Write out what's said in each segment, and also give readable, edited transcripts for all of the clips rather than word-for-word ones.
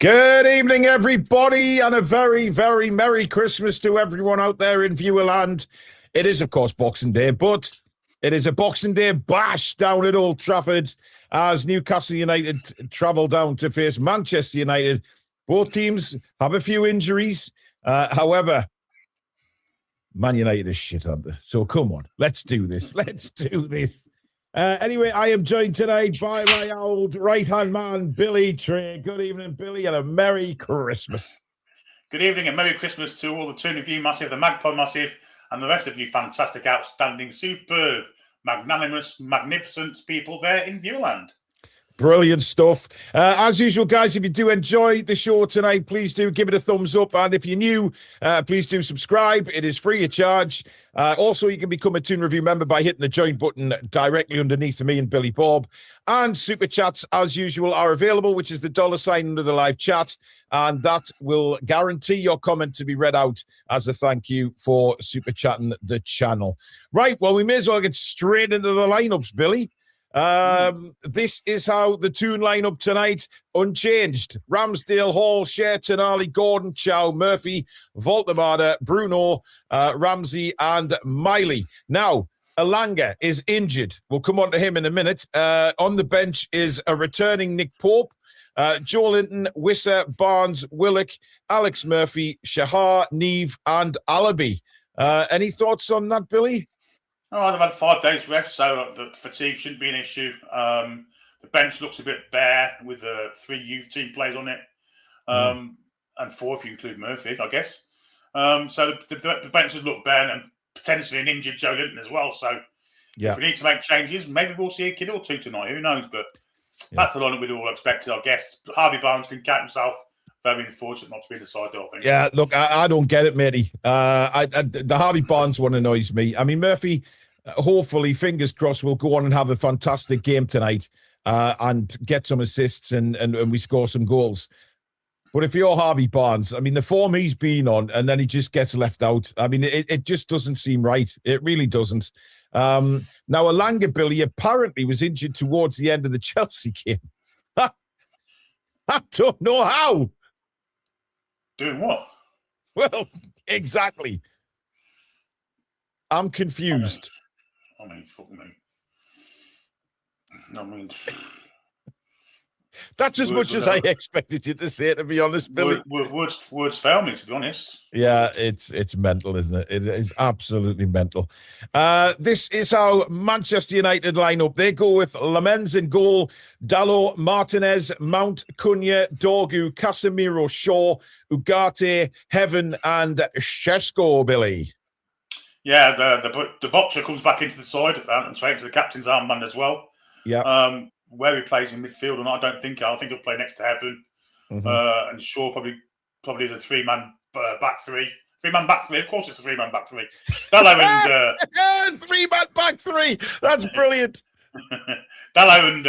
Good evening, everybody, and a very, very Merry Christmas to everyone out there in Viewerland. It is, of course, Boxing Day, but it is a Boxing Day bash down at Old Trafford as Newcastle United travel down to face Manchester United. Both teams have a few injuries. However, Man United is shit, aren't they? So come on, let's do this. Let's do this. Anyway, I am joined tonight by my old right-hand man, Billy Trey. Good evening, Billy, and a Merry Christmas. Good evening and Merry Christmas to all the Toon Army Massive, the Magpie Massive, and the rest of you fantastic, outstanding, superb, magnanimous, magnificent people there in Viewland. Brilliant stuff. As usual, guys, if you do enjoy the show tonight, please do give it a thumbs up. And if you're new, please do subscribe. It is free of charge. Also, you can become a Toon Review member by hitting the join button directly underneath me and Billy Bob. And super chats, as usual, are available, which is the $ under the live chat. And that will guarantee your comment to be read out as a thank you for super chatting the channel. Right, well, we may as well get straight into the lineups, Billy. This is how the Toon lineup tonight, unchanged. Ramsdale, Hall, Cher, Tonali, Gordon, Chow, Murphy, Voltemada, Bruno, Ramsey, and Miley. Now, Alanga is injured. We'll come on to him in a minute. On the bench is a returning Nick Pope, Joe Linton, Wisser, Barnes, Willock, Alex Murphy, Shahar, Neve, and Alabi. Any thoughts on that, Billy? Oh, they've had 5 days rest, so the fatigue shouldn't be an issue. The bench looks a bit bare with 3 youth team players on it, and 4 if you include Murphy, I guess. So the bench would look bare and potentially an injured Joe Linton as well. So if we need to make changes, maybe we'll see a kid or two tonight. Who knows? But that's the lineup we'd all expected, I guess. Harvey Barnes can count himself. Very unfortunate not to be decided, I think. Yeah, look, I don't get it, matey. The Harvey Barnes one annoys me. I mean, Murphy, hopefully, fingers crossed, will go on and have a fantastic game tonight and get some assists and we score some goals. But if you're Harvey Barnes, I mean, the form he's been on and then he just gets left out. I mean, it just doesn't seem right. It really doesn't. Now, Alanga, Billy, apparently was injured towards the end of the Chelsea game. I don't know how. Doing what? Well, exactly. I'm confused. I mean, fuck me. I mean, that's as much as I expected you to say, to be honest, Billy. Words fail me, to be honest. Yeah, it's mental, isn't it? It is absolutely mental. This is how Manchester United line up. They go with Lamens in goal, Dalot, Martinez, Mount, Cunha, Dorgu, Casemiro, Shaw, Ugarte, Heaven, and Shesko, Billy. Yeah, the Botcher comes back into the side and straight into the captain's armband as well. Yeah. Where he plays in midfield or not, I don't think. I think he'll play next to Heaven. And Shaw probably is a 3-man back three. 3-man back three. Of course, it's a 3-man back three. Dalot and 3-man back three. That's brilliant. Dalot and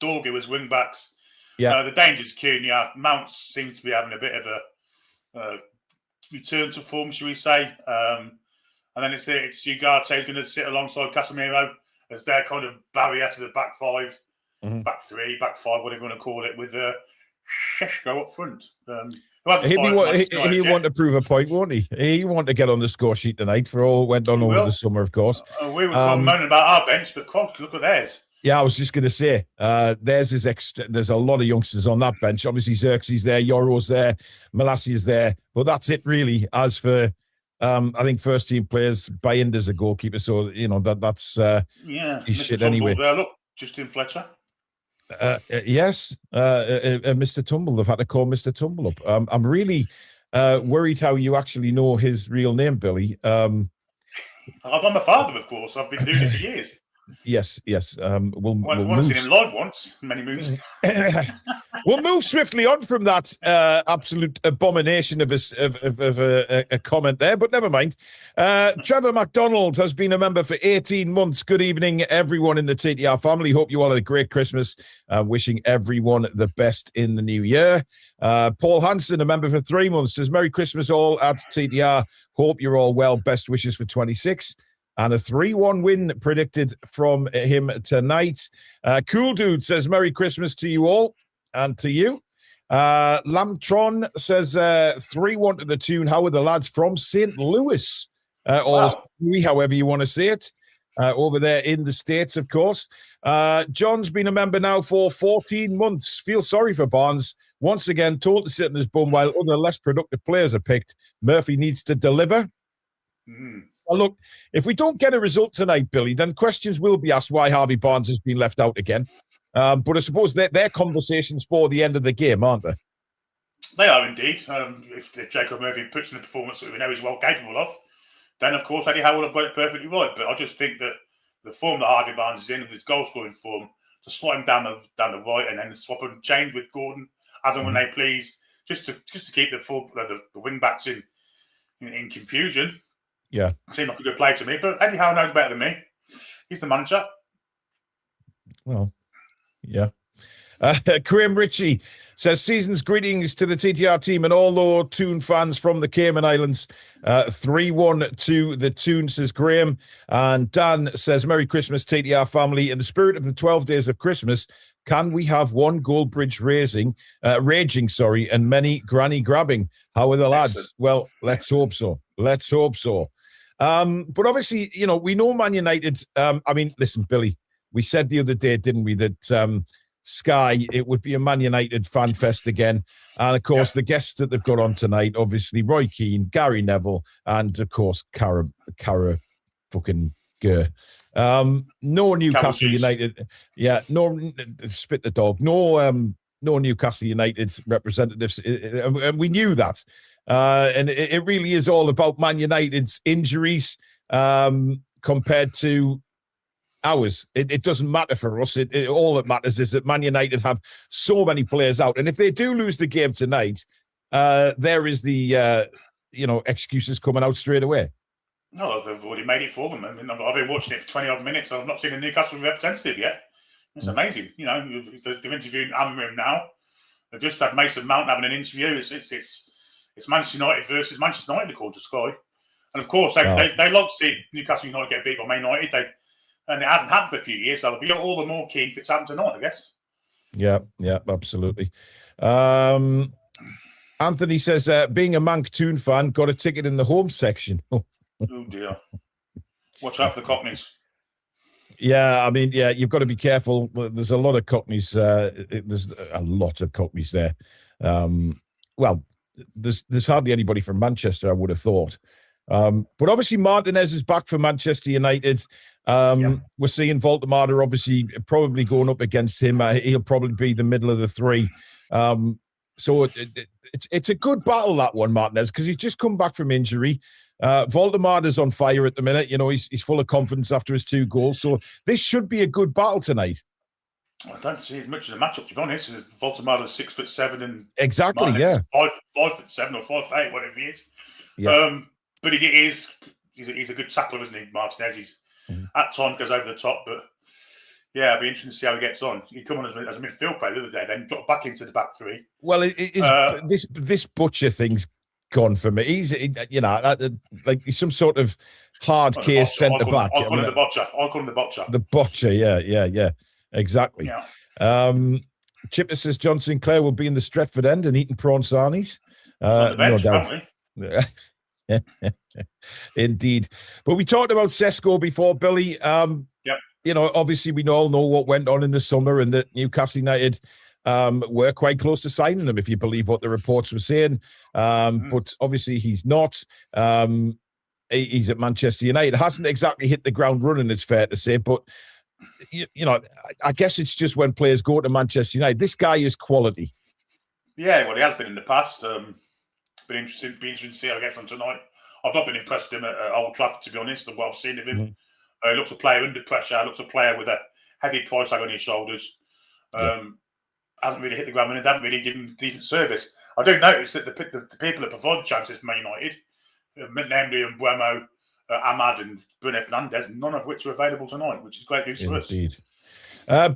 Dorgu as wing backs. Yeah. The danger's Cunha. Mount seems to be having a bit of a return to form, shall we say? And then it's Ugarte who's going to sit alongside Casemiro as their kind of barrier to the back 5, back 3, back 5, whatever you want to call it, with Shesko up front. He'll want to prove a point, won't he? He want to get on the score sheet tonight for all went on over the summer, of course. We were moaning about our bench, but look at theirs. Yeah, I was just going to say, theirs is there's a lot of youngsters on that bench. Obviously, Xerxes there, Yoro's there, Malassi is there, but that's it really. As for I think first team players, Bayinder's a goalkeeper, so you know that's he's shit anyway. Look, Justin Fletcher. Yes, Mr. Tumble. They've had to call Mr. Tumble up. I'm really worried how you actually know his real name, Billy. I'm a father, of course. I've been doing it for years. Yes. We'll seen him live once, many moons. We'll move swiftly on from that absolute abomination of a comment there, but never mind. Trevor MacDonald has been a member for 18 months. Good evening, everyone in the TTR family. Hope you all had a great Christmas. Wishing everyone the best in the new year. Paul Hansen, a member for 3 months, says, Merry Christmas all at TTR. Hope you're all well. Best wishes for 26. And a 3-1 win predicted from him tonight. Cool Dude says, Merry Christmas to you all and to you. Lamtron says 3-1 to the Toon. How are the lads from St. Louis? Or however you want to say it. Over there in the States, of course. John's been a member now for 14 months. Feel sorry for Barnes. Once again, told to sit in his bum while other less productive players are picked. Murphy needs to deliver. Well, look, if we don't get a result tonight, Billy, then questions will be asked why Harvey Barnes has been left out again. But I suppose they're conversations for the end of the game, aren't they? They are indeed. If Jacob Murphy puts in a performance that we know he's well capable of, then, of course, Eddie Howe will have got it perfectly right. But I just think that the form that Harvey Barnes is in, with his goal-scoring form, to slot him down the right and then swap and change with Gordon as and when they please, just to keep the wing-backs in confusion. Yeah. Seemed like a good play to me. But Eddie Howe knows better than me. He's the manager. Well, yeah. Graham Ritchie says, season's greetings to the TTR team and all our Toon fans from the Cayman Islands. 3-1 to the Toon, says Graham. And Dan says, Merry Christmas, TTR family. In the spirit of the 12 days of Christmas, can we have one goal bridge raging, and many granny grabbing? How are the lads? Well, let's hope so. Let's hope so. But obviously, we know Man United. Listen, Billy, we said the other day, didn't we, that Sky, it would be a Man United fan fest again. And, of course, the guests that they've got on tonight, obviously, Roy Keane, Gary Neville, and, of course, Cara fucking Gurr. No Newcastle United. Yeah, no, spit the dog. No Newcastle United representatives. And we knew that. And it really is all about Man United's injuries compared to ours. It doesn't matter for us. All that matters is that Man United have so many players out. And if they do lose the game tonight, there is the, excuses coming out straight away. No, they've already made it for them. I mean, I've been watching it for 20 odd minutes. I've not seen a Newcastle representative yet. It's amazing. They've interviewed Amram now. They've just had Mason Mount having an interview. It's Manchester United versus Manchester United, according to Sky. And of course, they like to see Newcastle United get beat by Man United. And it hasn't happened for a few years, so they'll be all the more keen for it to happen tonight, I guess. Yeah, absolutely. Anthony says, being a Manc Toon fan, got a ticket in the home section. Oh, dear. Watch out for the Cockneys. Yeah, you've got to be careful. There's a lot of Cockneys. There's a lot of Cockneys there. There's hardly anybody from Manchester, I would have thought. But obviously Martinez is back for Manchester United. We're seeing Voldemar obviously probably going up against him. He'll probably be the middle of the three. So it's a good battle, that one, Martinez, because he's just come back from injury. Voldemar is on fire at the minute. He's full of confidence after his 2 goals. So this should be a good battle tonight. I don't see as much as a matchup, to be honest. Voldemar is 6'7" and exactly, yeah, 5'7" or 5'8", whatever he is. Yeah. But he's a good tackler, isn't he, Martinez? He's at times goes over the top, but yeah, it'll be interesting to see how he gets on. He come on as a midfield player the other day, then drop back into the back three. Well, this Butcher thing's gone for me. He's he's some sort of hard case centre back. I call him the Botcher. The Botcher, yeah, exactly. Yeah. Chipper says John Sinclair will be in the Stretford end and eating prawn sarnies. On the bench, no doubt. Indeed. But we talked about Sesko before, Billy. Obviously we all know what went on in the summer and that Newcastle United were quite close to signing him, if you believe what the reports were saying. But obviously he's not. He's at Manchester United. Hasn't exactly hit the ground running, it's fair to say. But, I guess it's just when players go to Manchester United. This guy is quality. Yeah, well, he has been in the past. Be interesting to see how he gets on tonight. I've not been impressed with him at Old Trafford, to be honest, and what I've seen of him. He looks a player under pressure, looks a player with a heavy price tag on his shoulders. Hasn't really hit the ground running, they haven't really given decent service. I do notice that the people that provide the chances for Man United, namely Mbeumo, Ahmad and Bruno Fernandes, none of which are available tonight, which is great news for us. Indeed.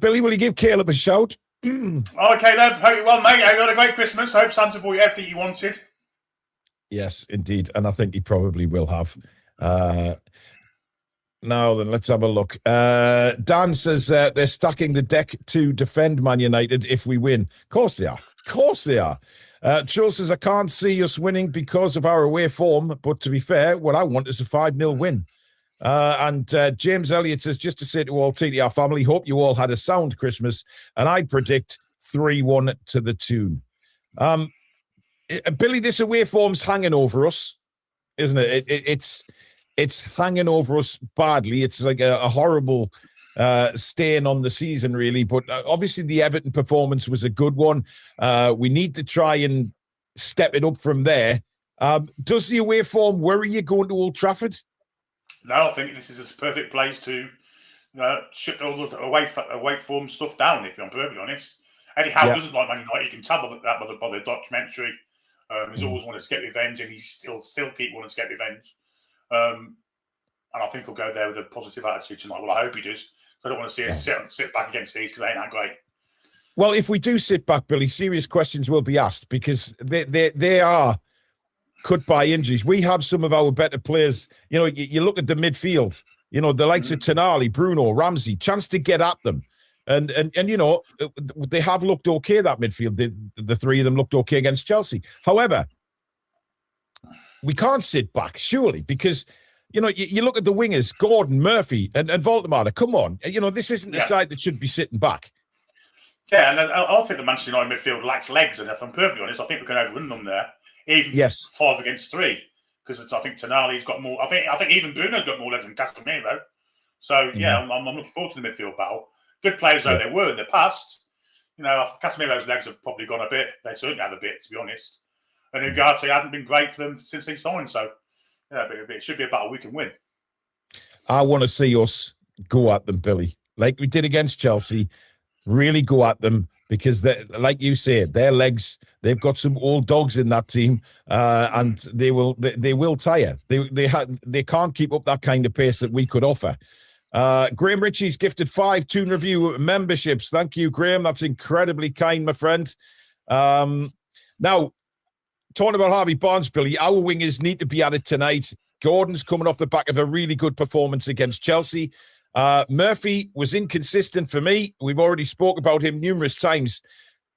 Billy, will you give Caleb a shout? Okay, Caleb, hope you're well, mate. I had a great Christmas. Hope Santa bought you everything you wanted. Yes, indeed. And I think he probably will have. Now then, let's have a look. Dan says they're stacking the deck to defend Man United if we win. Of course they are. Of course they are. Joe says, I can't see us winning because of our away form, but to be fair, what I want is a 5-0 win. And James Elliott says, just to say to all TTR family, hope you all had a sound Christmas, and I predict 3-1 to the Toon. Billy, this away form's hanging over us, isn't it? It's hanging over us badly. It's like a horrible stain on the season, really. But obviously the Everton performance was a good one. We need to try and step it up from there. Does the away form worry you going to Old Trafford? No, I think this is a perfect place to shut all the away form stuff down, if I'm perfectly honest. Eddie Howe doesn't like Man United. You can tell by the documentary. He's always wanted to get revenge, and he's still keep wanting to get revenge. And I think he'll go there with a positive attitude tonight. Well, I hope he does. So I don't want to see us sit back against these because they ain't that great. Well, if we do sit back, Billy, serious questions will be asked because they are cut by injuries. We have some of our better players. You know, you look at the midfield, you know, the likes of Toon Army, Bruno, Ramsey, chance to get at them. And you know, they have looked okay, that midfield. The three of them looked okay against Chelsea. However, we can't sit back, surely, because, you know, you look at the wingers, Gordon, Murphy, and Voldemar. Come on. You know, this isn't the side that should be sitting back. Yeah, and I think the Manchester United midfield lacks legs. And if I'm perfectly honest, I think we can overrun them there. Even 5 against 3, because I think Tonali's got more. I think even Bruno's got more legs than Casemiro. So I'm looking forward to the midfield battle. Good players though they were in the past. You know, Casemiro's legs have probably gone a bit. They certainly have a bit, to be honest. And Ugarte hasn't been great for them since he signed. So but it should be a battle we can win. I want to see us go at them, Billy, like we did against Chelsea. Really go at them. Because, like you said, their legs, they've got some old dogs in that team, and they will tire. They can't keep up that kind of pace that we could offer. Graham Ritchie's gifted 5 Toon Review memberships. Thank you, Graham. That's incredibly kind, my friend. Now, talking about Harvey Barnes, Billy, our wingers need to be at it tonight. Gordon's coming off the back of a really good performance against Chelsea. Murphy was inconsistent for me. We've already spoke about him numerous times.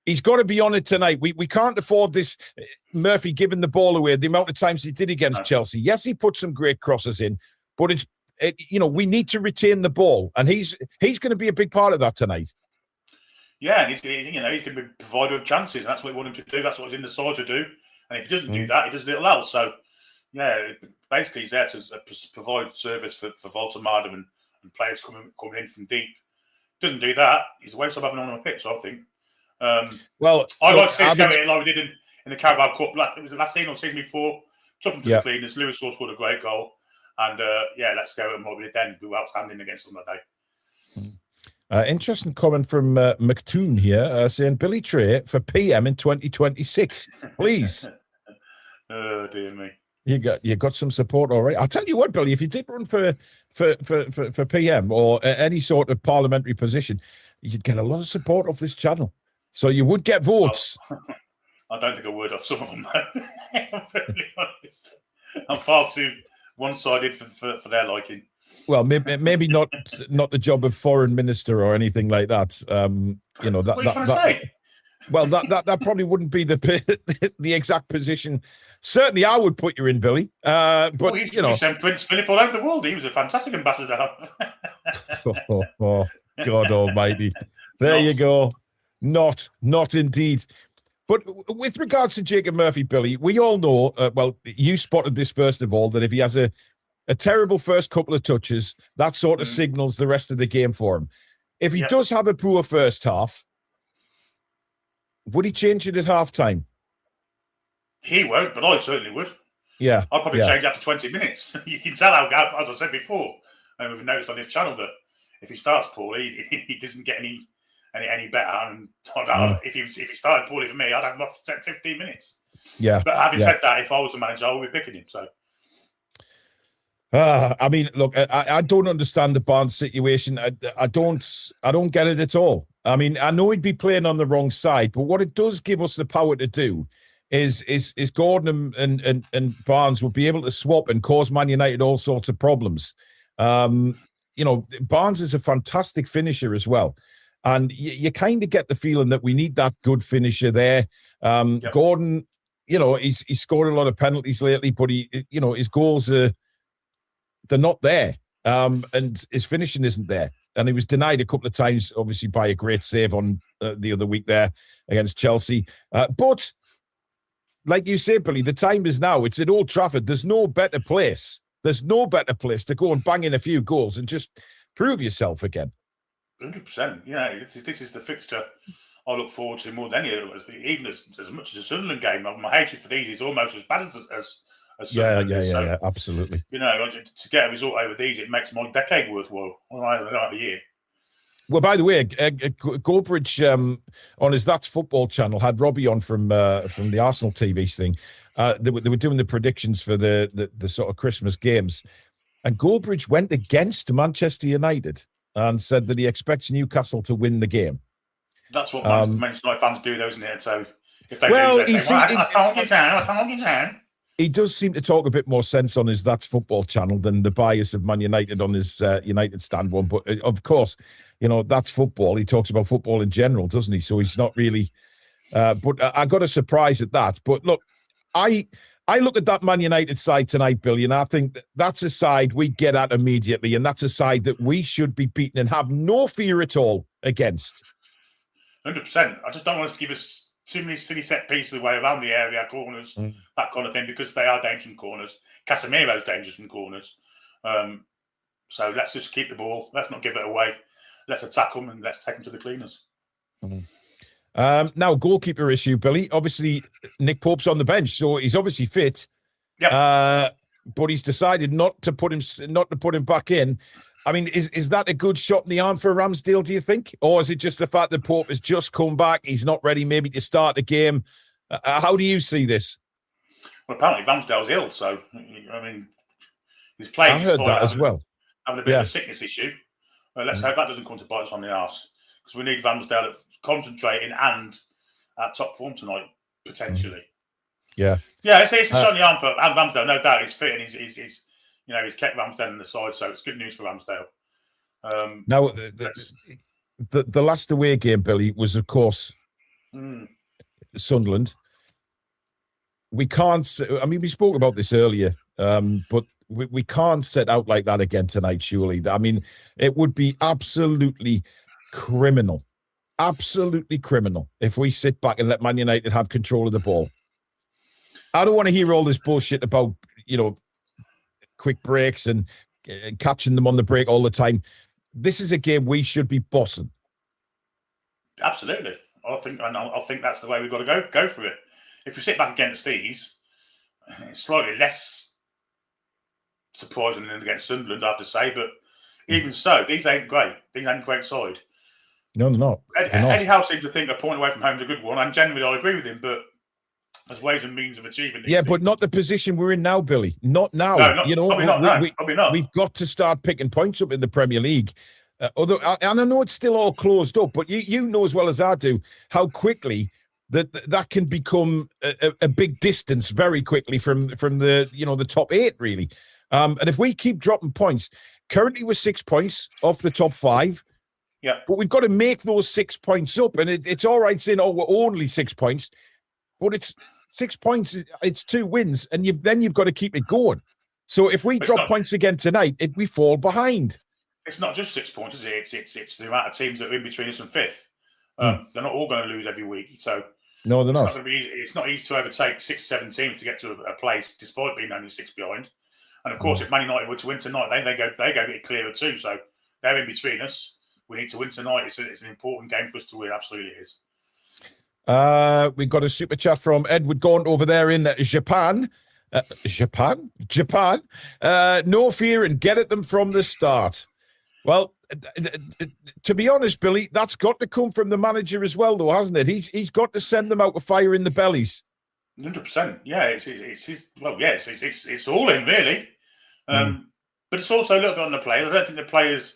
He's got to be on it tonight. We can't afford this Murphy giving the ball away the amount of times he did against Chelsea. Yes, he put some great crosses in, but we need to retain the ball, and he's going to be a big part of that tonight. Yeah, and he's going to be provided with chances, and that's what we want him to do. That's what he's in the side to do. And if he doesn't do that, he does little else. So, basically, he's there to provide service for Voldemar and players coming in from deep. Doesn't do that. He's a waste of having him on the pitch, I think. I'd like to see us go in like we did in the Carabao Cup. It was the last season or season before. Took him to the cleaners. Lewis Hall scored a great goal. And, let's go and what we did then. We were outstanding against them that day. Interesting comment from McToon here saying, Billy Tray for PM in 2026. Please. Oh, dear me. You got some support already. I'll tell you what, Billy, if you did run for PM or any sort of parliamentary position, you'd get a lot of support off this channel. So you would get votes. I don't think I would off some of them, though. I'm really honest. I'm far too one-sided for their liking. Well, maybe not the job of foreign minister or anything like that. What are you trying to say? Well, that probably wouldn't be the exact position. Certainly, I would put you in, Billy. But you sent Prince Philip all over the world. He was a fantastic ambassador. oh, God Almighty! There you go. Not indeed. But with regards to Jacob Murphy, Billy, we all know. You spotted this first of all, that if he has a terrible first couple of touches, that sort of signals the rest of the game for him. If he does have a poor first half, would he change it at halftime? He won't, but I certainly would. Yeah. I'd probably change after 20 minutes. You can tell how, as I said before, and we've noticed on this channel that if he starts poorly, he doesn't get any better. And if he started poorly for me, I'd have him off 15 minutes. Yeah. But having said that, if I was the manager, I would be picking him. So. I mean, look, I don't understand the Barnes situation. I don't get it at all. I mean, I know he'd be playing on the wrong side, but what it does give us the power to do is Gordon and Barnes will be able to swap and cause Man United all sorts of problems. Barnes is a fantastic finisher as well. And you kind of get the feeling that we need that good finisher there. Gordon, he's scored a lot of penalties lately, but his goals they're not there. And his finishing isn't there. And he was denied a couple of times, obviously, by a great save on the other week there against Chelsea. But like you say, Billy, the time is now. It's at Old Trafford. There's no better place. There's no better place to go and bang in a few goals and just prove yourself again. 100%. Yeah, this is the fixture I look forward to more than any of it. Even as much as the Sunderland game. My hatred for these is almost as bad as Sunderland. Yeah, absolutely. To get a result over these, it makes my decade worthwhile. Not a year. Well, by the way, Goldbridge on his That's Football channel had Robbie on from the Arsenal TV thing. They were doing the predictions for the sort of Christmas games, and Goldbridge went against Manchester United and said that he expects Newcastle to win the game. That's what Manchester United fans do, though, isn't it? So if they lose, they say, I told you so. He does seem to talk a bit more sense on his That's Football channel than the bias of Man United on his United Stand one. But of course, that's football. He talks about football in general, doesn't he? So he's not really. But I got a surprise at that. But look, I look at that Man United side tonight, Billy, and I think that's a side we get at immediately, and that's a side that we should be beaten and have no fear at all against. 100%. I just don't want us to give us too many silly set pieces away around the area, corners, that kind of thing, because they are dangerous corners. Casemiro's dangerous in corners. So let's just keep the ball. Let's not give it away. Let's attack them and let's take them to the cleaners. Now, goalkeeper issue, Billy. Obviously, Nick Pope's on the bench, so he's obviously fit. Yeah. But he's decided not to put him back in. I mean, is that a good shot in the arm for Ramsdale, do you think? Or is it just the fact that Pope has just come back? He's not ready maybe to start the game. How do you see this? Well, apparently Ramsdale's ill, so, I mean, he's playing. I heard that as well. Having a bit of a sickness issue. Let's hope that doesn't come to bite us on the arse. Because we need Ramsdale concentrating and at top form tonight, potentially. Yeah. Yeah, it's a shot in the arm for Ramsdale, no doubt. He's fit and he's kept Ramsdale on the side, so it's good news for Ramsdale. Now, the last away game, Billy, was, of course, Sunderland. We can't, we spoke about this earlier, but we can't set out like that again tonight, surely. I mean, it would be absolutely criminal if we sit back and let Man United have control of the ball. I don't want to hear all this bullshit about, quick breaks and catching them on the break all the time. This is a game we should be bossing. Absolutely. I think that's the way we've got to go for it. If we sit back against these, it's slightly less surprising than against Sunderland, I have to say. But even so, these ain't great. These ain't a great side. No, they're not. Eddie Howe seems to think a point away from home is a good one, and generally I agree with him. But there's ways and means of achieving these things. But not the position we're in now, Billy. Not now. No, probably not. We've got to start picking points up in the Premier League. And I know it's still all closed up, but you know as well as I do how quickly that can become a big distance very quickly from the the top 8 really. And if we keep dropping points, currently we're 6 points off the top 5. Yeah, but we've got to make those 6 points up, and it's all right saying, we're only 6 points, but it's 6 points. It's 2 wins, and you've got to keep it going. So if we drop points again tonight, we fall behind. It's not just 6 points, is it? It's the amount of teams that are in between us and 5th. They're not all going to lose every week, so no, they're not. It's not easy to overtake 6, 7 teams to get to a place, despite being only 6 behind. And of course, if Man United were to win tonight, they go a bit clearer too. So they're in between us. We need to win tonight. It's an important game for us to win. Absolutely, it is. We got a super chat from Edward Gaunt over there in Japan. Japan. No fear and get at them from the start. Well, to be honest, Billy, that's got to come from the manager as well, though, hasn't it? He's got to send them out with fire in the bellies. 100%. Yeah, it's all in really. But it's also a little bit on the players. I don't think the players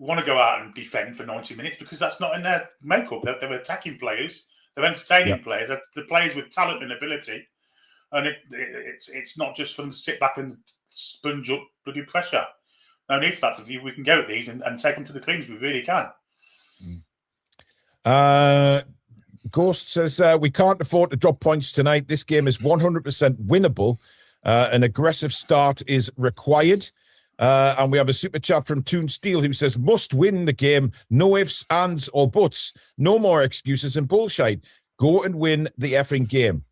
want to go out and defend for 90 minutes because that's not in their makeup. They're attacking players. They're entertaining players. They're players with talent and ability. And it's not just for them to sit back and sponge up bloody pressure. No need for that. We can go at these and take them to the cleans. We really can. Ghost says, we can't afford to drop points tonight. This game is 100% winnable. An aggressive start is required. And we have a super chat from Toon Steel who says, must win the game. No ifs, ands, or buts. No more excuses and bullshit. Go and win the effing game.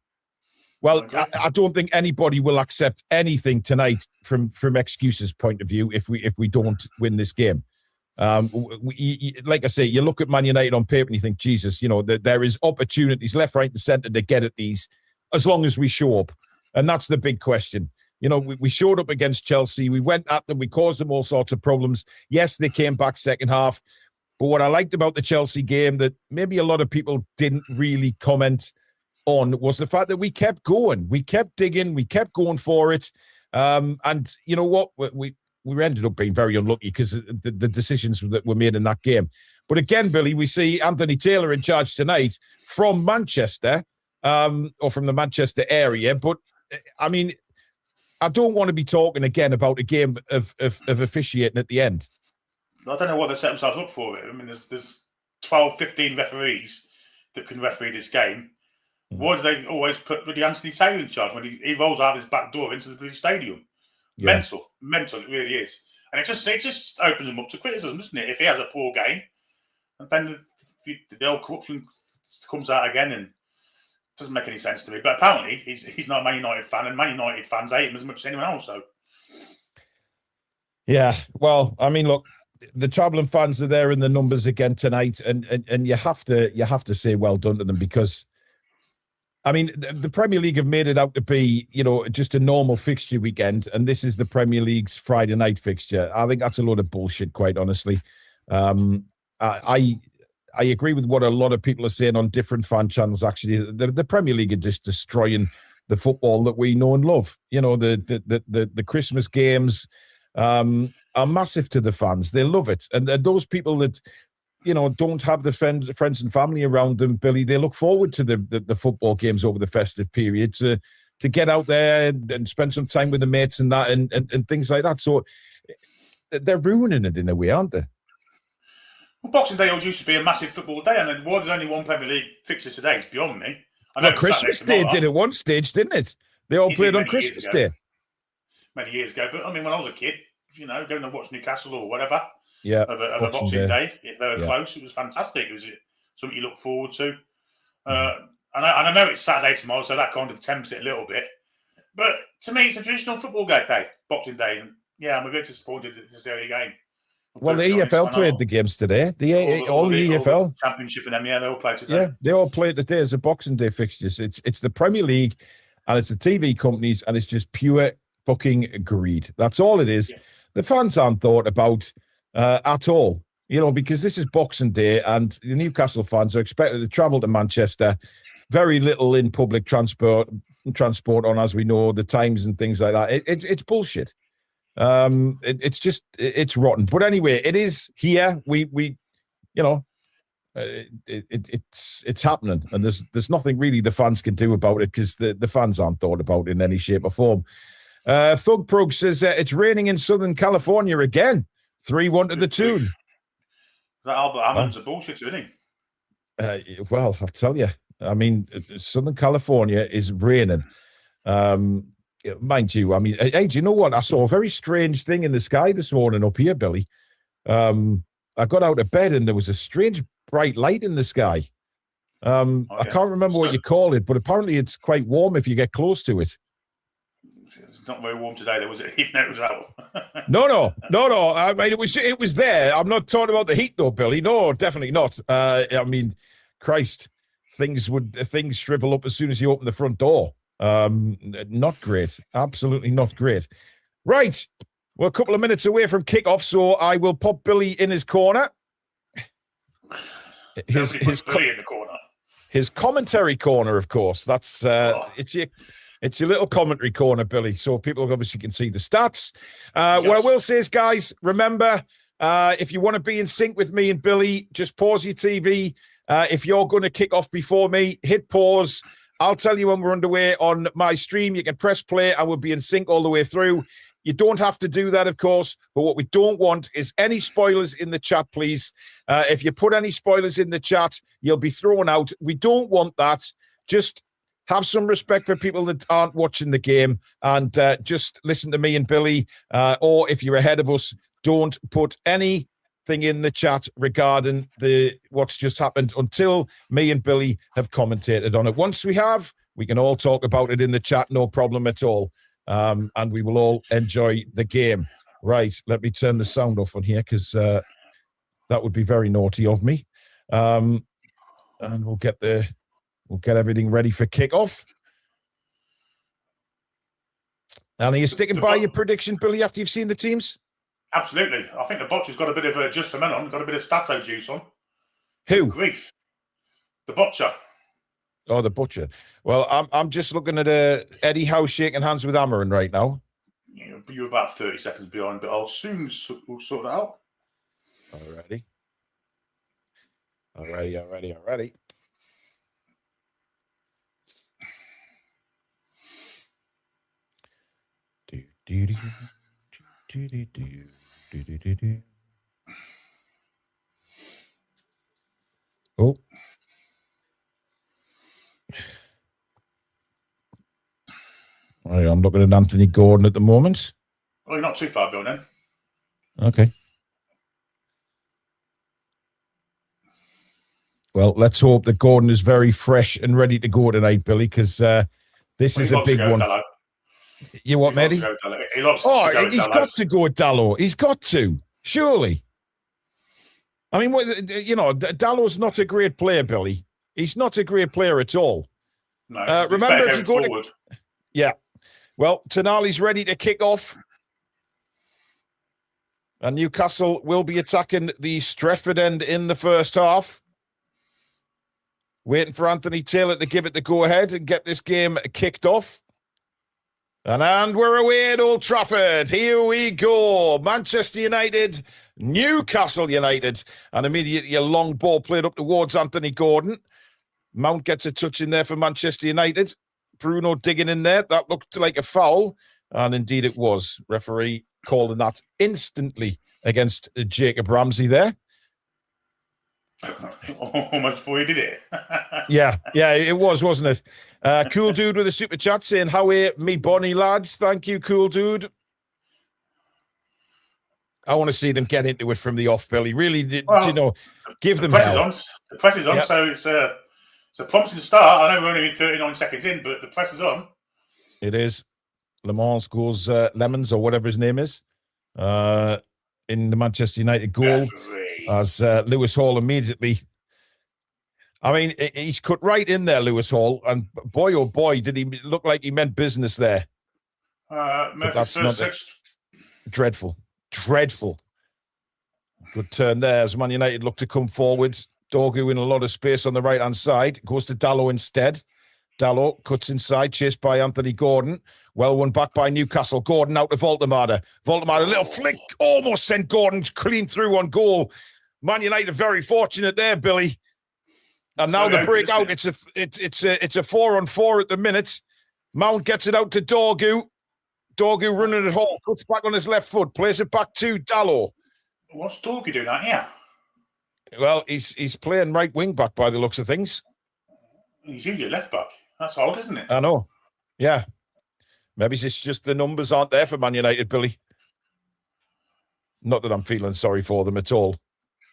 Well, okay. I don't think anybody will accept anything tonight from excuses point of view if we don't win this game. Like I say, you look at Man United on paper and you think, Jesus, there is opportunities left, right, and centre to get at these as long as we show up. And that's the big question. We showed up against Chelsea. We went at them. We caused them all sorts of problems. Yes, they came back second half. But what I liked about the Chelsea game that maybe a lot of people didn't really comment on was the fact that we kept going. We kept digging. We kept going for it. And you know what? We ended up being very unlucky because the decisions that were made in that game. But again, Billy, we see Anthony Taylor in charge tonight from Manchester, or from the Manchester area. But, I mean, I don't want to be talking again about a game of officiating at the end. I don't know what they set themselves up for. I mean, there's 12, 15 referees that can referee this game. Why do they always put bloody Anthony Taylor in charge when he rolls out his back door into the bloody stadium? Yeah. Mental, it really is. And it just opens him up to criticism, doesn't it? If he has a poor game, and then the old corruption comes out again, and it doesn't make any sense to me. But apparently, he's not a Man United fan, and Man United fans hate him as much as anyone else. So, yeah, well, I mean, look, the travelling fans are there in the numbers again tonight, and you have to say well done to them because. I mean, the Premier League have made it out to be, just a normal fixture weekend, and this is the Premier League's Friday night fixture. I think that's a load of bullshit, quite honestly. I agree with what a lot of people are saying on different fan channels. Actually, the Premier League are just destroying the football that we know and love. The Christmas games are massive to the fans. They love it, and those people that. Don't have the friends and family around them, Billy. They look forward to the football games over the festive period to get out there and spend some time with the mates and that and things like that. So they're ruining it in a way, aren't they? Well, Boxing Day used to be a massive football day, and why there's only one Premier League fixture today is beyond me. I know Christmas Day did at one stage, didn't it? They all played on Christmas Day. Many years ago, but I mean, when I was a kid, going to watch Newcastle or whatever. Yeah, of a Boxing Day. If they were close, it was fantastic. It was something you look forward to. And I know it's Saturday tomorrow, so that kind of tempts it a little bit. But to me, it's a traditional football day, Boxing Day. And yeah, I'm a bit disappointed at this early game. Well, the EFL played the games today. All the EFL Championship and them, they all played today. Yeah, they all played today as a Boxing Day fixtures. It's the Premier League, and it's the TV companies, and it's just pure fucking greed. That's all it is. Yeah. The fans aren't thought about. At all, because this is Boxing Day and the Newcastle fans are expected to travel to Manchester. Very little in public transport on, as we know, the times and things like that. It's bullshit. It's rotten. But anyway, it is here. It's happening, and there's nothing really the fans can do about it because the fans aren't thought about in any shape or form. Thug Prog says it's raining in Southern California again. 3-1 to the Toon. That Albert Hammond's a bullshit, isn't he? Well, I'll tell you. I mean, Southern California is raining. Mind you, I mean, hey, do you know what? I saw a very strange thing in the sky this morning up here, Billy. I got out of bed and there was a strange bright light in the sky. I can't remember what you call it, but apparently it's quite warm if you get close to it. It's not very warm today. There was even though it was out. No. I mean, it was there. I'm not talking about the heat, though, Billy. No, definitely not. I mean, Christ, things shrivel up as soon as you open the front door. Not great. Absolutely not great. Right, we're a couple of minutes away from kickoff, so I will pop Billy in his corner. His Billy in the corner. His commentary corner, of course. That's It's your little commentary corner, Billy, so people obviously can see the stats. Yes. What I will say is, guys, remember, if you want to be in sync with me and Billy, just pause your TV. If you're going to kick off before me, hit pause. I'll tell you when we're underway on my stream. You can press play and we'll be in sync all the way through. You don't have to do that, of course, but what we don't want is any spoilers in the chat, please. If you put any spoilers in the chat, you'll be thrown out. We don't want that. Just have some respect for people that aren't watching the game and just listen to me and Billy. Or if you're ahead of us, don't put anything in the chat regarding what's just happened until me and Billy have commentated on it. Once we have, we can all talk about it in the chat, no problem at all. And we will all enjoy the game. Right, let me turn the sound off on here because that would be very naughty of me. And we'll get everything ready for kickoff. And are you sticking by your prediction, Billy, after you've seen the teams? Absolutely. I think the Botcher's got a bit of just for men on, got a bit of stato juice on. Who? Grief. The Botcher. Oh, the Butcher. Well, I'm just looking at Eddie Howe shaking hands with Amarin right now. Yeah, you're about 30 seconds behind, but I'll soon we'll sort that out. Alrighty. Oh. I'm looking at Anthony Gordon at the moment. Oh, you're not too far behind then. Okay. Well, let's hope that Gordon is very fresh and ready to go tonight, Billy, because this is a big one. You what, Mehdi? He's got to go with Dalot. He's got to, surely. I mean, Dalot's not a great player, Billy. He's not a great player at all. No, remember, if you go to... Yeah. Well, Tonali's ready to kick off. And Newcastle will be attacking the Stretford end in the first half. Waiting for Anthony Taylor to give it the go-ahead and get this game kicked off. And we're away at Old Trafford. Here we go. Manchester United, Newcastle United. And immediately a long ball played up towards Anthony Gordon. Mount gets a touch in there for Manchester United. Bruno digging in there. That looked like a foul. And indeed it was. Referee calling that instantly against Jacob Ramsey there. Almost before he did it. yeah, it was, wasn't it? Cool Dude with a super chat saying, how are me bonny lads? Thank you, Cool Dude. I want to see them get into it from the off, Billy. Really, give them hell. The press is on, so it's a promising start. I know we're only 39 seconds in, but the press is on. It is. Le Mans scores Lemons, or whatever his name is, in the Manchester United goal. As Lewis Hall immediately... I mean, he's cut right in there, Lewis Hall, and boy, oh boy, did he look like he meant business there. That's not dreadful. Good turn there as Man United look to come forward. Dorgu in a lot of space on the right-hand side. Goes to Dalot instead. Dalot cuts inside, chased by Anthony Gordon. Well won back by Newcastle. Gordon out to Voldemar. Voldemar, a little flick, almost sent Gordon clean through on goal. Man United very fortunate there, Billy. And now the breakout, it's a 4-on-4 at the minute. Mount gets it out to Dorgu. Dorgu running it home, cuts back on his left foot, plays it back to Dalot. What's Dorgu doing out here? Well, he's playing right wing back by the looks of things. He's usually left back. That's odd, isn't it? I know. Yeah. Maybe it's just the numbers aren't there for Man United, Billy. Not that I'm feeling sorry for them at all.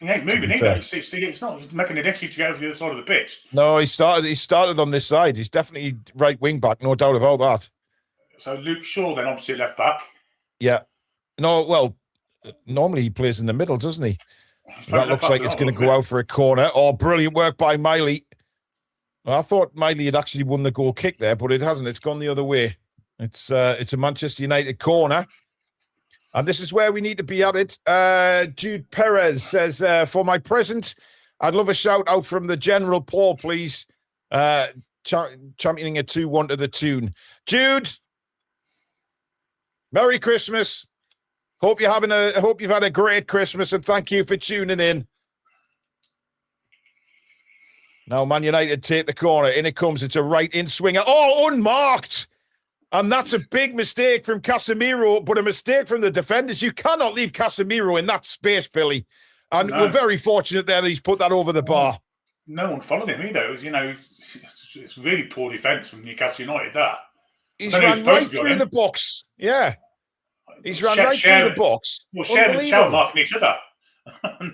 He ain't moving either. It's not making an issue to go over the other side of the pitch. No, he started on this side. He's definitely right wing back, no doubt about that. So Luke Shaw then opposite left back. Yeah. No, well, normally he plays in the middle, doesn't he? That looks like it's going to go out for a corner. Oh, brilliant work by Miley. Well, I thought Miley had actually won the goal kick there, but it hasn't. It's gone the other way. It's a Manchester United corner. And this is where we need to be at it. Jude Perez says, for my present, I'd love a shout out from the General Paul, please. Championing a 2-1 to the Toon. Jude, Merry Christmas. Hope you've had a great Christmas, and thank you for tuning in. Now Man United take the corner. In it comes. It's a right in swinger. Oh, unmarked. And that's a big mistake from Casemiro, but a mistake from the defenders. You cannot leave Casemiro in that space, Billy. And we're very fortunate there that he's put that over the bar. No one followed him either. It was, it's really poor defence from Newcastle United, that. He's ran right through the box. Yeah. He's ran right through the box. Well, Share and Chow marking each other.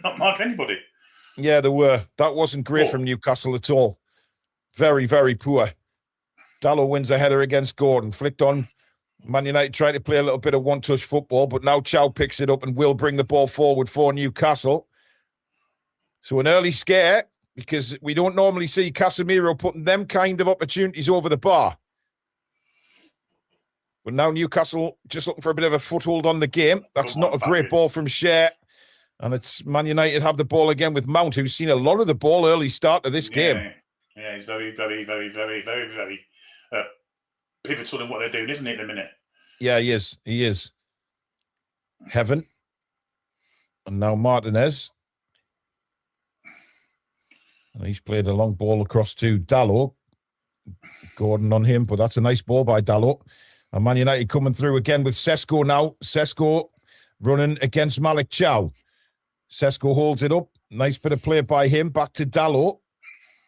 Not marking anybody. Yeah, there were. That wasn't great from Newcastle at all. Very, very poor. Dalot wins a header against Gordon. Flicked on. Man United tried to play a little bit of one-touch football, but now Chow picks it up and will bring the ball forward for Newcastle. So an early scare, because we don't normally see Casemiro putting them kind of opportunities over the bar. But now Newcastle just looking for a bit of a foothold on the game. That's not a great ball from Share. And it's Man United have the ball again with Mount, who's seen a lot of the ball early start to this game. Yeah, he's very, very, very, very, very, very pivotal in what they're doing, isn't he, at the minute? Yeah, he is. He is. Heaven. And now Martinez. And he's played a long ball across to Dalot. Gordon on him, but that's a nice ball by Dalot. And Man United coming through again with Sesko now. Sesko running against Malik Chow. Sesko holds it up. Nice bit of play by him. Back to Dalot.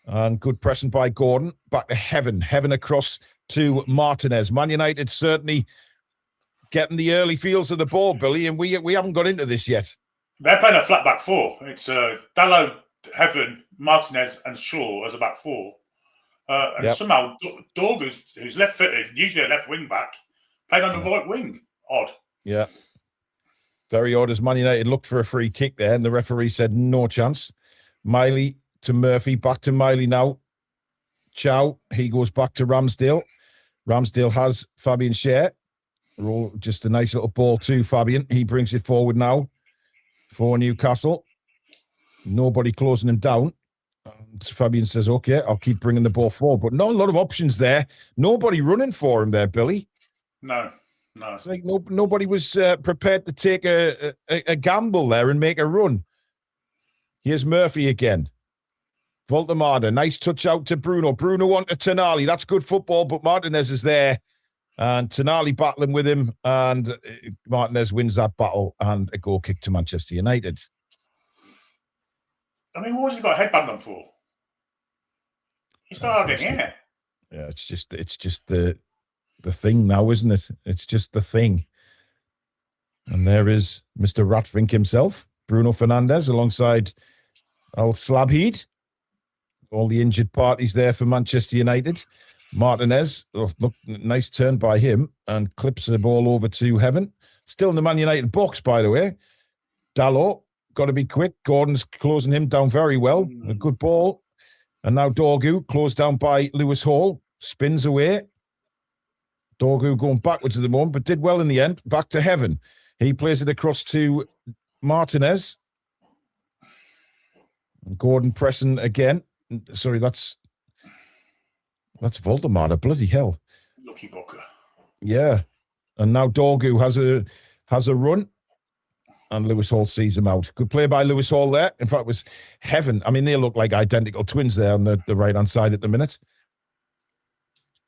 And good pressing by Gordon. Back to Heaven. Heaven across to Martinez. Man United certainly getting the early feels of the ball, Billy, and we haven't got into this yet. They're playing a flat back four. It's Dalot, Heaven, Martinez and Shaw as a back four. And somehow Dorg, who's left-footed, usually a left wing back, played on the right wing. Odd. Yeah. Very odd, as Man United looked for a free kick there, and the referee said no chance. Miley to Murphy, back to Miley now. Chow, he goes back to Ramsdale. Ramsdale has Fabian Schär. Just a nice little ball to Fabian. He brings it forward now for Newcastle. Nobody closing him down. And Fabian says, okay, I'll keep bringing the ball forward. But not a lot of options there. Nobody running for him there, Billy. No. It's like nobody was prepared to take a gamble there and make a run. Here's Murphy again. Voltemada, nice touch out to Bruno. Bruno on to Tonali. That's good football, but Martinez is there. And Tonali battling with him. And Martinez wins that battle. And a goal kick to Manchester United. I mean, what has he got a headband on for? He's got it in here. Yeah, it's just the thing now, isn't it? It's just the thing. And there is Mr. Ratfink himself, Bruno Fernandes, alongside Al Slabheed. All the injured parties there for Manchester United. Martinez, look, nice turn by him, and clips the ball over to Heaven. Still in the Man United box, by the way. Dalot. Got to be quick. Gordon's closing him down very well. A good ball. And now Dorgu, closed down by Lewis Hall. Spins away. Dorgu going backwards at the moment, but did well in the end. Back to Heaven. He plays it across to Martinez. And Gordon pressing again. Sorry, that's Voldemar. Bloody hell. Lucky Booker. Yeah. And now Dorgu has a run. And Lewis Hall sees him out. Good play by Lewis Hall there. In fact, it was Heaven. I mean, they look like identical twins there on the right-hand side at the minute.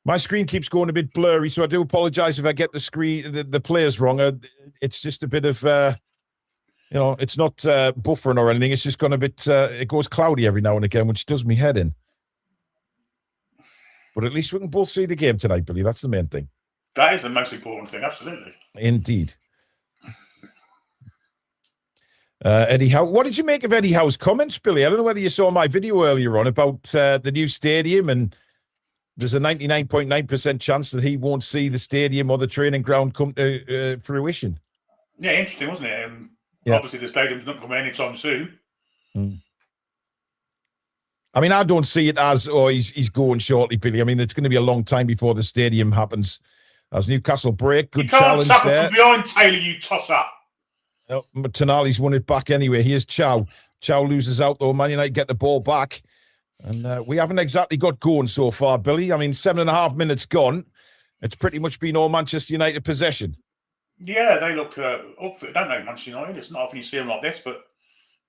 My screen keeps going a bit blurry, so I do apologise if I get the players wrong. It's just a bit of, it's not buffering or anything. It's just gone a bit, it goes cloudy every now and again, which does me head in. But at least we can both see the game tonight, Billy. That's the main thing. That is the most important thing, absolutely. Indeed. Eddie Howe. What did you make of Eddie Howe's comments, Billy? I don't know whether you saw my video earlier on about the new stadium, and there's a 99.9% chance that he won't see the stadium or the training ground come to fruition. Yeah, interesting, wasn't it? Obviously, the stadium's not coming anytime soon. I mean, I don't see it as, he's going shortly, Billy. I mean, it's going to be a long time before the stadium happens. As Newcastle break, good challenge there. You can't from behind, Taylor, you toss up. But Tonali's won it back anyway. Here's Chow. Chow loses out, though. Man United get the ball back. And we haven't exactly got going so far, Billy. I mean, 7.5 minutes gone. It's pretty much been all Manchester United possession. Yeah, they look up for it, don't they, Manchester United? It's not often you see them like this, but,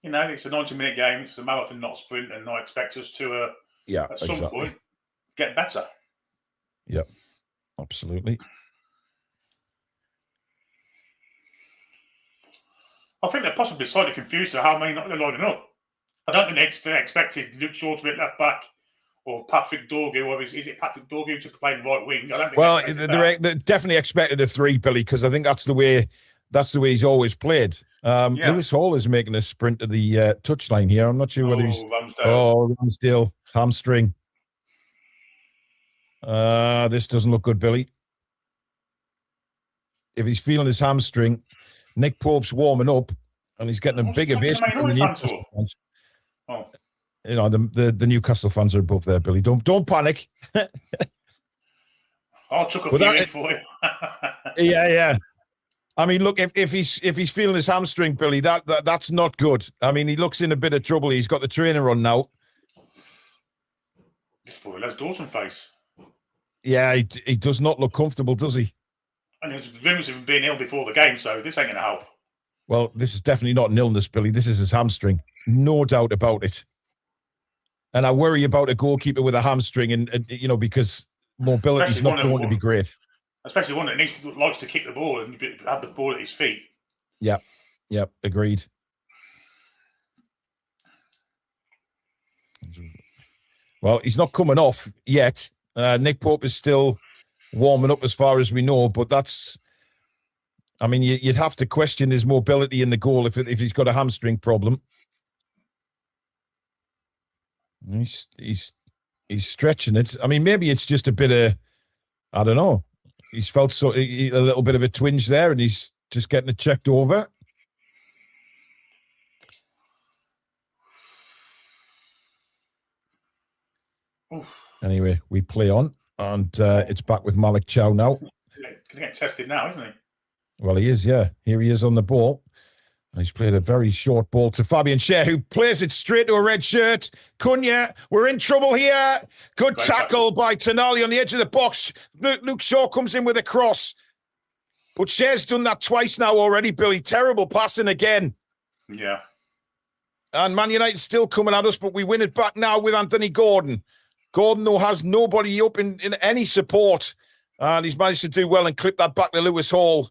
it's a 90-minute game. It's a marathon, not a sprint, and I expect us to, at some point, get better. Yeah, absolutely. I think they're possibly slightly confused at how many they're lining up. I don't think they expected Luke Shaw to be at left back or Patrick Dorgu, or is it Patrick Dorgu to play the right wing? I don't think. Well, they definitely expected a 3, Billy, because I think that's the way he's always played. Lewis Hall is making a sprint to the touchline here. I'm not sure whether he's Ramsdale hamstring. This doesn't look good, Billy. If he's feeling his hamstring, Nick Pope's warming up, and he's getting a big ovation from the Newcastle fans. Oh. You know, the Newcastle fans are above there, Billy. Don't panic. I'll chuck a few in for you. Yeah. I mean, look, if he's feeling his hamstring, Billy, that's not good. I mean, he looks in a bit of trouble. He's got the trainer on now. This boy has Dawson face. Yeah, he does not look comfortable, does he? And there's rumours of him being ill before the game, so this ain't going to help. Well, this is definitely not an illness, Billy. This is his hamstring. No doubt about it. And I worry about a goalkeeper with a hamstring, and you know, because mobility is not going to be great. Especially one that likes to kick the ball and have the ball at his feet. Yeah, agreed. Well, he's not coming off yet. Nick Pope is still warming up as far as we know, but that's... I mean, you'd have to question his mobility in the goal if he's got a hamstring problem. He's stretching it. I mean, maybe it's just a bit of... I don't know. He's felt a little bit of a twinge there, and he's just getting it checked over. Oof. Anyway, we play on, and it's back with Malik Chow now. Going to get tested now, isn't he? Well, he is, yeah. Here he is on the ball. He's played a very short ball to Fabian Schär, who plays it straight to a red shirt. Cunha, we're in trouble here. Good tackle by Tonali on the edge of the box. Luke Shaw comes in with a cross. But Schär's done that twice now already, Billy. Terrible passing again. Yeah. And Man United still coming at us, but we win it back now with Anthony Gordon. Gordon, though, has nobody up in any support. And he's managed to do well and clip that back to Lewis Hall.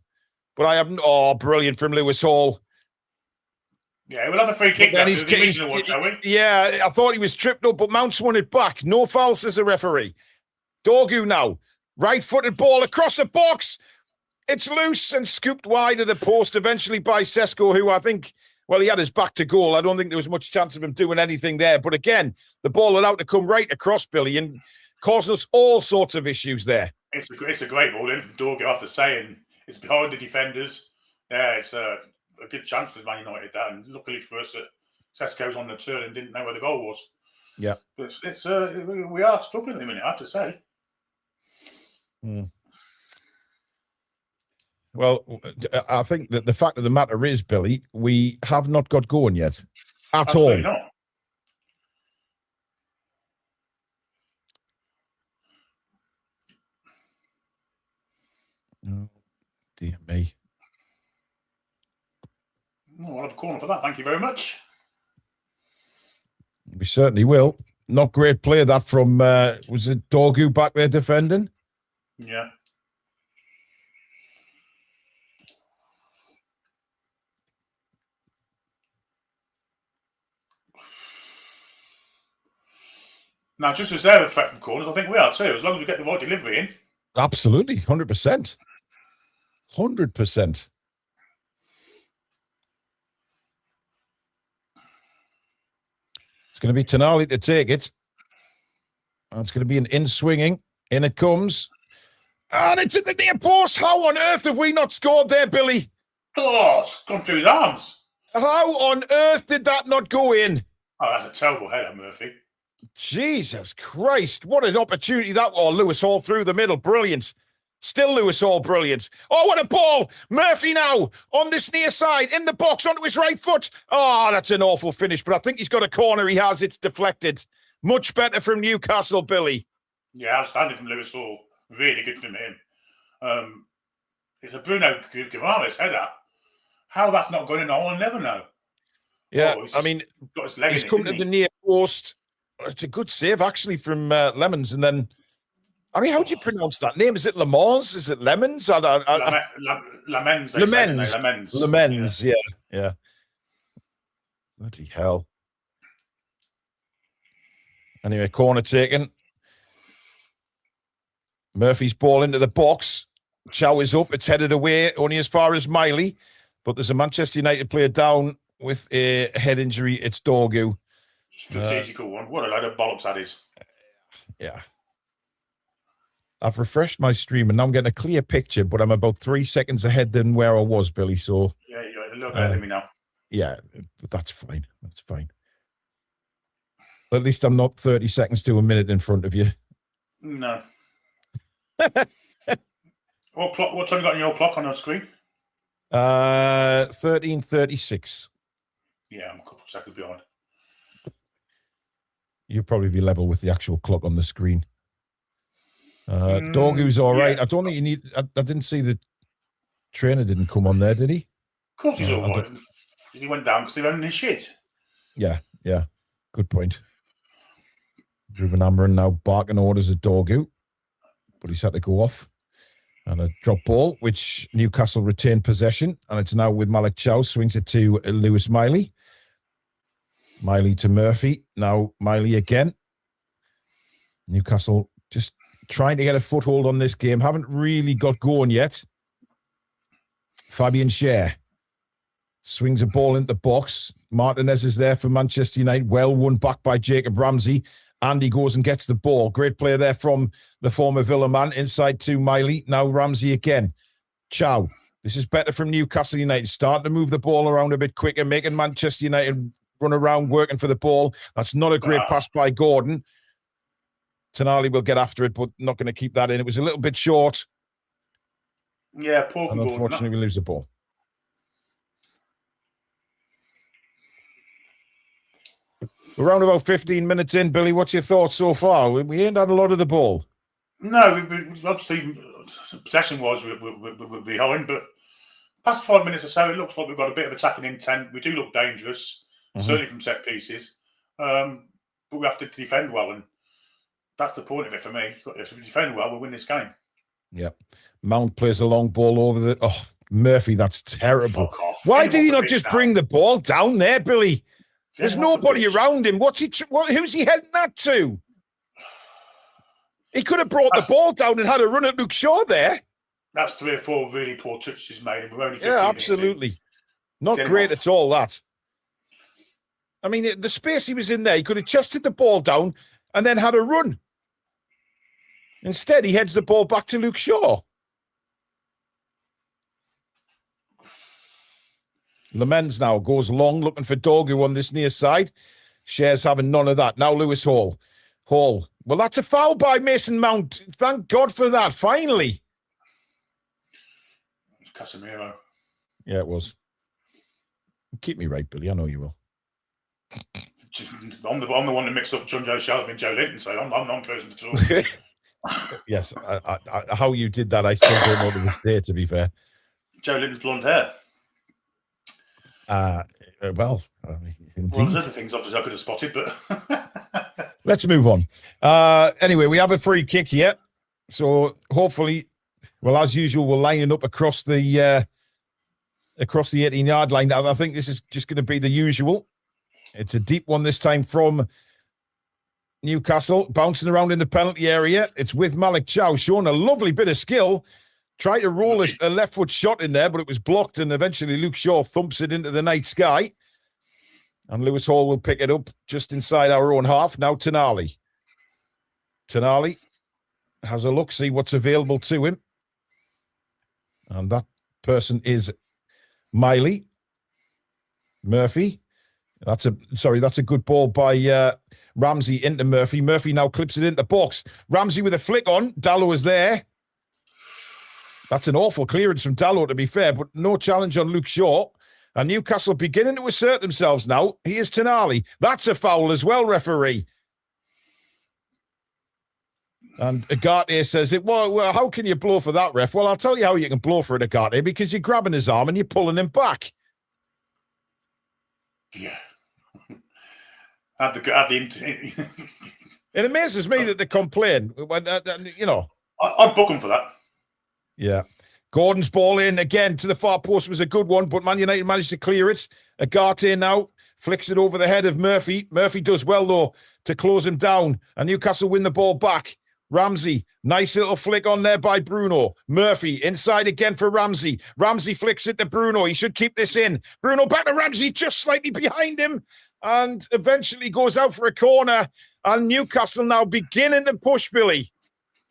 But I haven't... Oh, brilliant from Lewis Hall. Yeah, we'll have a free kick back to the original one, shall we? Yeah, I thought he was tripped up, but Mounts won it back. No foul, says the referee. Dorgu now. Right-footed ball across the box. It's loose and scooped wide of the post, eventually by Sesko, who I think, well, he had his back to goal. I don't think there was much chance of him doing anything there. But again, the ball allowed to come right across, Billy, and causing us all sorts of issues there. It's a great ball in from Dorgu, I have to say, and it's behind the defenders. Yeah, it's a good chance for Man United, that, and luckily for us, Sesko's on the turn and didn't know where the goal was. Yeah, but we are struggling at the minute, I have to say. Well, I think that the fact of the matter is, Billy, we have not got going yet at Absolutely all. Not. Oh, dear me. I'll have a corner for that. Thank you very much. We certainly will. Not great play that from, was it Dorgu back there defending? Yeah. Now, just as they're a threat from corners, I think we are too, as long as we get the right delivery in. Absolutely, 100%. 100%. It's going to be Tonali to take it. And it's going to be an in-swinging. In it comes. And it's at the near post. How on earth have we not scored there, Billy? Oh, it's gone through his arms. How on earth did that not go in? Oh, that's a terrible header, Murphy. Jesus Christ. What an opportunity that was. Oh, Lewis Hall through the middle. Brilliant. Still Lewis Hall, brilliant. Oh, what a ball. Murphy now on this near side, in the box, onto his right foot. Oh, that's an awful finish, but I think he's got a corner. He has. It's deflected. Much better from Newcastle, Billy. Yeah, outstanding from Lewis Hall. Really good from him. It's a Bruno Guimaraes header. How that's not going in, I'll never know. Yeah, I mean, got his leg he's in come to the near post. It's a good save, actually, from Lemons. And then, I mean, how do you pronounce that name? Is it Lemons? Is it Lemons? Lemens. Lemens, yeah. Bloody hell. Anyway, corner taken. Murphy's ball into the box. Chow is up. It's headed away only as far as Miley. But there's a Manchester United player down with a head injury. It's Dorgu. Strategical one. What a load of bollocks that is. Yeah. I've refreshed my stream and now I'm getting a clear picture, but I'm about 3 seconds ahead than where I was, Billy. So yeah, you're a little better than me now. Yeah, but that's fine. That's fine. At least I'm not 30 seconds to a minute in front of you. No. What time you got on your clock on your screen? 13:36. Yeah, I'm a couple of seconds behind. You'll probably be level with the actual clock on the screen. Dorgu's all right. I don't think you need... I didn't see the trainer didn't come on there, did he? Of course he's all right. He went down because he went in his shit. Yeah. Good point. Ruben Amron now barking orders at Dorgu, but he's had to go off. And a drop ball, which Newcastle retained possession, and it's now with Malik Chow, swings it to Lewis Miley. Miley to Murphy. Now Miley again. Newcastle just trying to get a foothold on this game. Haven't really got going yet. Fabian Schär swings a ball into the box. Martinez is there for Manchester United. Well won back by Jacob Ramsey. Andy goes and gets the ball. Great play there from the former Villa man. Inside to Miley. Now Ramsey again. Chow. This is better from Newcastle United. Starting to move the ball around a bit quicker, making Manchester United run around, working for the ball. That's not a great pass by Gordon. Tonali will get after it, but not going to keep that in. It was a little bit short. Yeah, poor from and Gordon. Unfortunately, we lose the ball. We're around about 15 minutes in. Billy, what's your thoughts so far? We ain't had a lot of the ball. No, obviously, possession-wise, we're behind, but past 5 minutes or so, it looks like we've got a bit of attacking intent. We do look dangerous, certainly from set pieces, but we have to defend well, and that's the point of it for me. If we defend well, we'll win this game. Yeah. Mount plays a long ball over the... Oh, Murphy, that's terrible. Fuck off. Why did he not just bring the ball down there, Billy? There's nobody around him. Who's he heading that to? He could have brought the ball down and had a run at Luke Shaw there. That's 3 or 4 really poor touches he's made, and we're only 15 absolutely. Not great at all, that. I mean, the space he was in there, he could have chested the ball down and then had a run. Instead, he heads the ball back to Luke Shaw. Lamens now goes long, looking for Dorgu on this near side. Schär's having none of that. Now Lewis Hall. Well, that's a foul by Mason Mount. Thank God for that, finally. Casemiro. Yeah, it was. Keep me right, Billy. I know you will. I'm the one that mixed up John Joe Shelvey and Joe Linton, so I'm non-person to talk. Yes, how you did that, I still don't know to this day, to be fair. Joe Linton's blonde hair. Well, I mean, indeed. Well, there's other things obviously I could have spotted, but let's move on. Anyway, we have a free kick here, so hopefully, well, as usual, we'll line it up across the 18-yard line. I think this is just going to be the usual. It's a deep one this time from Newcastle, bouncing around in the penalty area. It's with Malik Chow, showing a lovely bit of skill. Tried to roll a left foot shot in there, but it was blocked, and eventually Luke Shaw thumps it into the night sky. And Lewis Hall will pick it up just inside our own half. Now Tonali. Tonali has a look, see what's available to him. And that person is Miley. Murphy. That's a good ball by Ramsey into Murphy. Murphy now clips it into the box. Ramsey with a flick on. Dallo is there. That's an awful clearance from Dallo, to be fair, but no challenge on Luke Shaw. And Newcastle beginning to assert themselves now. Here's Tonali. That's a foul as well, referee. And Agate says, well, how can you blow for that, ref? Well, I'll tell you how you can blow for it, Agate, because you're grabbing his arm and you're pulling him back. Yeah. It amazes me that they complain. I'd book him for that. Yeah. Gordon's ball in again to the far post was a good one, but Man United managed to clear it. Agate now flicks it over the head of Murphy. Murphy does well, though, to close him down, and Newcastle win the ball back. Ramsey, nice little flick on there by Bruno. Murphy, inside again for Ramsey. Ramsey flicks it to Bruno. He should keep this in. Bruno back to Ramsey, just slightly behind him, and eventually goes out for a corner. And Newcastle now beginning to push, Billy.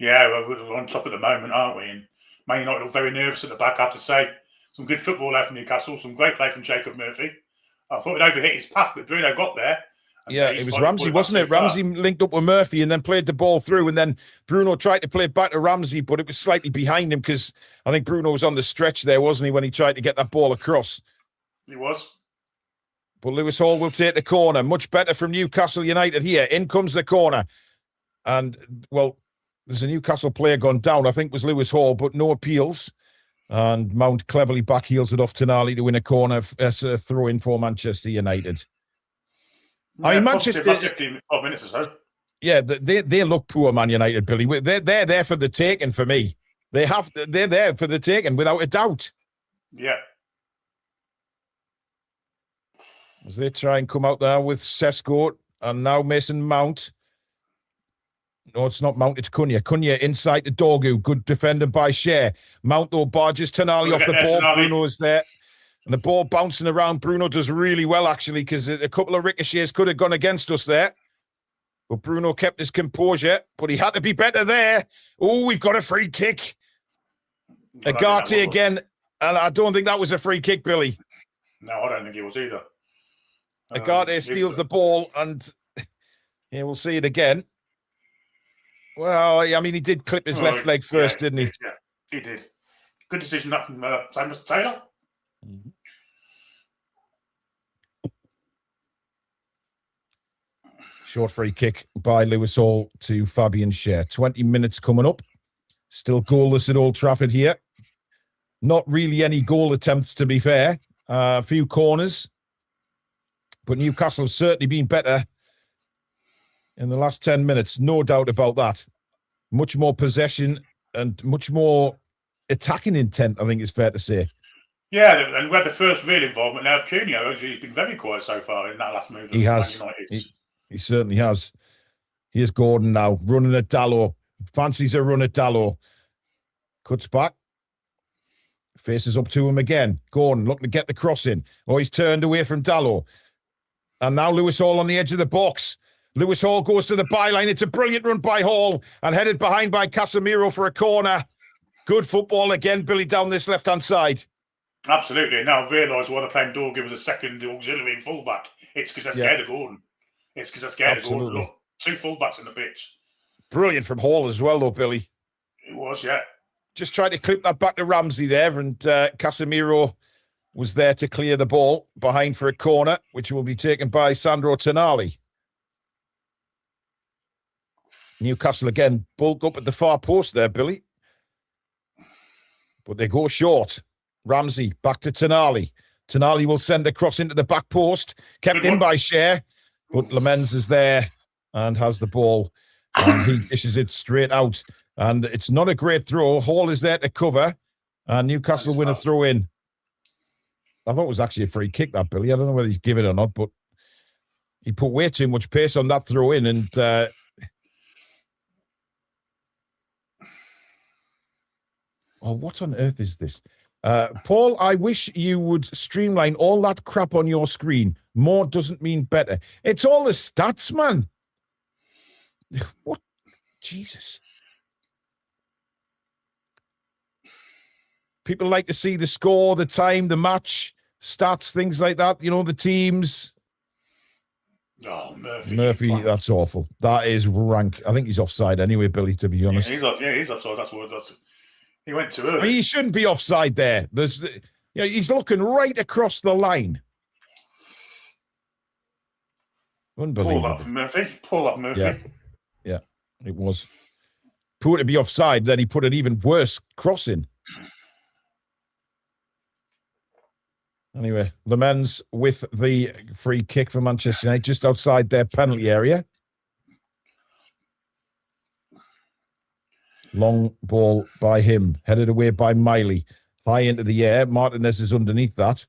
Yeah, we're on top at the moment, aren't we? And Man United look very nervous at the back, I have to say. Some good football there from Newcastle, some great play from Jacob Murphy. I thought it overhit his path, but Bruno got there. Yeah, it was Ramsey, wasn't it? Ramsey linked up with Murphy and then played the ball through, and then Bruno tried to play it back to Ramsey, but it was slightly behind him because I think Bruno was on the stretch there, wasn't he, when he tried to get that ball across? He was. But Lewis Hall will take the corner. Much better from Newcastle United here. In comes the corner. And, well, there's a Newcastle player gone down. I think it was Lewis Hall, but no appeals. And Mount cleverly backheels it off Tonali to win a corner as a throw-in for Manchester United. Yeah, I mean, Manchester... 15, 12 minutes or so. Yeah, they look poor, Man United, Billy. They're there for the taking for me. They're there for the taking, without a doubt. Yeah. As they try and come out there with Sesko and now Mason Mount. No, it's not Mount, it's Cunha. Cunha inside the Dorgu. Good defending by Shea. Mount, though, barges Tonali off the ball. Tonali. Bruno is there. And the ball bouncing around. Bruno does really well, actually, because a couple of ricochets could have gone against us there. But Bruno kept his composure, but he had to be better there. Oh, we've got a free kick. Agate again, and I don't think that was a free kick, Billy. No, I don't think it was either. Agate steals the ball, and yeah, we'll see it again. Well, I mean, he did clip his left leg first, didn't he? Yeah, he did. Good decision that from Thomas Taylor. Mm-hmm. Short free kick by Lewis Hall to Fabian Schär. 20 minutes coming up. Still goalless at Old Trafford here. Not really any goal attempts, to be fair. A few corners. But Newcastle's certainly been better in the last 10 minutes. No doubt about that. Much more possession and much more attacking intent, I think it's fair to say. Yeah, and we had the first real involvement now of Cunha. He's been very quiet so far in that last move. He has. He certainly has. Here's Gordon now, running at Dalot. Fancies a run at Dalot. Cuts back. Faces up to him again. Gordon looking to get the cross in. Oh, he's turned away from Dalot. And now Lewis Hall on the edge of the box. Lewis Hall goes to the byline. It's a brilliant run by Hall and headed behind by Casemiro for a corner. Good football again, Billy, down this left-hand side. Absolutely. Now I've realised why they're playing Dorgu as a second auxiliary fullback. It's because they're scared of Gordon. It's because they're scared of Gordon. Look, two fullbacks in the pitch. Brilliant from Hall as well, though, Billy. It was, yeah. Just tried to clip that back to Ramsey there, and Casemiro was there to clear the ball behind for a corner, which will be taken by Sandro Tonali. Newcastle again bulk up at the far post there, Billy. But they go short. Ramsey back to Tonali. Tonali will send a cross into the back post. Kept in by Schär. But Lamens is there and has the ball. And he dishes it straight out. And it's not a great throw. Hall is there to cover. And Newcastle win a throw in. I thought it was actually a free kick, that, Billy. I don't know whether he's given it or not, but he put way too much pace on that throw in. And what on earth is this? Paul, I wish you would streamline all that crap on your screen. More doesn't mean better. It's all the stats, man. What? Jesus. People like to see the score, the time, the match, stats, things like that. You know, the teams. Oh, Murphy, that's awful. That is rank. I think he's offside anyway, Billy, to be honest. Yeah, he's offside. He went too early. He shouldn't be offside there. He's looking right across the line. Unbelievable. Pull up Murphy. Yeah, it was. Poor to be offside, then he put an even worse cross in. Anyway, Lamens with the free kick for Manchester United, just outside their penalty area. Long ball by him, headed away by Miley. High into the air. Martinez is underneath that.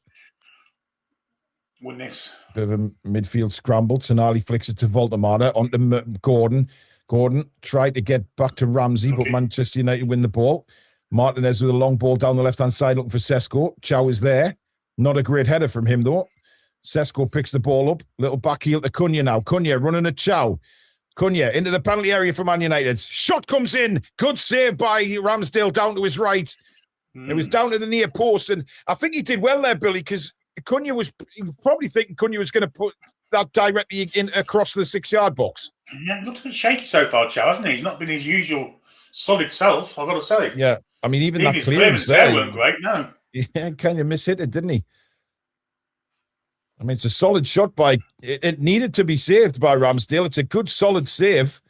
win this. Bit of a midfield scramble. Tonali flicks it to Voldemar onto Gordon. Gordon tried to get back to Ramsey, but Manchester United win the ball. Martinez with a long ball down the left-hand side looking for Sesko. Chow is there. Not a great header from him, though. Sesko picks the ball up. Little back heel to Cunha now. Cunha running at Chow. Cunha into the penalty area for Man United. Shot comes in. Good save by Ramsdale down to his right. It was down to the near post, and I think he did well there, Billy, because Cunha was probably thinking Cunha was going to put that directly in across the 6-yard box. Yeah, looks a bit shaky so far, Chow, hasn't he? He's not been his usual solid self, I've got to say. Yeah, I mean, even that his clearance there weren't great, no. Yeah, kind of mishit it, didn't he? I mean, it's a solid shot by... It needed to be saved by Ramsdale. It's a good, solid save.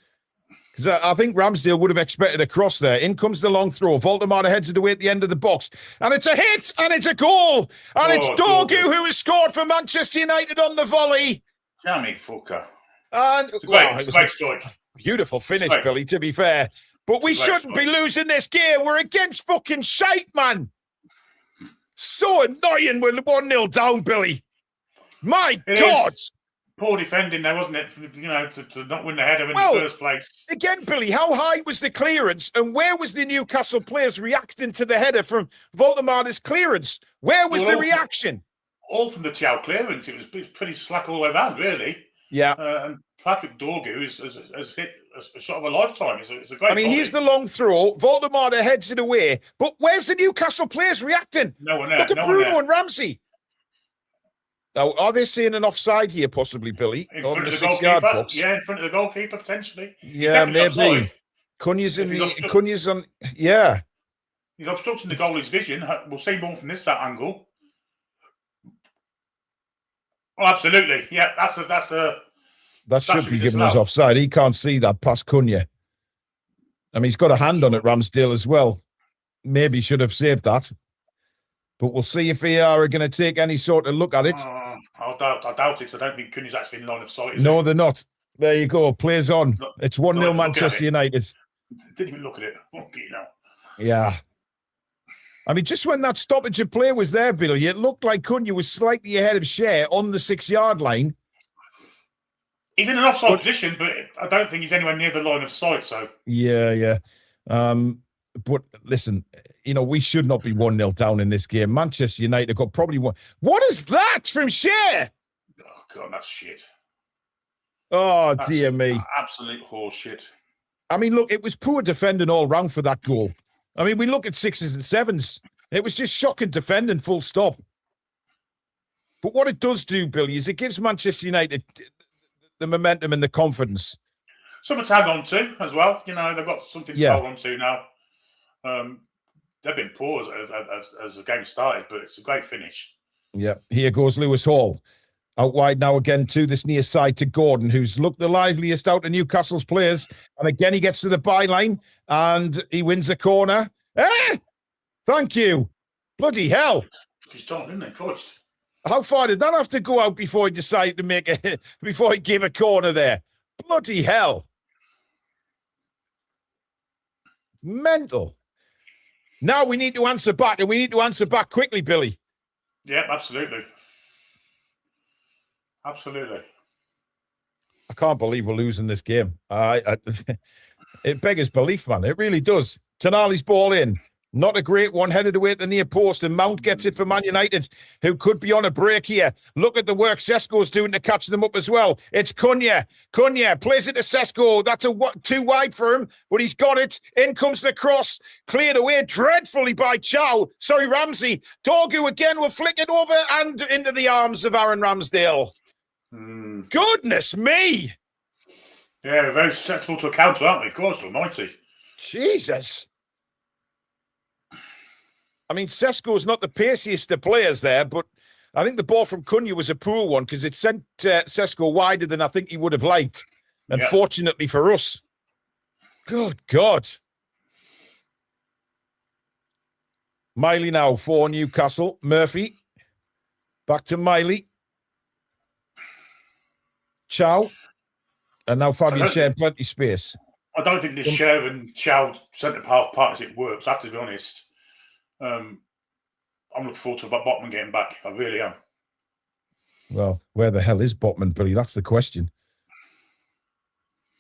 Because I think Ramsdale would have expected a cross there. In comes the long throw. Voldemar heads it away at the end of the box. And it's a hit! And it's a goal! And it's Dorgu who has scored for Manchester United on the volley. Jammy fucker. And it's a great strike. Beautiful finish, Billy, to be fair. But we shouldn't be losing this game. We're against fucking shite, man. So annoying when 1-0 down, Billy. My God. Poor defending there, wasn't it? To not win the header in the first place. Again, Billy, how high was the clearance and where was the Newcastle players reacting to the header from Voldemar's clearance? Where was the reaction? All from the Chow clearance. It was pretty slack all the way around, really. Yeah. And Patrick Dorgu has hit a shot of a lifetime. It's a great volley. Here's the long throw. Voldemar heads it away. But where's the Newcastle players reacting? No one there. Look at Bruno and Ramsey. Now, are they seeing an offside here, possibly, Billy? In front of the goalkeeper? Box? Yeah, in front of the goalkeeper, potentially. Yeah, maybe. Cunha's on... Yeah. He's obstructing the goalie's vision. We'll see more from that angle. Oh, absolutely. Yeah, that should be given as offside. He can't see that past Cunha. I mean, he's got a hand on it, Ramsdale, as well. Maybe should have saved that. But we'll see if VAR are going to take any sort of look at it. I doubt it. I don't think Cunha's actually in line of sight. No, they're not. There you go. Plays on. It's 1-0 Manchester United. Didn't even look at it. Okay, now. Yeah. I mean, just when that stoppage of play was there, Billy, it looked like Cunha was slightly ahead of Shea on the 6-yard line. He's in an offside position, but I don't think he's anywhere near the line of sight. So yeah. But listen, we should not be 1-0 down in this game. Manchester United got probably one. What is that from Shea? Oh, God, that's shit. Oh, dear me. Absolute horse shit. I mean, look, it was poor defending all round for that goal. I mean, we look at 6s and 7s. It was just shocking defending, full stop. But what it does do, Billy, is it gives Manchester United the momentum and the confidence. Something to hang on to as well. They've got something to hold on to now. They've been poor as the game started, but it's a great finish. Yeah, here goes Lewis Hall. Out wide now again to this near side to Gordon, who's looked the liveliest out of Newcastle's players. And again, he gets to the byline and he wins a corner. Thank you. Bloody hell. He's done, isn't he? Christ. How far did that have to go out before he decided to before he gave a corner there? Bloody hell. Mental. Now we need to answer back, and we need to answer back quickly, Billy. Yeah, absolutely. Absolutely. I can't believe we're losing this game. It beggars belief, man. It really does. Tonali's ball in. Not a great one, headed away at the near post, and Mount gets it for Man United, who could be on a break here. Look at the work Sesko's doing to catch them up as well. It's Cunha. Cunha plays it to Sesko. That's too wide for him, but he's got it. In comes the cross, cleared away dreadfully by Ramsey. Dorgu again will flick it over and into the arms of Aaron Ramsdale. Goodness me! Yeah, we're very susceptible to a counter, aren't we? God almighty. Jesus. I mean, Sesko's not the paciest of players there, but I think the ball from Cunha was a poor one because it sent Sesko wider than I think he would have liked. Unfortunately for us. Good God. Miley now for Newcastle. Murphy. Back to Miley. Chow. And now Fabian Schär in plenty of space. I don't think this Schär and Chow centre-half partnership works, I have to be honest. I'm looking forward to Botman getting back. I really am. Well, where the hell is Botman, Billy? That's the question.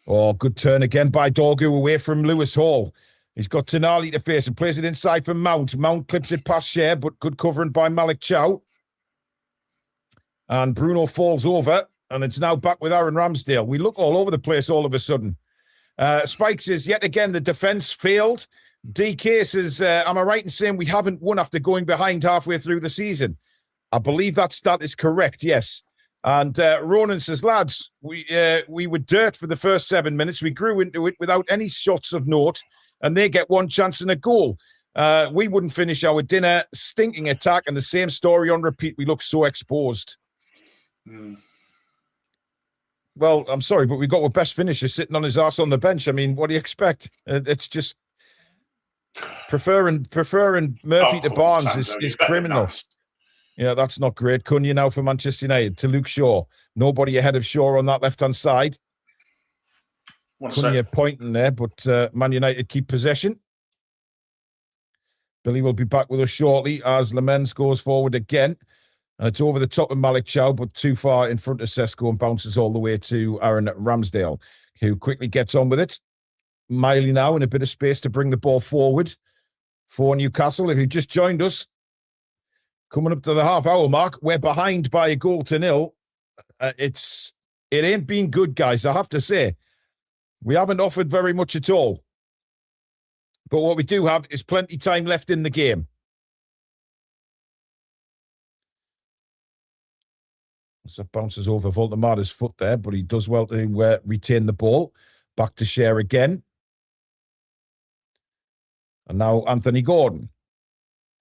Oh, good turn again by Dorgu away from Lewis Hall. He's got Tonali to face and plays it inside for Mount. Mount clips it past Share, but good covering by Malik Chow. And Bruno falls over, and it's now back with Aaron Ramsdale. We look all over the place all of a sudden. Spike says, yet again, the defence failed. DK says, am I right in saying we haven't won after going behind halfway through the season? I believe that stat is correct, yes. And Ronan says, lads, we were dirt for the first 7 minutes. We grew into it without any shots of note, and they get one chance and a goal. We wouldn't finish our dinner. Stinking attack, and the same story on repeat. We look so exposed. Well, I'm sorry, but we've got our best finisher sitting on his ass on the bench. I mean, what do you expect? It's just preferring Murphy to Barnes is criminal. Yeah, that's not great. Cunha now for Manchester United to Luke Shaw. Nobody ahead of Shaw on that left-hand side. Cunha pointing there, but Man United keep possession. Billy will be back with us shortly as Lamens goes forward again. And it's over the top of Malik Chow, but too far in front of Sesko and bounces all the way to Aaron Ramsdale, who quickly gets on with it. Miley now in a bit of space to bring the ball forward for Newcastle, who just joined us. Coming up to the half-hour mark, we're behind by a 1-0. It ain't been good, guys, I have to say. We haven't offered very much at all. But what we do have is plenty time left in the game. So bounces over Voltemada's foot there, but he does well to retain the ball. Back to Share again. And now Anthony Gordon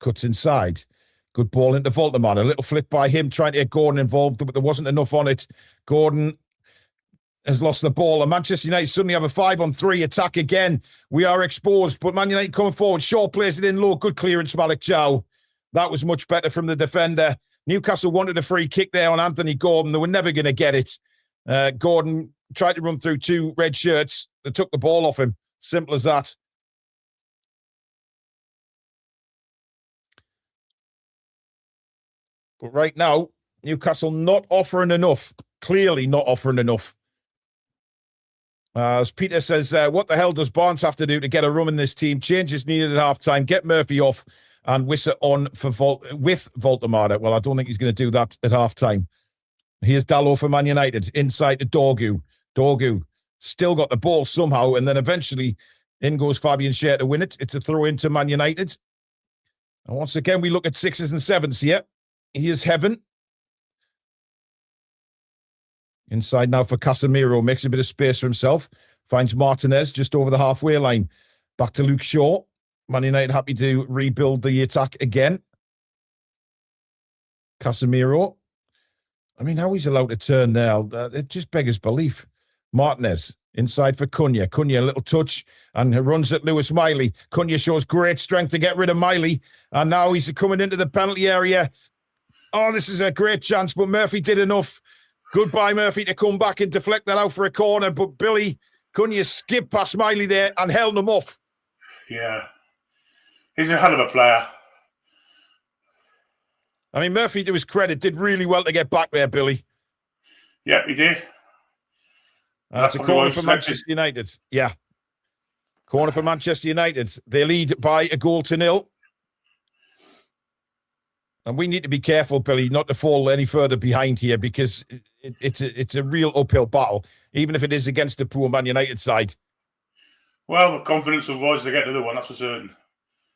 cuts inside. Good ball into Voltemada. A little flick by him trying to get Gordon involved, but there wasn't enough on it. Gordon has lost the ball, and Manchester United suddenly have a 5-on-3 attack again. We are exposed, but Man United coming forward. Shaw plays it in low. Good clearance, Malik Chow. That was much better from the defender. Newcastle wanted a free kick there on Anthony Gordon. They were never going to get it. Gordon tried to run through two red shirts. They took the ball off him. Simple as that. But right now, Newcastle not offering enough. Clearly not offering enough. As Peter says, what the hell does Barnes have to do to get a run in this team? Changes needed at half-time. Get Murphy off and Wissa on with Voltemada. Well, I don't think he's going to do that at half-time. Here's Dalot for Man United. Inside to Dorgu. Dorgu still got the ball somehow, and then eventually in goes Fabian Schär to win it. It's a throw into Man United. And once again, we look at 6s and 7s here. Here's Heaven. Inside now for Casemiro. Makes a bit of space for himself. Finds Martinez just over the halfway line. Back to Luke Shaw. Man United happy to rebuild the attack again. Casemiro. I mean, how he's allowed to turn there, it just beggars belief. Martinez inside for Cunha. Cunha, a little touch, and he runs at Lewis Miley. Cunha shows great strength to get rid of Miley, and now he's coming into the penalty area. Oh, this is a great chance, but Murphy did enough. Goodbye, Murphy, to come back and deflect that out for a corner, but Billy Cunha skipped past Miley there and held him off. Yeah. He's a hell of a player. I mean, Murphy, to his credit, did really well to get back there, Billy. Yep, he did. That's a corner for Manchester United. Yeah. Corner for Manchester United. They lead by 1-0. And we need to be careful, Billy, not to fall any further behind here because it's a real uphill battle, even if it is against the poor Man United side. Well, the confidence will rise to get to the one, that's for certain.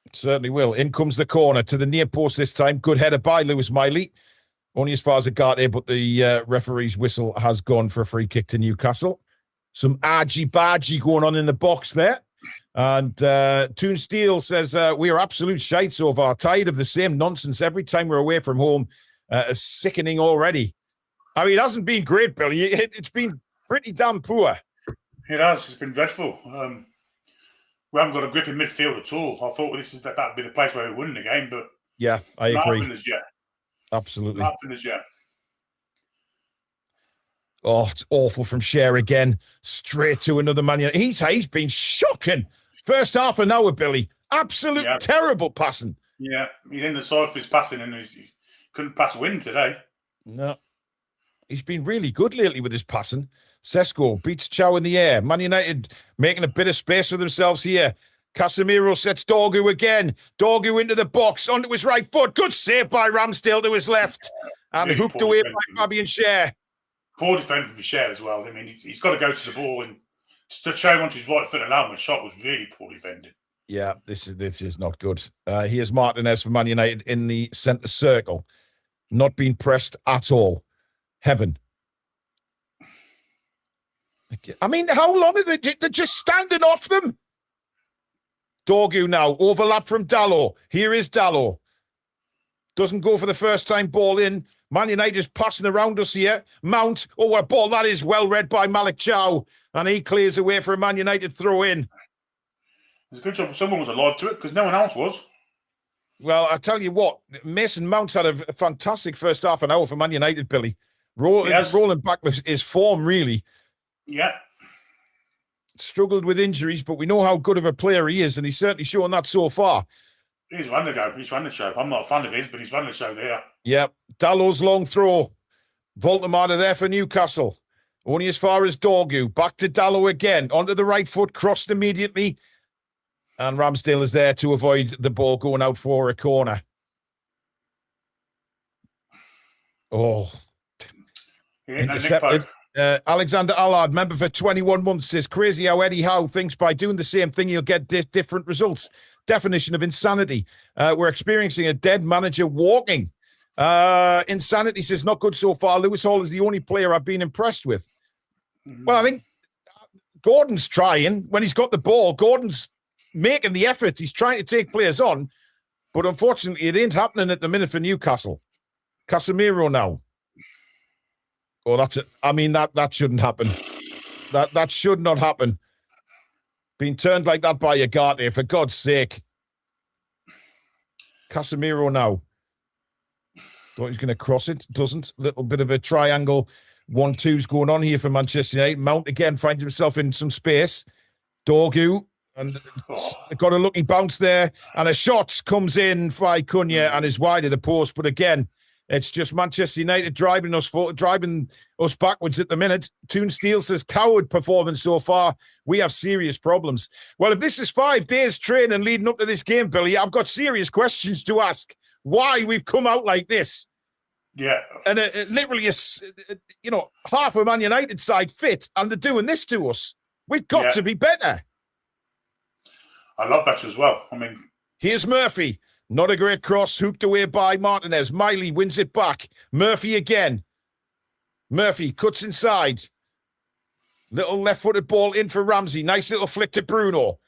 It certainly will. In comes the corner to the near post this time. Good header by Lewis Miley. Only as far as it got there, but the referee's whistle has gone for a free kick to Newcastle. Some argy-bargy going on in the box there. And Toon Steel says, we are absolute shite so far. Tired of the same nonsense every time we're away from home. Sickening already. I mean, it hasn't been great, Billy. It's been pretty damn poor. It has. It's been dreadful. We haven't got a grip in midfield at all. I thought that'd be the place where we win the game, but yeah, I agree. Not happened as yet. Absolutely. Not happened as yet. Oh, it's awful from Schär again. Straight to another Man United. He's been shocking. First half an hour, Billy. Absolute terrible passing. Yeah, he's in the side for his passing, and he couldn't pass win today. No. He's been really good lately with his passing. Sesko beats Chow in the air. Man United making a bit of space for themselves here. Casemiro sets Dorgu again. Dorgu into the box, onto his right foot. Good save by Ramsdale to his left. And Really hooked away by Fabian Schär. Poor defending from Schär as well. I mean, he's got to go to the ball and to show him onto his right foot and allow him a shot was really poor defending. Yeah, this is not good. Here's Martinez for Man United in the centre circle. Not being pressed at all. Heaven. I mean, how long are they? They're just standing off them. Dorgu now, overlap from Dalot. Here is Dalot. Doesn't go for the first time, ball in. Man United is passing around us here. Mount, oh, what a ball. That is well read by Malik Chow. And he clears away for a Man United throw in. It's a good job someone was alive to it because no one else was. Well, I tell you what, Mason Mount's had a fantastic first half an hour for Man United, Billy. Rolling back with his form, really. Yeah. Struggled with injuries, but we know how good of a player he is, and he's certainly shown that so far. He's run the go. He's run the show. I'm not a fan of his, but he's run the show there. Yeah. Dallow's long throw. Voldemar there for Newcastle. Only as far as Dorgu. Back to Dallow again. Onto the right foot. Crossed immediately. And Ramsdale is there to avoid the ball going out for a corner. Oh. Intercepted. Alexander Allard, member for 21 months, says, crazy how Eddie Howe thinks by doing the same thing you'll get different results. Definition of insanity. We're experiencing a dead manager walking. Insanity says, not good so far. Lewis Hall is the only player I've been impressed with. Well, I think Gordon's trying. When he's got the ball, Gordon's making the effort. He's trying to take players on. But unfortunately, it ain't happening at the minute for Newcastle. Casemiro now. Oh, that's it. I mean, that shouldn't happen. That should not happen. Being turned like that by Ugarte, for God's sake. Casemiro now. Thought he's going to cross it. Doesn't. Little bit of a triangle. 1-2's going on here for Manchester United. Mount again finds himself in some space. Dorgu. And got a lucky bounce there. And a shot comes in by Cunha and is wide of the post. But again, it's just Manchester United driving us backwards at the minute. Toon Steel says, coward performance so far. We have serious problems. Well, if this is 5 days training leading up to this game, Billy, I've got serious questions to ask. Why we've come out like this. Yeah. And literally, half a Man United side fit, and they're doing this to us. We've got to be better. A lot better as well. I mean, here's Murphy. Not a great cross, hooked away by Martinez. Miley wins it back. Murphy again. Murphy cuts inside. Little left-footed ball in for Ramsey. Nice little flick to Bruno.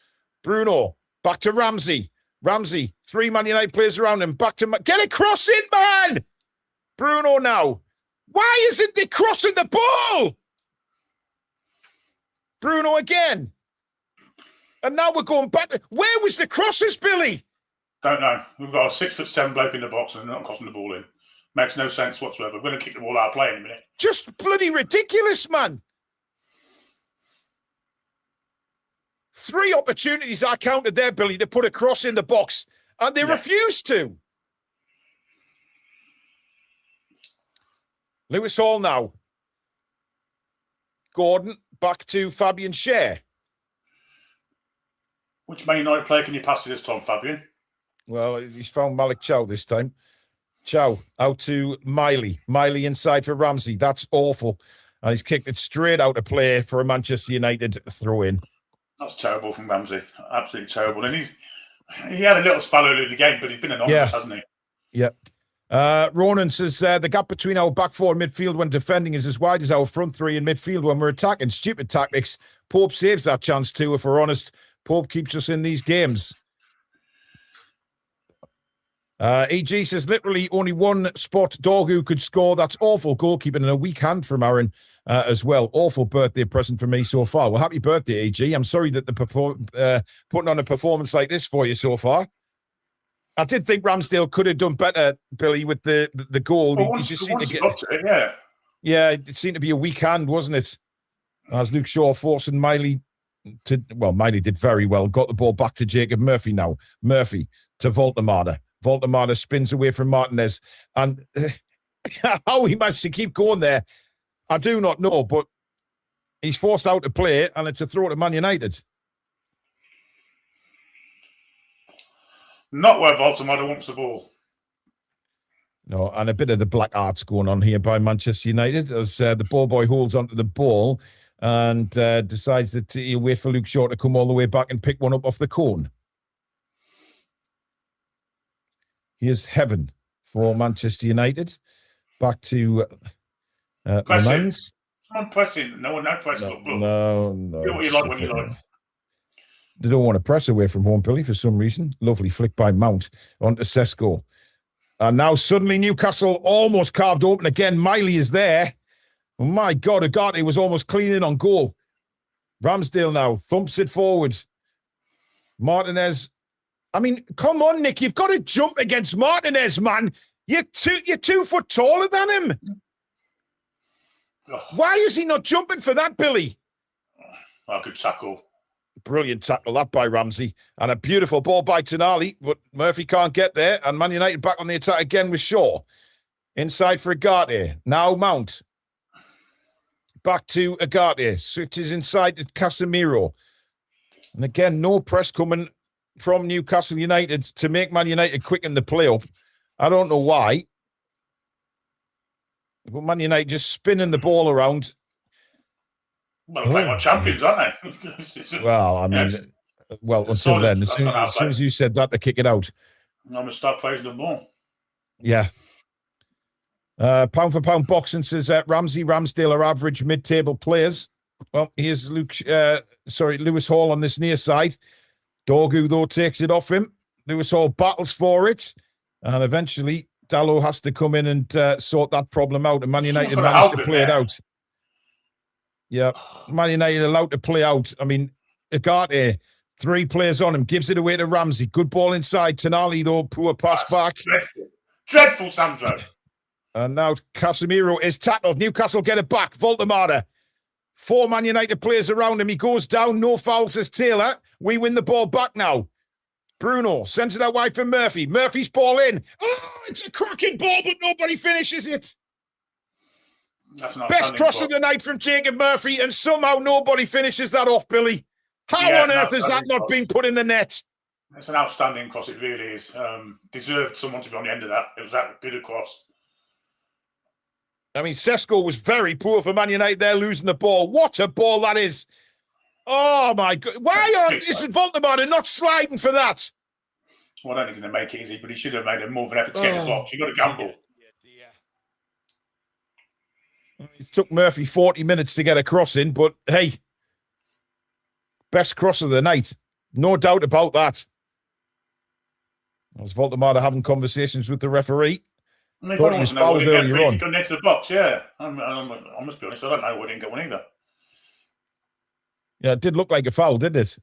Bruno, back to Ramsey. Ramsey, 3 Man United players around him. Back to... Get a cross in, man! Bruno now. Why isn't he crossing the ball? Bruno again. And now we're going back. Where was the crosses, Billy? Don't know. We've got a 6'7" bloke in the box and they're not crossing the ball in. Makes no sense whatsoever. We're going to kick the ball out of play in a minute. Just bloody ridiculous, man. 3 opportunities I counted there, Billy, to put a cross in the box, and they refused to. Lewis Hall now. Gordon back to Fabian Schär. Which Man United player can you pass to this time, Fabian? Well, he's found Malik Chow this time. Chow out to Miley. Miley inside for Ramsey. That's awful. And he's kicked it straight out of play for a Manchester United throw-in. That's terrible from Ramsey. Absolutely terrible. And he had a little spell earlier in the game, but he's been anonymous, hasn't he? Yeah. Ronan says, the gap between our back 4 and midfield when defending is as wide as our front 3 in midfield when we're attacking. Stupid tactics. Pope saves that chance too, if we're honest. Pope keeps us in these games. EG says, literally only one spot Dorgu could score. That's awful goalkeeping and a weak hand from Aaron as well. Awful birthday present for me so far. Well, happy birthday, EG. I'm sorry that putting on a performance like this for you so far. I did think Ramsdale could have done better, Billy, with the goal. He just seemed to get Yeah, it seemed to be a weak hand, wasn't it? As Luke Shaw forcing Miley Miley did very well. Got the ball back to Jacob Murphy now. Murphy to Voldemar. Voldemar spins away from Martinez. And how he managed to keep going there. I do not know, but he's forced out to play, and it's a throw to Man United. Not where Voldemort wants the ball. No, and a bit of the black arts going on here by Manchester United as the ball boy holds onto the ball and decides that he'll wait for Luke Shaw to come all the way back and pick one up off the cone. Here's heaven for Manchester United. Back to pressing. Someone pressing. No pressing. No. Do what you like when you like. They don't want to press away from home, Billy, for some reason. Lovely flick by Mount onto Sesko. And now suddenly Newcastle almost carved open again. Miley is there. Oh my God, Ugarte was almost cleaning on goal. Ramsdale now thumps it forward. Martinez. I mean, come on, Nick. You've got to jump against Martinez, man. You're 2 foot taller than him. Why is he not jumping for that, Billy? Good tackle. Brilliant tackle, that by Ramsey. And a beautiful ball by Toon Army, but Murphy can't get there. And Man United back on the attack again with Shaw. Inside for Ugarte. Now Mount. Back to Ugarte. Switches inside to Casemiro. And again, no press coming from Newcastle United to make Man United quicken the play up. I don't know why. But Man United just spinning the ball around. Well, they're playing like champions, aren't they? Well, I mean, until then, as soon as you said that, they kick it out. I'm going to start playing the ball. Yeah. Pound for pound boxing says Ramsey, Ramsdale are average mid-table players. Well, here's Lewis Hall on this near side. Dorgu, though, takes it off him. Lewis Hall battles for it. And eventually, Dalot has to come in and sort that problem out. And Man United managed to play it out. Yeah, Man United allowed to play out. I mean, Ugarte, 3 players on him, gives it away to Ramsey. Good ball inside. Tonali, though, poor pass back. Dreadful, Sandro. And now Casemiro is tackled. Newcastle get it back. Voldemort. 4 Man United players around him. He goes down. No foul, says Taylor. We win the ball back now. Bruno sends it out wide for Murphy. Murphy's ball in. Oh, it's a cracking ball, but nobody finishes it. Best cross of the night from Jacob Murphy, and somehow nobody finishes that off, Billy. How on earth has that not been put in the net? It's an outstanding cross, it really is. Deserved someone to be on the end of that. It was that good a cross. I mean, Sesko was very poor for Man United there, losing the ball. What a ball that is. Oh, my God. Why isn't Voldemort not sliding for that? Well, I don't think he's going to make it easy, but he should have made more of an effort to get the box. You've got to gamble. It took Murphy 40 minutes to get a cross in, but hey, best cross of the night. No doubt about that. As Voldemort having conversations with the referee. Thought he was fouled earlier on. He got into the box, yeah. I must be honest, I don't know why he didn't get one either. Yeah, it did look like a foul, didn't it?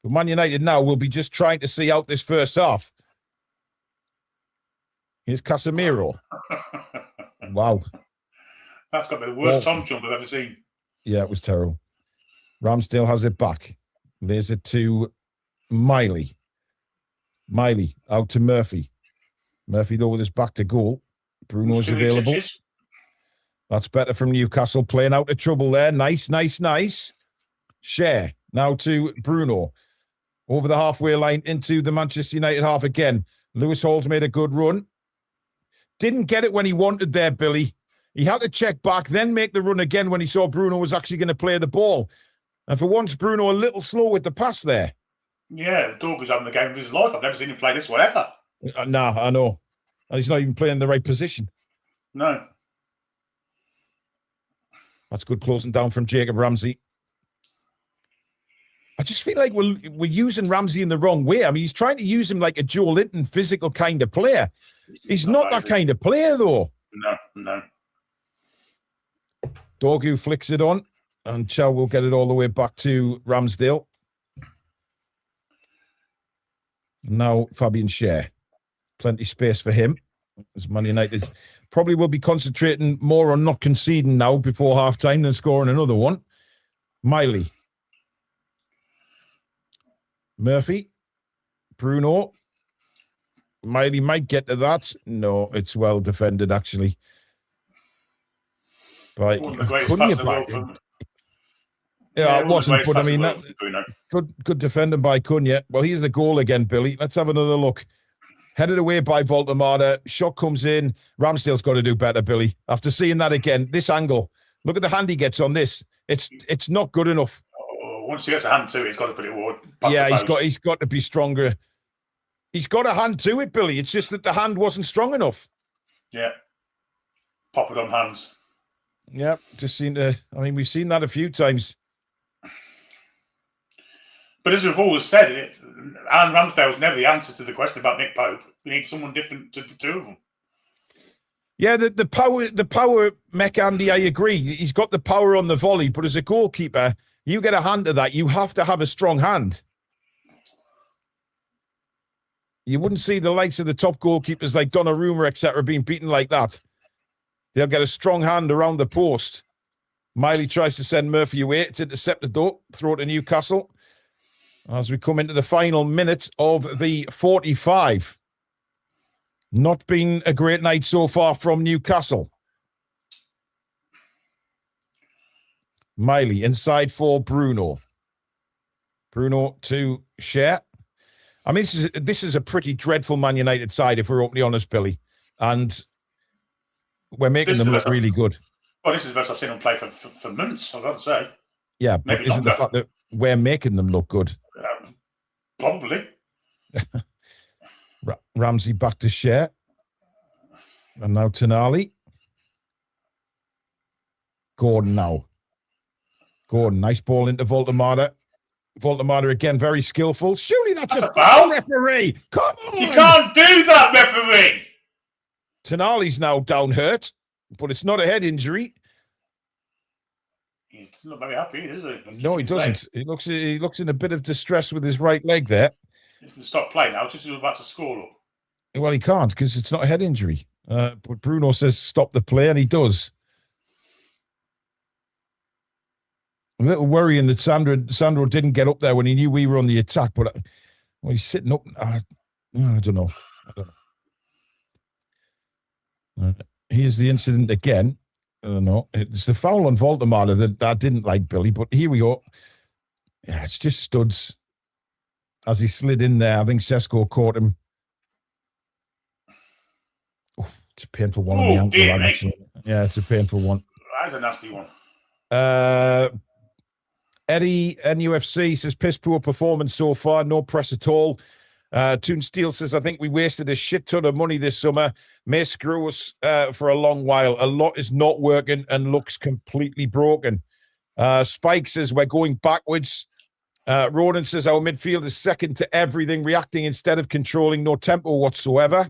But Man United now will be just trying to see out this first half. Here's Casemiro. Wow. That's got to be the worst Tom jump I've ever seen. Yeah, it was terrible. Ramsdale has it back. Lays it to Miley. Miley out to Murphy. Murphy, though, with his back to goal. Bruno's available. Touches. That's better from Newcastle. Playing out of trouble there. Nice. Share. Now to Bruno. Over the halfway line into the Manchester United half again. Lewis Hall's made a good run. Didn't get it when he wanted there, Billy. He had to check back, then make the run again when he saw Bruno was actually going to play the ball. And for once, Bruno a little slow with the pass there. Yeah, the dog was having the game of his life. I've never seen him play this way ever. Nah, I know. And he's not even playing the right position. No. That's good closing down from Jacob Ramsey. I just feel like we're using Ramsey in the wrong way. I mean, he's trying to use him like a Joe Linton physical kind of player. He's not that kind of player, though. No. Dorgu flicks it on, and Chow will get it all the way back to Ramsdale. Now Fabian Schär. Plenty space for him. As Man United probably will be concentrating more on not conceding now before half-time than scoring another one. Miley. Murphy. Bruno. Miley might get to that. No, it's well defended, actually. But Wasn't the greatest pass in the world from. Yeah, it wasn't. But I mean, good defending by Cunha. Well, here's the goal again, Billy. Let's have another look. Headed away by Voldemar. Shot comes in. Ramsdale's got to do better, Billy. After seeing that again, this angle. Look at the hand he gets on this. It's not good enough. Oh, once he gets a hand to it, he's got to put it forward. Yeah, he's got to be stronger. He's got a hand to it, Billy. It's just that the hand wasn't strong enough. Yeah. Pop it on hands. Yeah, just seen we've seen that a few times. But as we've always said, Alan Ramsdale was never the answer to the question about Nick Pope. We need someone different to the two of them. Yeah, the power mech, Andy, I agree. He's got the power on the volley, but as a goalkeeper, you get a hand to that, you have to have a strong hand. You wouldn't see the likes of the top goalkeepers like Donnarumma, etc., being beaten like that. They'll get a strong hand around the post. Miley tries to send Murphy away. It's intercepted, though. Throw it to Newcastle. As we come into the final minute of the 45. Not been a great night so far from Newcastle. Miley inside for Bruno. Bruno to Share. I mean, this is a pretty dreadful Man United side, if we're openly honest, Billy. And we're making them look really good. Well, this is the best I've seen them play for months, I've got to say. Yeah, but isn't the fact that we're making them look good? Probably. Ramsey back to Share. And now Tonali. Gordon now. Gordon, nice ball into Voldemar. Voldemar again, very skillful. Surely that's a foul, referee. Come on. You can't do that, referee. Tonali's now down hurt, but it's not a head injury. He's not very happy, is he? No, he doesn't. He looks in a bit of distress with his right leg there. He can stop playing now, just as he's about to score. Well, he can't because it's not a head injury. But Bruno says stop the play, and he does. A little worrying that Sandro didn't get up there when he knew we were on the attack, but he's sitting up. I don't know. Here's the incident again. I don't know. It's the foul on Voldemar that I didn't like, Billy, but here we go. Yeah, it's just studs. As he slid in there, I think Sesko caught him. Oof, it's a painful one on the ankle. Yeah, it's a painful one. That's a nasty one. Eddie, NUFC says, piss poor performance so far. No press at all. Toon Steel says, I think we wasted a shit ton of money this summer. May screw us for a long while. A lot is not working and looks completely broken. Spike says, we're going backwards. Ronan says, our midfield is second to everything, reacting instead of controlling, no tempo whatsoever.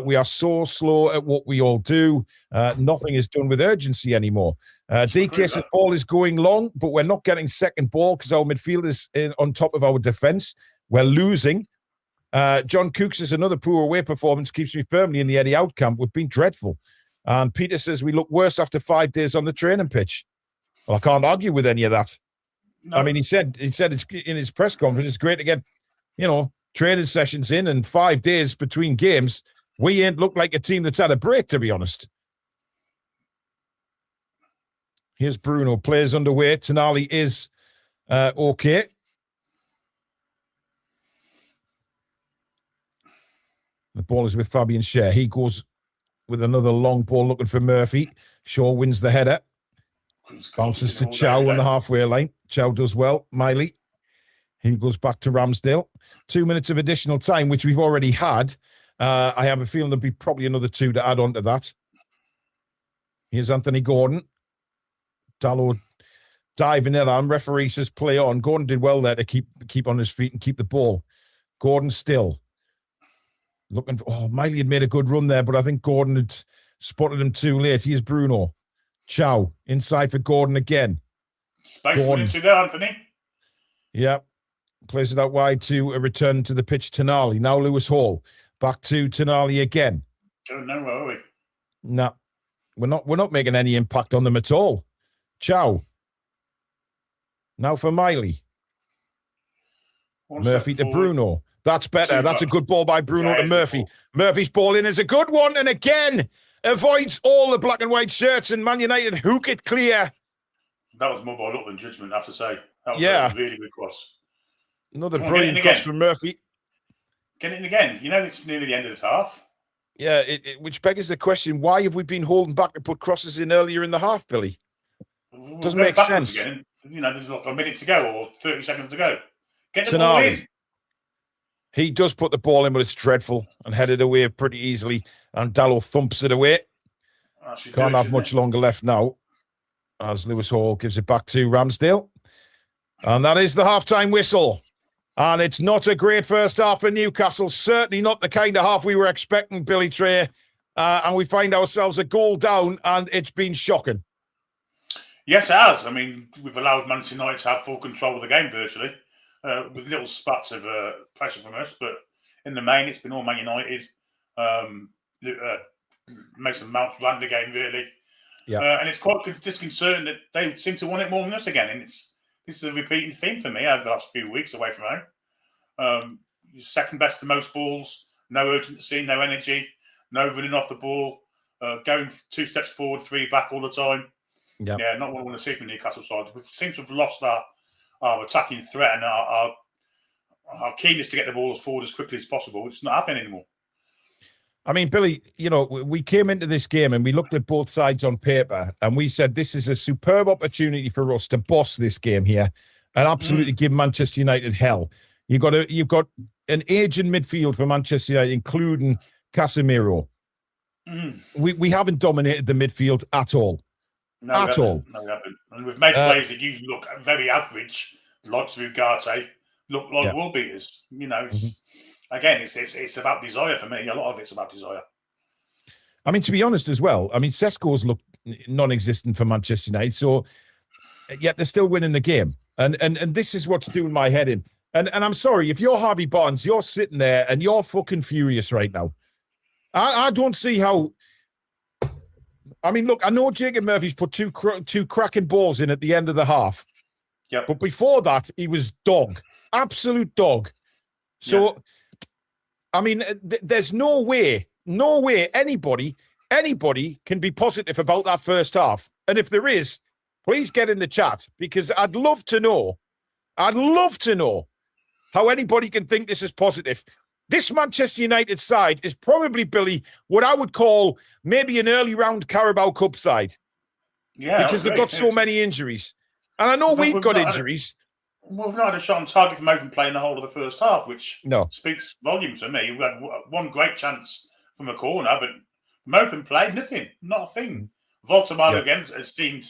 We are so slow at what we all do. Nothing is done with urgency anymore. DK says, ball is going long, but we're not getting second ball because our midfield is on top of our defense. We're losing. John Cook says, another poor away performance keeps me firmly in the Eddie Howe camp. We've been dreadful. And Peter says, we look worse after 5 days on the training pitch. Well, I can't argue with any of that. No. I mean, he said it's in his press conference, it's great to get, training sessions in and 5 days between games. We ain't look like a team that's had a break, to be honest. Here's Bruno. Players underway. Tonali is okay. The ball is with Fabian Schär. He goes with another long ball looking for Murphy. Shaw wins the header. Bounces to Chow on the halfway line. Chow does well. Miley. He goes back to Ramsdale. 2 minutes of additional time, which we've already had. I have a feeling there'll be probably another 2 to add on to that. Here's Anthony Gordon. Dalot diving in on. Referee says play on. Gordon did well there to keep on his feet and keep the ball. Gordon still. Looking for, Miley had made a good run there, but I think Gordon had spotted him too late. Here's Bruno. Chow. Inside for Gordon again. Space for you there, Anthony. Yeah. Plays it out wide to a return to the pitch, Tonali. Now Lewis Hall. Back to Tonali again. Don't know, are we? No. We're not making any impact on them at all. Chow. Now for Miley. Murphy to Bruno. That's better. That's a good ball by Bruno to Murphy. Murphy's ball in is a good one. And again, avoids all the black and white shirts, and Man United hook it clear. That was more by luck than judgment, I have to say. That was a really good cross. Another brilliant cross from Murphy. Get it in again. You know, it's nearly the end of the half. Yeah, which begs the question, why have we been holding back to put crosses in earlier in the half, Billy? Doesn't make sense. Again. You know, there's like a minute to go or 30 seconds to go. Get the Toon ball Army. in. He does put the ball in, but it's dreadful and headed away pretty easily. And Dallo thumps it away. Can't have much longer left now, as Lewis Hall gives it back to Ramsdale. And that is the half-time whistle. And it's not a great first half for Newcastle. Certainly not the kind of half we were expecting, Billy Trey. And we find ourselves a goal down, and it's been shocking. Yes, it has. I mean, we've allowed Manchester United to have full control of the game virtually, with little spats of pressure from us. But in the main, it's been all Man United. Mason Mount's ran the game, really. Yeah. And it's quite disconcerting that they seem to want it more than us again. And this is a repeating theme for me over the last few weeks away from home. Second best to most balls, no urgency, no energy, no running off the ball, going 2 steps forward, 3 back all the time. Yeah, not what I want to see from the Newcastle side. We seem to have lost our attacking threat and our keenness to get the ball as forward as quickly as possible. It's not happening anymore. I mean, Billy, you know, we came into this game and we looked at both sides on paper and we said this is a superb opportunity for us to boss this game here and absolutely give Manchester United hell. You've got an aging midfield for Manchester United, including Casemiro. We haven't dominated the midfield at all. No, we haven't. And we've made players that you look very average, like Ugarte, look like world beaters. You know, again, it's about desire for me. A lot of it's about desire. I mean, to be honest as well, I mean, Sesko's look non-existent for Manchester United, so yet they're still winning the game. And this is what's doing my head in. And I'm sorry, if you're Harvey Barnes, you're sitting there and you're fucking furious right now. I don't see how... I mean, look, I know Jacob Murphy's put two cracking balls in at the end of the half. Yeah. But before that, he was dog. Absolute dog. So, I mean, there's no way anybody can be positive about that first half. And if there is, please get in the chat, because I'd love to know how anybody can think this is positive. This Manchester United side is probably, Billy, what I would call maybe an early round Carabao Cup side. Yeah. Because they've got so many injuries. And I know we've got injuries. We've not had a shot on target from open play in the whole of the first half, which No. speaks volumes to me. We had one great chance from a corner, but from open play, nothing. Not a thing. Voltamano again has seemed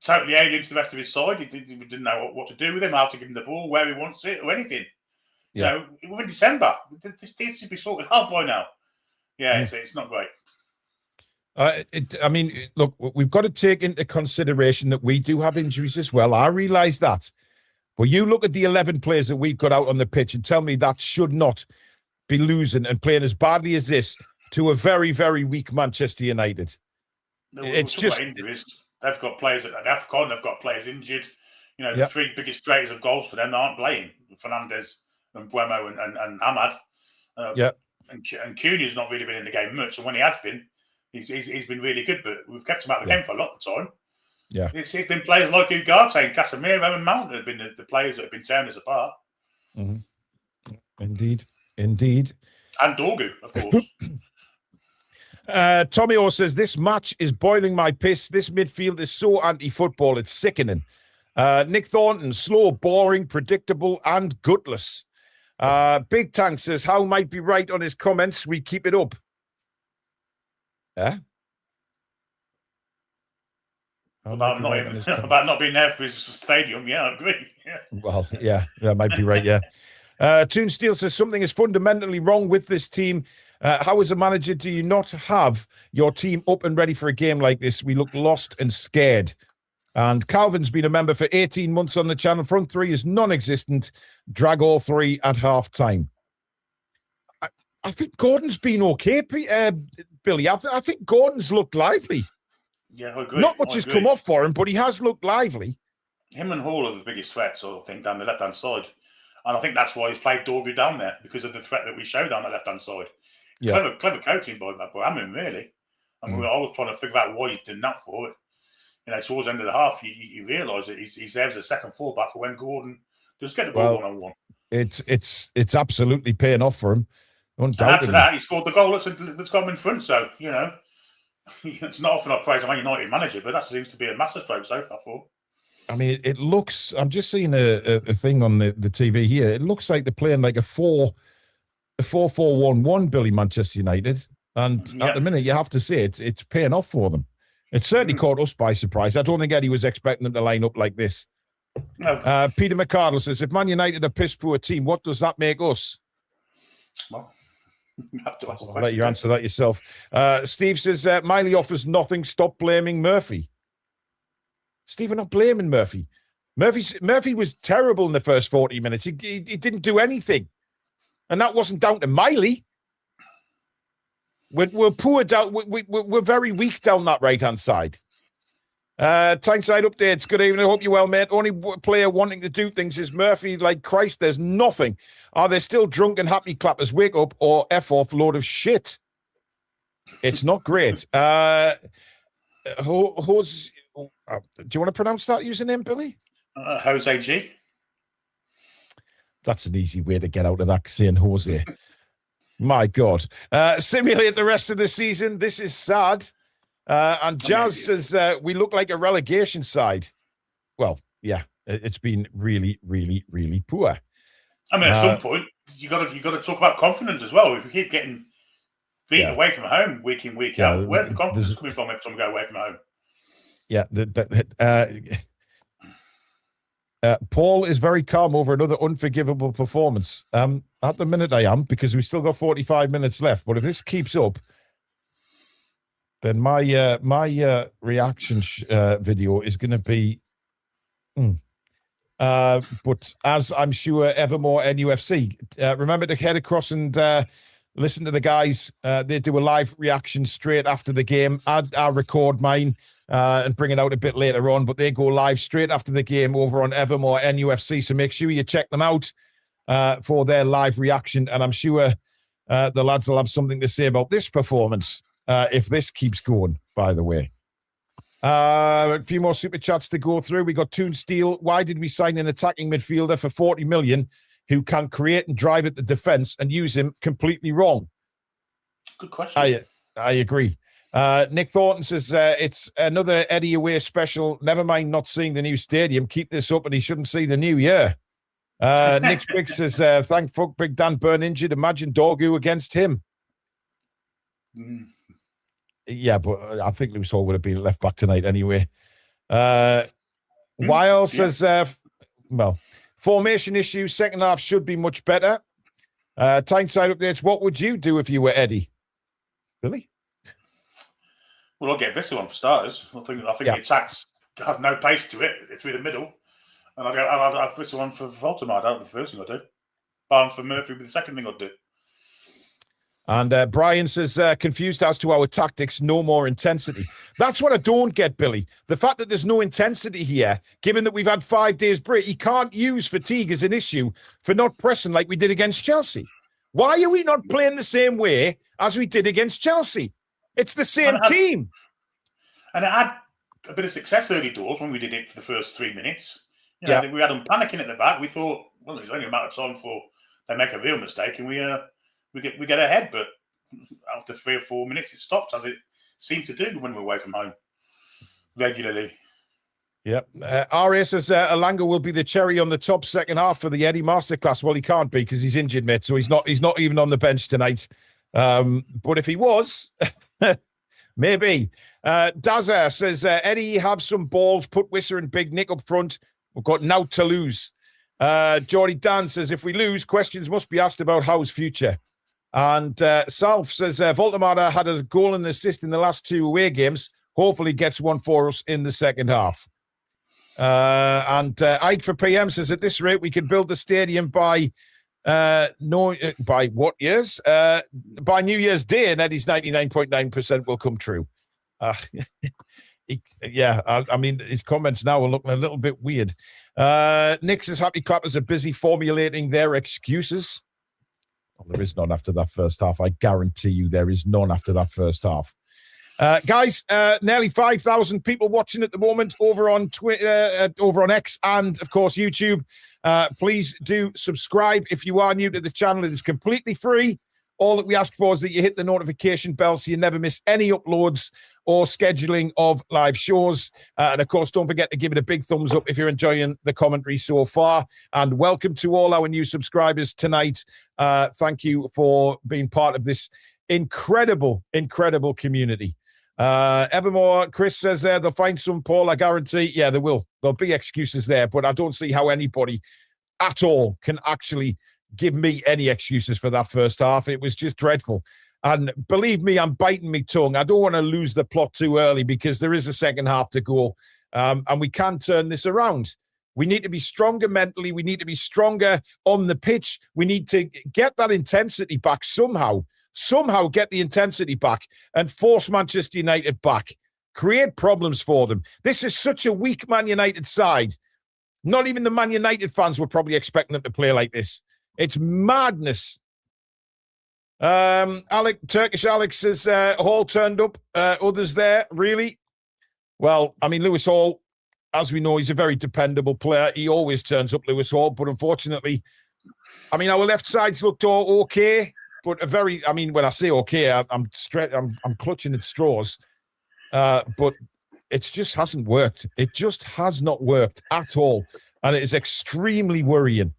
totally alien to the rest of his side. He didn't know what to do with him, how to give him the ball, where he wants it, or anything. Yeah. You know, we're in December. This needs to be sorted out by now. Yeah, it's not great. I mean, look, we've got to take into consideration that we do have injuries as well. I realise that. But you look at the 11 players that we've got out on the pitch and tell me that should not be losing and playing as badly as this to a very, very weak Manchester United. It's just... injuries. They've got players at AFCON. They've got players injured. You know, the 3 biggest creators of goals for them aren't playing. Fernandes and Buemo and Ahmad. And Cunha's not really been in the game much. And when he has been, he's been really good. But we've kept him out of the game for a lot of the time. Yeah. It's been players like Ugarte and Casemiro and Mount that have been the players that have been tearing us apart. Indeed. And Dorgu, of course. Tommy O says, this match is boiling my piss. This midfield is so anti-football, it's sickening. Nick Thornton, slow, boring, predictable, and gutless. Big Tank says, Howe might be right on his comments. We keep it up. Yeah? About not being there for his stadium. Yeah, I agree. Yeah. Well, yeah, that might be right, yeah. Toon Steel says, something is fundamentally wrong with this team. How, as a manager, do you not have your team up and ready for a game like this? We look lost and scared. And Calvin's been a member for 18 months on the channel. Front 3 is non-existent. Drag all 3 at half-time. I think Gordon's been okay, Billy. I think Gordon's looked lively. Yeah, I agree. Not much has come off for him, but he has looked lively. Him and Hall are the biggest threats, I think, down the left-hand side. And I think that's why he's played Dorgu down there, because of the threat that we show down the left-hand side. Yeah. Clever coaching by Amon, really. I mean, I was trying to figure out why he's done that for it. Towards the end of the half, you realise that he's there as a second fullback for when Gordon does get the ball one-on-one. It's absolutely paying off for him. And after that, he scored the goal that's got him in front. So, it's not often I praise a Man United manager, but that seems to be a masterstroke so far for. I mean, it looks. I'm just seeing a thing on the TV here. It looks like they're playing like a 4-4-1-1, Billy, Manchester United. And at the minute, you have to say it's paying off for them. It certainly caught us by surprise. I don't think Eddie was expecting them to line up like this. No. Peter McCardle says, if Man United are a piss-poor team, what does that make us? Well, you have to ask I'll let you answer that yourself. Steve says, Miley offers nothing. Stop blaming Murphy. Steve, we're not blaming Murphy. Murphy was terrible in the first 40 minutes. He didn't do anything. And that wasn't down to Miley. We're poor down. We're very weak down that right-hand side. Tyneside updates. Good evening. I hope you're well, mate. Only player wanting to do things is Murphy. Like Christ, there's nothing. Are they still drunk and happy clappers? Wake up or F off, load of shit. It's not great. Do you want to pronounce that username, Billy? Jose G. That's an easy way to get out of that, saying Jose. My God. Simulate the rest of the season. This is sad. And Jazz says we look like a relegation side. Well, yeah, it's been really, really, really poor. I mean, at some point, you got to talk about confidence as well. If we keep getting beaten away from home week in, week out, where's the confidence coming from every time we go away from home? Yeah, Paul is very calm over another unforgivable performance. At the minute I am, because we've still got 45 minutes left. But if this keeps up, then my reaction video is going to be... but as I'm sure evermore NUFC, remember to head across and listen to the guys. They do a live reaction straight after the game. I record mine and bring it out a bit later on, but they go live straight after the game over on Evermore NUFC. So make sure you check them out for their live reaction. And I'm sure the lads will have something to say about this performance if this keeps going, by the way. A few more super chats to go through. We got Toon Steel. Why did we sign an attacking midfielder for 40 million who can create and drive at the defence and use him completely wrong? Good question. I agree. Nick Thornton says it's another Eddie away special. Never mind not seeing the new stadium. Keep this up and he shouldn't see the new year. Nick Biggs says, thank fuck Big Dan Burn injured. Imagine Dorgu against him. Yeah, but I think Lewis Hall would have been left back tonight anyway. Weil says, formation issues, second half should be much better. Tyneside updates, what would you do if you were Eddie? Billy? Well, I'll get Vissel on for starters. I think the attacks have no pace to it through the middle. And I'd have Vissel on for Voldemar. That would be the first thing I'd do. Barnes for Murphy would be the second thing I'd do. And Brian says, confused as to our tactics, no more intensity. That's what I don't get, Billy. The fact that there's no intensity here, given that we've had 5 days break, he can't use fatigue as an issue for not pressing like we did against Chelsea. Why are we not playing the same way as we did against Chelsea? It's the same team. And it had a bit of success early doors when we did it for the first 3 minutes. I think we had them panicking at the back. We thought, well, it's only a matter of time before they make a real mistake and we get ahead. But after 3 or 4 minutes, it stopped, as it seems to do when we're away from home regularly. Yep. RA says Alanga will be the cherry on the top second half for the Eddie Masterclass. Well, he can't be because he's injured, mate. So he's not even on the bench tonight. But if he was, maybe. Dazza says, Eddie, have some balls, put Wisser and Big Nick up front. We've got now to lose. Geordie Dan says, if we lose, questions must be asked about Howe's future. And Salf says, Voldemar had a goal and assist in the last 2 away games. Hopefully gets one for us in the second half. And Ike for PM says, at this rate, we can build the stadium by what years? By New Year's Day, and Eddie's 99.9% will come true. I mean, his comments now are looking a little bit weird. Nick says, happy clappers are busy formulating their excuses. Well, there is none after that first half. I guarantee you there is none after that first half. Guys, nearly 5,000 people watching at the moment over on Twitter, over on X, and of course YouTube. Please do subscribe if you are new to the channel. It is completely free. All that we ask for is that you hit the notification bell so you never miss any uploads or scheduling of live shows. And of course, don't forget to give it a big thumbs up if you're enjoying the commentary so far. And welcome to all our new subscribers tonight. Thank you for being part of this incredible community. Evermore, Chris says they'll find some, Paul, I guarantee. Yeah, they will. There'll be excuses there, but I don't see how anybody at all can actually give me any excuses for that first half. It was just dreadful. And believe me, I'm biting my tongue. I don't want to lose the plot too early because there is a second half to go. And we can turn this around. We need to be stronger mentally. We need to be stronger on the pitch. We need to get that intensity back somehow. Somehow get the intensity back and force Manchester United back. Create problems for them. This is such a weak Man United side. Not even the Man United fans were probably expecting them to play like this. It's madness. Turkish Alex says Hall turned up. Others there, really? Well, I mean, Lewis Hall, as we know, he's a very dependable player. He always turns up, Lewis Hall. But unfortunately, I mean, our left sides looked all okay. But when I say okay, I'm clutching at straws. But it just hasn't worked. It just has not worked at all. And it is extremely worrying.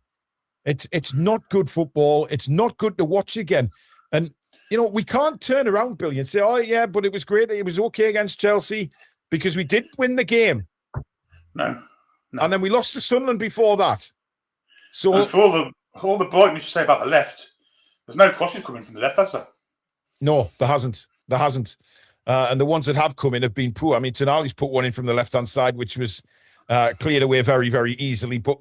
It's not good football. It's not good to watch again. And, you know, we can't turn around, Billy, and say, oh, yeah, but it was great. It was okay against Chelsea because we didn't win the game. No. And then we lost to Sunderland before that. So and for all the brightness you say about the left, there's no crosses coming from the left, has there? No, there hasn't. And the ones that have come in have been poor. I mean, Tonali's put one in from the left-hand side, which was cleared away very, very easily. But,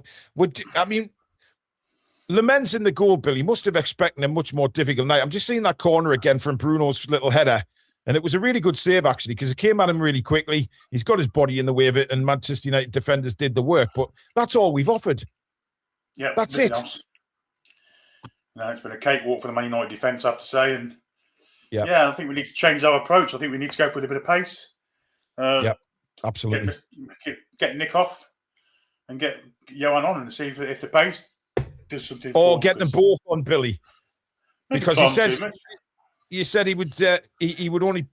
Lamens in the goal, Billy, must have expected a much more difficult night. I'm just seeing that corner again from Bruno's little header. And it was a really good save, actually, because it came at him really quickly. He's got his body in the way of it, and Manchester United defenders did the work. But that's all we've offered. Yeah, that's it. No, it's been a cakewalk for the Man United defence, I have to say. And yeah, I think we need to change our approach. I think we need to go for a bit of pace. Absolutely. Get Nick off and get Johan on and see if the pace does something. Or get them both on, Billy, because he said he would only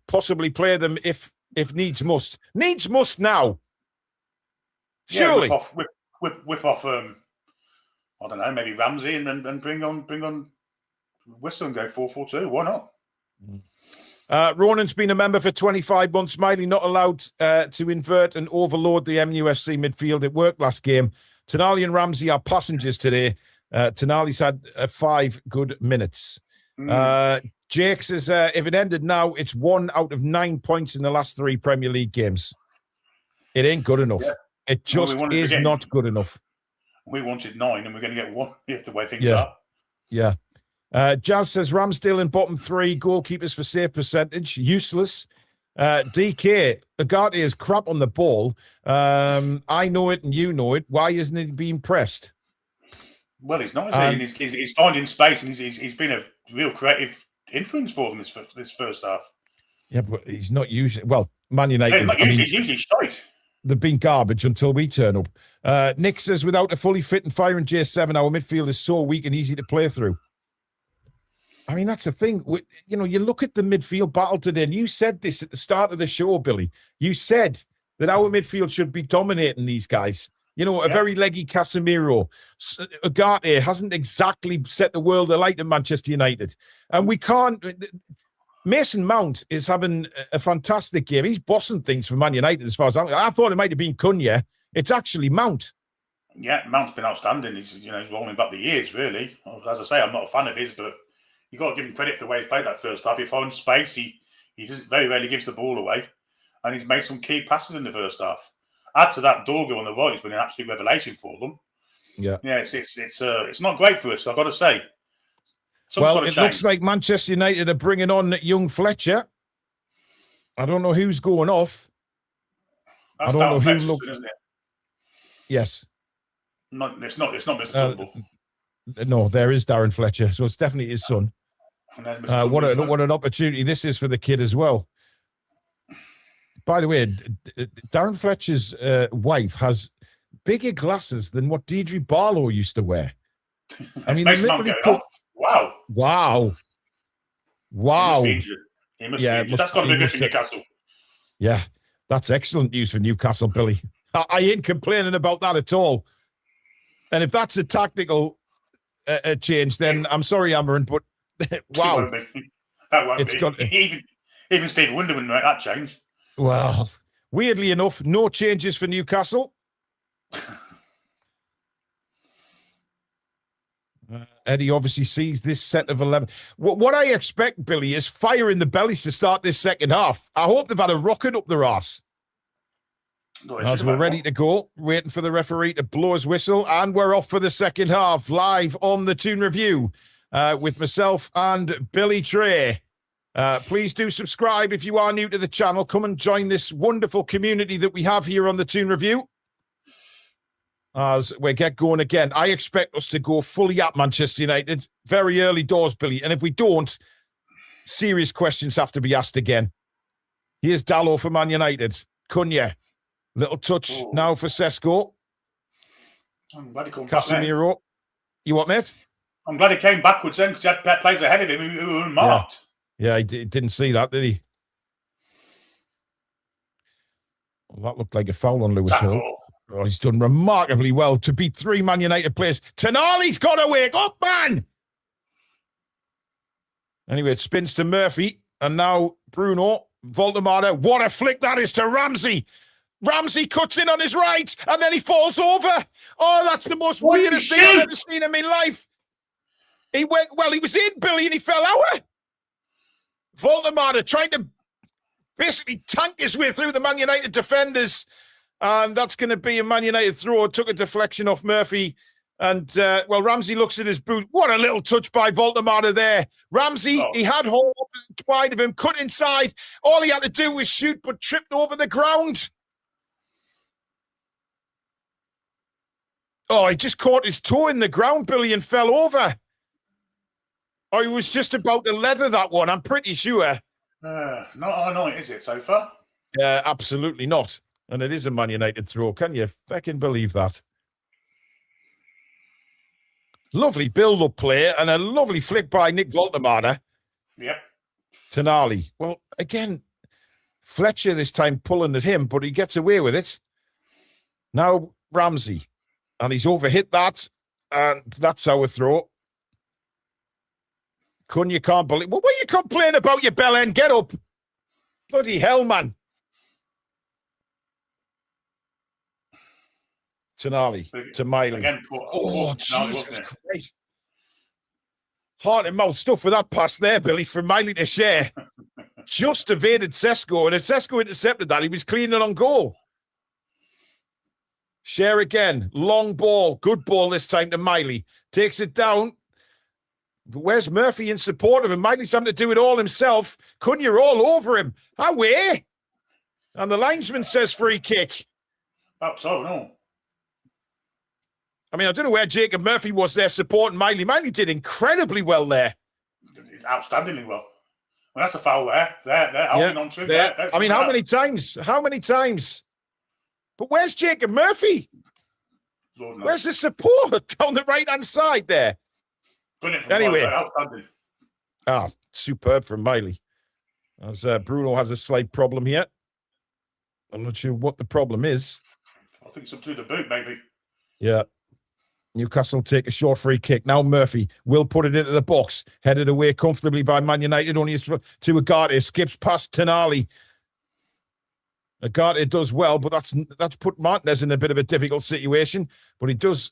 possibly play them if needs must. Needs must now. Surely. Whip off. I don't know, maybe Ramsey and bring on Whistle and go 4-4-2. Why not? Ronan's been a member for 25 months. Miley not allowed to invert and overload the NUFC midfield. It worked last game. Tonali and Ramsey are passengers today. Tonali's had 5 good minutes. Jake says, if it ended now, it's 1 out of 9 points in the last 3 Premier League games. It ain't good enough. Yeah. It just is not good enough. We wanted 9 and we're going to get 1. You have to weigh things up. Yeah. Jazz says, Ramsdale in bottom 3, goalkeepers for save percentage, useless. DK, Agate is crap on the ball. I know it and you know it. Why isn't he being pressed? Well, he's not. He's finding space and he's been a real creative influence for them this first half. Yeah, but he's not usually. Well, Man United. He's usually shite. They've been garbage until we turn up. Nick says, without a fully fit and firing J7, our midfield is so weak and easy to play through. I mean, that's the thing. You know, you look at the midfield battle today, and you said this at the start of the show, Billy. You said that our midfield should be dominating these guys. You know, a very leggy Casemiro. Agate hasn't exactly set the world alight at Manchester United. And we can't... Mason Mount is having a fantastic game. He's bossing things for Man United as far as I thought it might have been Cunha. It's actually Mount. Yeah, Mount's been outstanding. He's rolling back the years, really. As I say, I'm not a fan of his, but you've got to give him credit for the way he's played that first half. He found space. He very rarely gives the ball away. And he's made some key passes in the first half. Add to that, Dorgo on the right has been an absolute revelation for them. Yeah, it's not great for us, I've got to say. It looks like Manchester United are bringing on young Fletcher. I don't know who's going off. That's isn't it? Yes. It's not Mr. Turnbull. No, there is Darren Fletcher, so it's definitely his son. What an opportunity this is for the kid as well. By the way, Darren Fletcher's wife has bigger glasses than what Deirdre Barlow used to wear. I mean, literally Wow. Wow. He must be injured. That's got to be good for Newcastle. Yeah, that's excellent news for Newcastle, Billy. I ain't complaining about that at all. And if that's a tactical change, then I'm sorry, Amarin, but wow. That won't be. Even Steve Wonder wouldn't make that change. Well, weirdly enough, no changes for Newcastle. Eddie obviously sees this set of 11. What I expect, Billy, is fire in the bellies to start this second half. I hope they've had a rocket up their arse. As we're ready to go, waiting for the referee to blow his whistle, and we're off for the second half, live on the Toon Review with myself and Billy Trey. Please do subscribe if you are new to the channel. Come and join this wonderful community that we have here on the Toon Review. As we get going again, I expect us to go fully at Manchester United very early doors, Billy. And if we don't, serious questions have to be asked again. Here's Dallo for Man United. Cunha. Little touch now for Sesko. I'm glad he came Casemiro. back. You what, mate? I'm glad he came backwards then because he had players ahead of him who were unmarked. Yeah, he didn't see that, did he? Well, that looked like a foul on Lewis Hall. Oh, he's done remarkably well to beat 3 Man United players. Tonali's got to wake up, man! Anyway, it spins to Murphy. And now Bruno, Voldemar. What a flick that is to Ramsey. Ramsey cuts in on his right, and then he falls over. Oh, that's the most weirdest thing I've ever seen in my life. He was in, Billy, and he fell out. Voldemar trying to basically tank his way through the Man United defenders. And that's going to be a Man United throw. Took a deflection off Murphy. And, Ramsey looks at his boot. What a little touch by Voldemar there. Ramsey, he had hold wide of him, cut inside. All he had to do was shoot, but tripped over the ground. Oh, he just caught his toe in the ground, Billy, and fell over. Oh, he was just about to leather that one, I'm pretty sure. Not annoying, is it, so far? Absolutely not. And it is a Man United throw. Can you fucking believe that? Lovely build-up play and a lovely flick by Nick Voldemar. Yep. Tonali. Well, again, Fletcher this time pulling at him, but he gets away with it. Now Ramsey. And he's overhit that. And that's our throw. Cunha can't believe... Well, what are you complaining about, you bell end? Get up. Bloody hell, man. Tonali to Miley. Again, Jesus Christ. Heart and mouth stuff with that pass there, Billy, from Miley to Share. Just evaded Sesko, and if Sesko intercepted that, he was cleaning on goal. Share again. Long ball. Good ball this time to Miley. Takes it down. But where's Murphy in support of him? Miley's having to do it all himself. Cunha all over him. Away. And the linesman says free kick. That's so, no. I mean, I don't know where Jacob Murphy was there supporting Miley. Miley did incredibly well there. Outstandingly well. Well, that's a foul there. They're holding on to it. I mean, how many times? How many times? But where's Jacob Murphy? Where's the support down the right-hand side there? Anyway. Superb from Miley. As Bruno has a slight problem here. I'm not sure what the problem is. I think it's up to the boot, maybe. Yeah. Newcastle take a short free kick. Now Murphy will put it into the box. Headed away comfortably by Man United. Only to Agate. Skips past Tonali. Agate does well, but that's put Martinez in a bit of a difficult situation. But he does...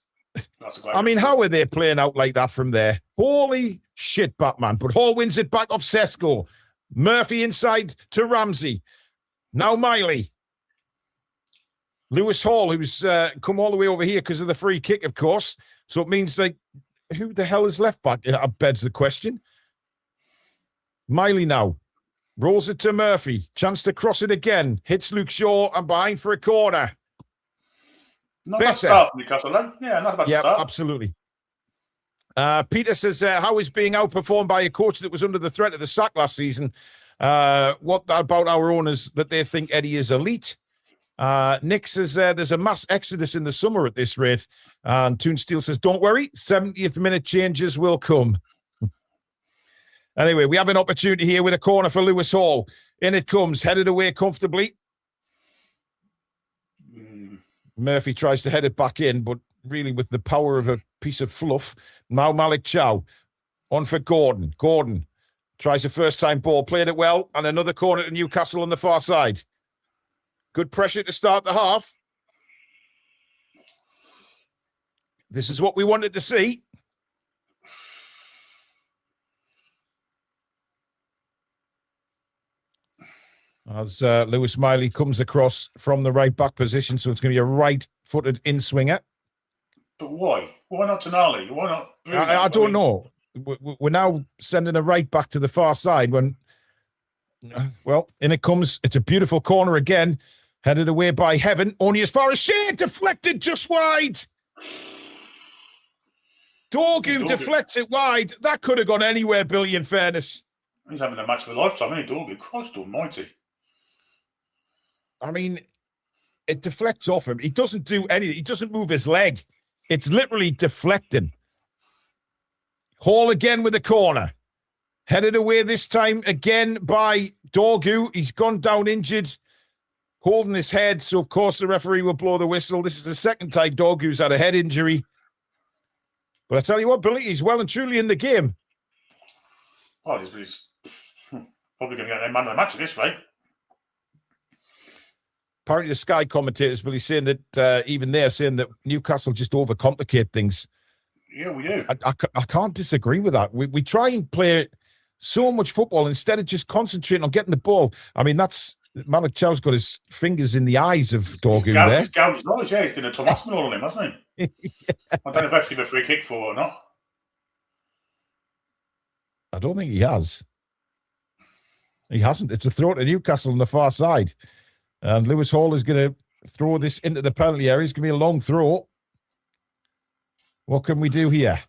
I mean, how are they playing out like that from there? Holy shit, Batman. But Hall wins it back off Sesko. Murphy inside to Ramsey. Now Miley. Lewis Hall, who's come all the way over here because of the free kick, of course. So it means, like, who the hell is left back? That begs the question. Miley now. Rolls it to Murphy. Chance to cross it again. Hits Luke Shaw and behind for a corner. Not a bad start, Newcastle, then. Yeah, not a bad start. Yeah, absolutely. Peter says, how is being outperformed by a coach that was under the threat of the sack last season? What about our owners that they think Eddie is elite? Nick says there's a mass exodus in the summer at this rate. And Toon Steel says, don't worry, 70th minute changes will come. Anyway, we have an opportunity here with a corner for Lewis Hall. In it comes, headed away comfortably. Murphy tries to head it back in, but really with the power of a piece of fluff. Now Malik Chow on for Gordon. Gordon tries a first-time ball, played it well, and another corner to Newcastle on the far side. Good pressure to start the half. This is what we wanted to see. As Lewis Miley comes across from the right-back position, so it's going to be a right-footed in-swinger. But why? Why not Tonali? Why not Bruno? I don't know. We're now sending a right-back to the far side when, well, in it comes. It's a beautiful corner again, headed away by Heaven, only as far as Shea, deflected just wide. Dorgu deflects it wide. That could have gone anywhere, Billy, in fairness. He's having a match of a lifetime, isn't he, Dorgu? Christ almighty. I mean, it deflects off him. He doesn't do anything. He doesn't move his leg. It's literally deflecting. Hall again with a corner. Headed away this time again by Dorgu. He's gone down injured, holding his head. So, of course, the referee will blow the whistle. This is the second time Dorgu's had a head injury. But I tell you what, Billy, he's well and truly in the game. Oh, he's probably going to get a man of the match at this rate. Apparently, the Sky commentators, Billy, saying that even they're saying that Newcastle just overcomplicate things. Yeah, we do. I can't disagree with that. We try and play so much football instead of just concentrating on getting the ball. I mean, that's Malik Chow's got his fingers in the eyes of Dorgu there. He's gouged his knowledge, yeah. He's done a Thomas Mann on him, hasn't he? Yeah. I don't know if that's give a free kick for or not. I don't think he has. He hasn't. It's a throw to Newcastle on the far side. And Lewis Hall is going to throw this into the penalty area. It's going to be a long throw. What can we do here?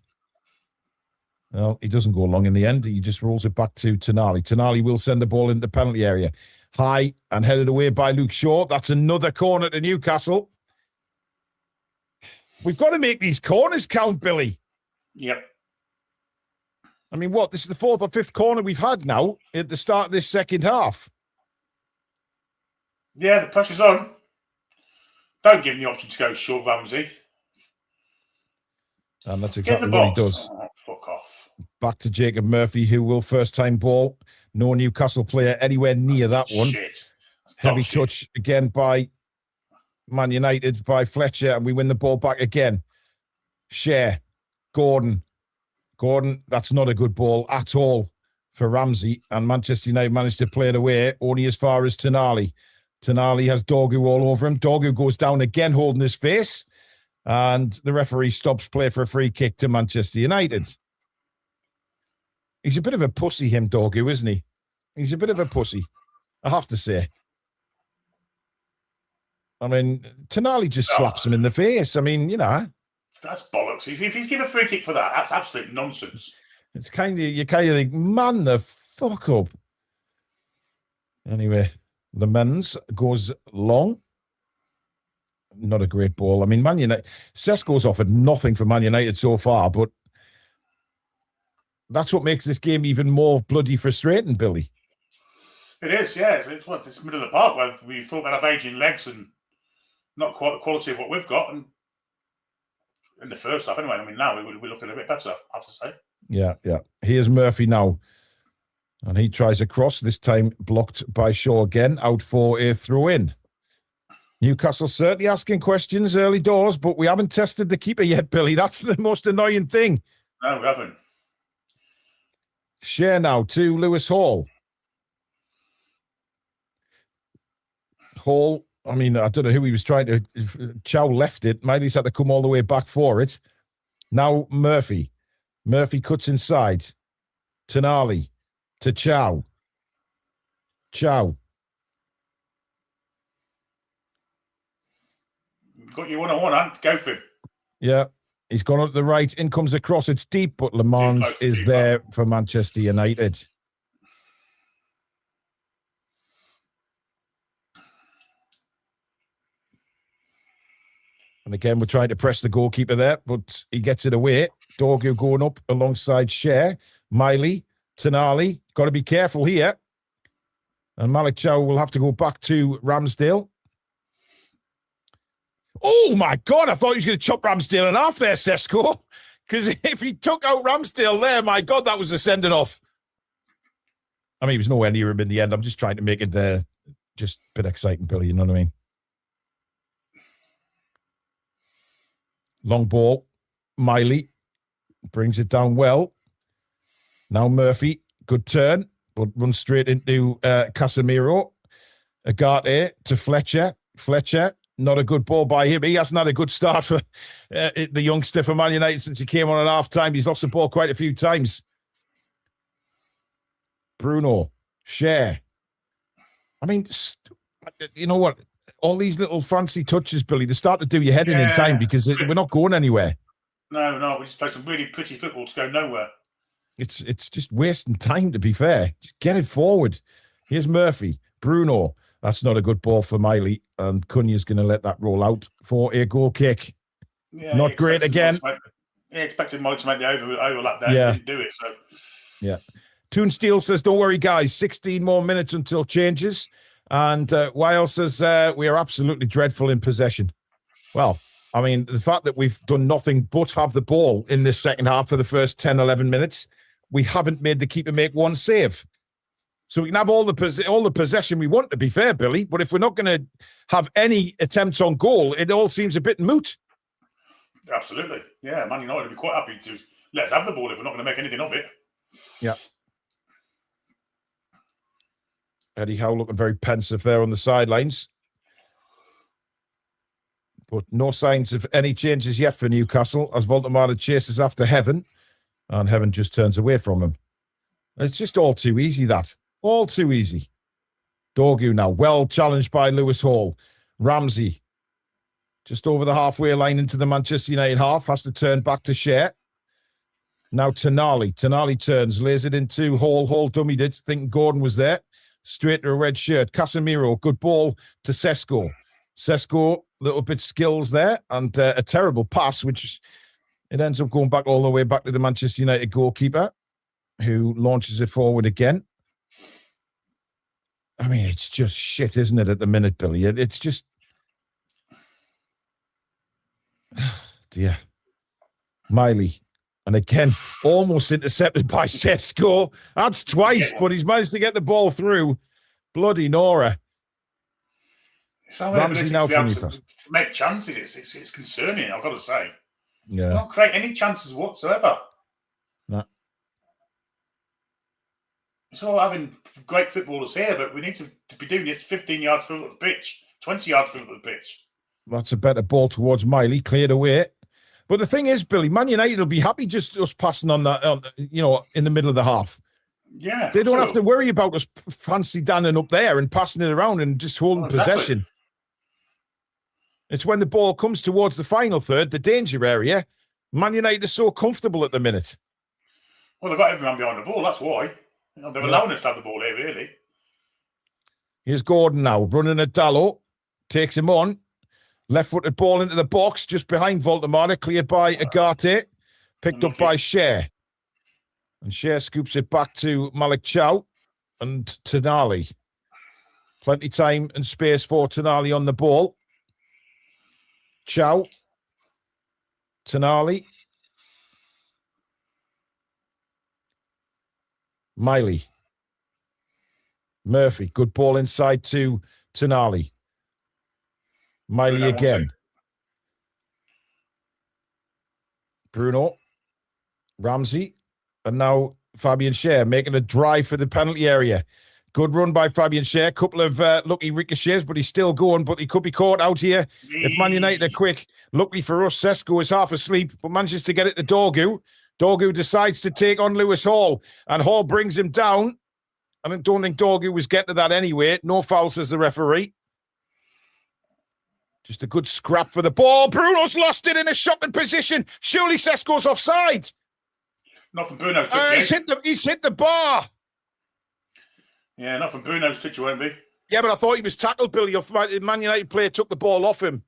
Well, he doesn't go long in the end. He just rolls it back to Tonali. Tonali will send the ball into the penalty area. High and headed away by Luke Shaw. That's another corner to Newcastle. We've got to make these corners count, Billy. Yep. I mean, what? This is the fourth or fifth corner we've had now at the start of this second half. Yeah, the pressure's on. Don't give him the option to go short, Ramsey. And that's exactly what he does. Oh, fuck off. Back to Jacob Murphy, who will first-time ball. No Newcastle player anywhere near that one. Heavy touch again by Man United, by Fletcher, and we win the ball back again. Shea, Gordon. Gordon, that's not a good ball at all for Ramsey, and Manchester United managed to play it away only as far as Tonali. Tonali has Dorgu all over him. Dorgu goes down again, holding his face, and the referee stops play for a free kick to Manchester United. He's a bit of a pussy, him, Dorgu, isn't he? He's a bit of a pussy, I have to say. I mean, Tonali just slaps him in the face. I mean, you know. That's bollocks. If he's given a free kick for that, that's absolute nonsense. It's you kind of think, man, the fuck up. Anyway, the men's goes long. Not a great ball. I mean, Man United, Sesko's offered nothing for Man United so far, but that's what makes this game even more bloody frustrating, Billy. It is, yeah. It's middle of the park where we thought they'd have aging legs and not quite the quality of what we've got. And in the first half, anyway. I mean, now we're looking a bit better, I have to say. Yeah. Here's Murphy now. And he tries a cross, this time blocked by Shaw again, out for a throw-in. Newcastle certainly asking questions early doors, but we haven't tested the keeper yet, Billy. That's the most annoying thing. No, we haven't. Share now to Lewis Hall. Hall, I mean, I don't know who he was trying to... Chow left it. Miley's had to come all the way back for it. Now Murphy. Murphy cuts inside. Tonali to Chow. Chow. Got you one-on-one, huh? Go for him. Yeah. He's gone up the right. In comes the cross. It's deep, but Le Mans is there for Manchester United. And again, we're trying to press the goalkeeper there, but he gets it away. Dorgu going up alongside Cher. Miley, Tonali. Got to be careful here. And Malik Chow will have to go back to Ramsdale. Oh, my God. I thought he was going to chop Ramsdale in half there, Sesko. Because if he took out Ramsdale there, my God, that was a sending off. I mean, he was nowhere near him in the end. I'm just trying to make it just a bit exciting, Billy. You know what I mean? Long ball. Miley brings it down well. Now Murphy. Good turn. But runs straight into Casemiro. Agate to Fletcher. Fletcher. Not a good ball by him. He hasn't had a good start for the youngster for Man United since he came on at half-time. He's lost the ball quite a few times. Bruno. Cher. I mean, you know what? All these little fancy touches, Billy, they start to do your head in time because we're not going anywhere. No, we just play some really pretty football to go nowhere. It's just wasting time, to be fair. Just get it forward. Here's Murphy. Bruno. That's not a good ball for Miley. And Cunha's going to let that roll out for a goal kick. Yeah, not great again. He expected Molly to make the overlap there. Yeah. He didn't do it. So. Yeah. Toon Steel says, don't worry, guys. 16 more minutes until changes. And Weil says, we are absolutely dreadful in possession. Well, I mean, the fact that we've done nothing but have the ball in this second half for the first 10, 11 minutes, we haven't made the keeper make one save. So we can have all the possession we want, to be fair, Billy. But if we're not going to have any attempts on goal, it all seems a bit moot. Absolutely. Yeah, Man United would be quite happy to let's have the ball if we're not going to make anything of it. Yeah. Eddie Howe looking very pensive there on the sidelines. But no signs of any changes yet for Newcastle as Voldemar chases after Heaven. And Heaven just turns away from him. It's just all too easy, that. All too easy. Dorgu now, well challenged by Lewis Hall. Ramsey, just over the halfway line into the Manchester United half, has to turn back to Cher. Now Tonali. Tonali turns, lays it into Hall. Hall dummied it, thinking Gordon was there. Straight to a red shirt. Casemiro, good ball to Sesko. Sesko, little bit skills there, and a terrible pass, which it ends up going back all the way back to the Manchester United goalkeeper, who launches it forward again. I mean, it's just shit, isn't it, at the minute, Billy? It's just... dear. Miley. And again, almost intercepted by Sesko. That's twice, but he's managed to get the ball through. Bloody Nora. Ramsey now for Newcastle. To make chances, it's concerning, I've got to say. Yeah. Not create any chances whatsoever. No. It's all having great footballers here, but we need to be doing this 15 yards further of the pitch, 20 yards further of the pitch. That's a better ball towards Miley, cleared away. But the thing is, Billy, Man United will be happy just us passing on that, in the middle of the half. Yeah. They don't have to worry about us fancy danning up there and passing it around and just holding possession. It's when the ball comes towards the final third, the danger area, Man United is so comfortable at the minute. Well, they've got everyone behind the ball, that's why. They're allowing us to have the ball here, really. Here's Gordon now, running at Dallo. Takes him on. Left-footed ball into the box, just behind Voldemar, cleared by Agate. Picked up by Cher. And Cher scoops it back to Malik Chow and Tonali. Plenty time and space for Tonali on the ball. Chow. Tonali. Miley. Murphy. Good ball inside to Tonali. Miley again. Bruno. Ramsey. And now Fabian Cher making a drive for the penalty area. Good run by Fabian Cher. Couple of lucky ricochets, but he's still going. But he could be caught out here if Man United are quick. Luckily for us, Sesko is half asleep, but manages to get it to Dorgu. Dorgu decides to take on Lewis Hall, and Hall brings him down. I don't think Dorgu was getting to that anyway. No foul, says the referee. Just a good scrap for the ball. Bruno's lost it in a shocking position. Surely Sesko's offside. Not from Bruno's touch. He's hit the bar. Yeah, not from Bruno's touch, won't be. Yeah, but I thought he was tackled, Billy. Your Man United player took the ball off him.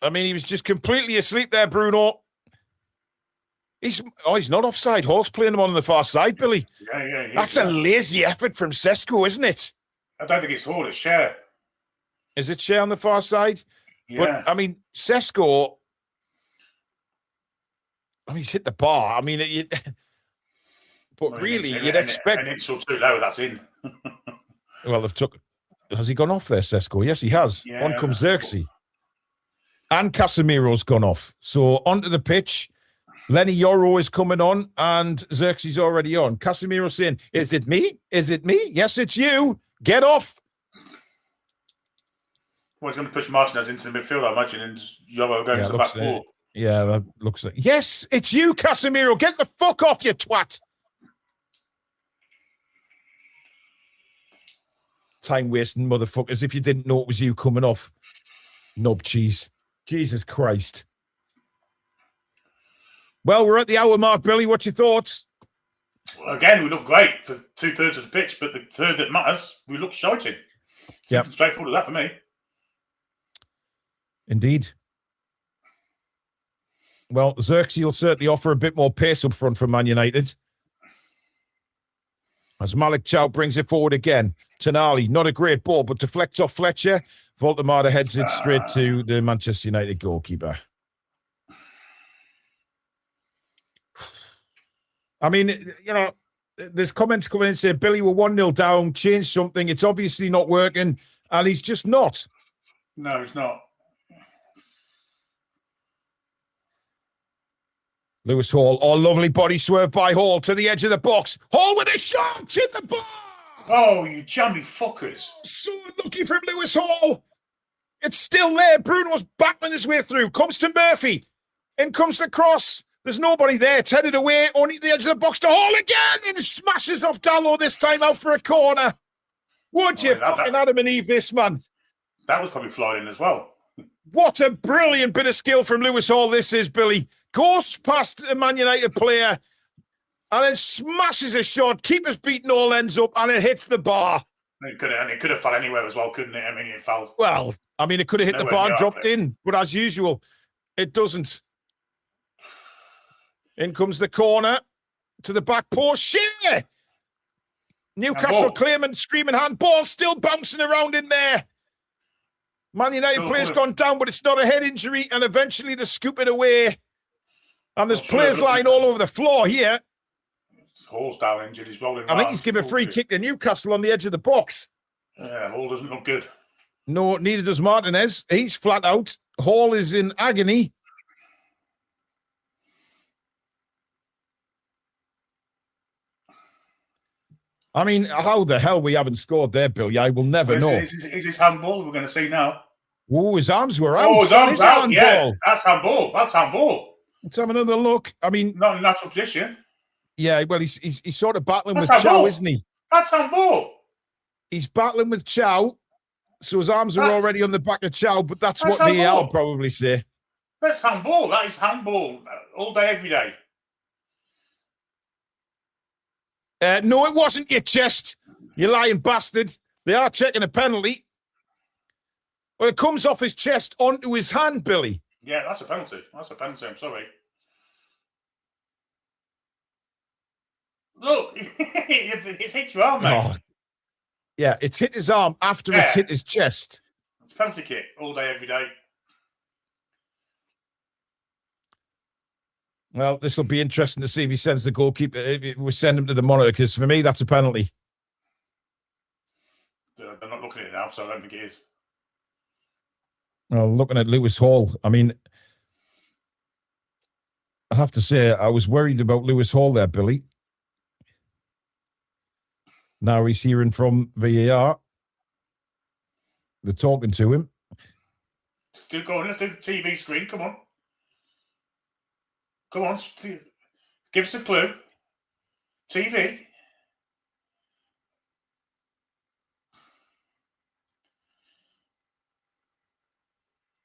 I mean, he was just completely asleep there, Bruno. He's not offside. Hall's playing him on the far side, Billy. Yeah. That's a lazy effort from Sesko, isn't it? I don't think it's Hall, it's Cher. Is it Cher on the far side? Yeah. But, I mean, Sesko, he's hit the bar. I mean, you'd expect... An inch or two lower, that's in. Well, has he gone off there, Sesko? Yes, he has. Yeah. On comes Xerxes. And Casemiro's gone off. So, onto the pitch... Lenny Yoro is coming on, and Xerxes already on. Casemiro saying, "Is it me? Is it me? Yes, it's you. Get off." Well, he's going to push Martinez into the midfield, I imagine, and Yoro going to the back four. Yeah, that looks like... Yes, it's you, Casemiro. Get the fuck off, you twat. Time-wasting motherfuckers. If you didn't know it was you coming off. Nub cheese. Jesus Christ. Well, we're at the hour mark, Billy. What's your thoughts? Well, again, we look great for 2/3 of the pitch, but the third that matters, we look shouting. Yeah, straightforward that for me. Indeed. Well, Xerxes will certainly offer a bit more pace up front from Man United. As Malik Chow brings it forward again. Tonali, not a great ball, but deflects off Fletcher. Voltemada heads it straight to the Manchester United goalkeeper. I mean, you know, there's comments coming in saying, Billy, we're 1-0 down, change something. It's obviously not working. And he's just not. No, he's not. Lewis Hall, lovely body swerve by Hall to the edge of the box. Hall with a shot, hit the bar. Oh, you jammy fuckers. So lucky from Lewis Hall. It's still there. Bruno's battling his way through. Comes to Murphy. In comes the cross. There's nobody there. It's headed away. Only the edge of the box to Hall again. And smashes off Dallo this time out for a corner. Would you fucking Adam and Eve this, man? That was probably flying in as well. What a brilliant bit of skill from Lewis Hall this is, Billy. Goes past a Man United player and then smashes a shot. Keeper's beating all ends up and it hits the bar. It could have fell anywhere as well, couldn't it? I mean, it fell. Well, I mean, it could have hit the bar and dropped in. But as usual, it doesn't. In comes the corner to the back post. Shit! Newcastle claiming, screaming handball, still bouncing around in there. Man United player's gone down, but it's not a head injury, and eventually they scoop it away. And there's players lying all over the floor here. Hall's down injured. He's rolling. I think he's given a free kick to Newcastle on the edge of the box. Yeah, Hall doesn't look good. No, neither does Martinez. He's flat out. Hall is in agony. I mean, how the hell we haven't scored there, Billy? I will never know. Is this handball we're going to see now? Oh, his arms were out. Oh, his arms out. Handball. Yeah, that's handball. That's handball. Let's have another look. I mean, not in natural position. Yeah, well, he's sort of battling with Chow, isn't he? That's handball. He's battling with Chow, so his arms are already on the back of Chow, but that's what VAR will probably say. That's handball. That is handball all day, every day. No, it wasn't, you chest. You lying bastard. They are checking a penalty. Well, it comes off his chest onto his hand, Billy. Yeah, that's a penalty. That's a penalty. I'm sorry. Look, it's hit your arm, mate. Oh. Yeah, it's hit his arm after it's hit his chest. It's a penalty kick all day, every day. Well, this will be interesting to see if he sends the goalkeeper. We send him to the monitor, because for me, that's a penalty. They're not looking at it now, so I don't think it is. Well, looking at Lewis Hall, I mean, I have to say, I was worried about Lewis Hall there, Billy. Now he's hearing from VAR. They're talking to him. Go on, let's do the TV screen. Come on. Come on. Give us a clue. TV.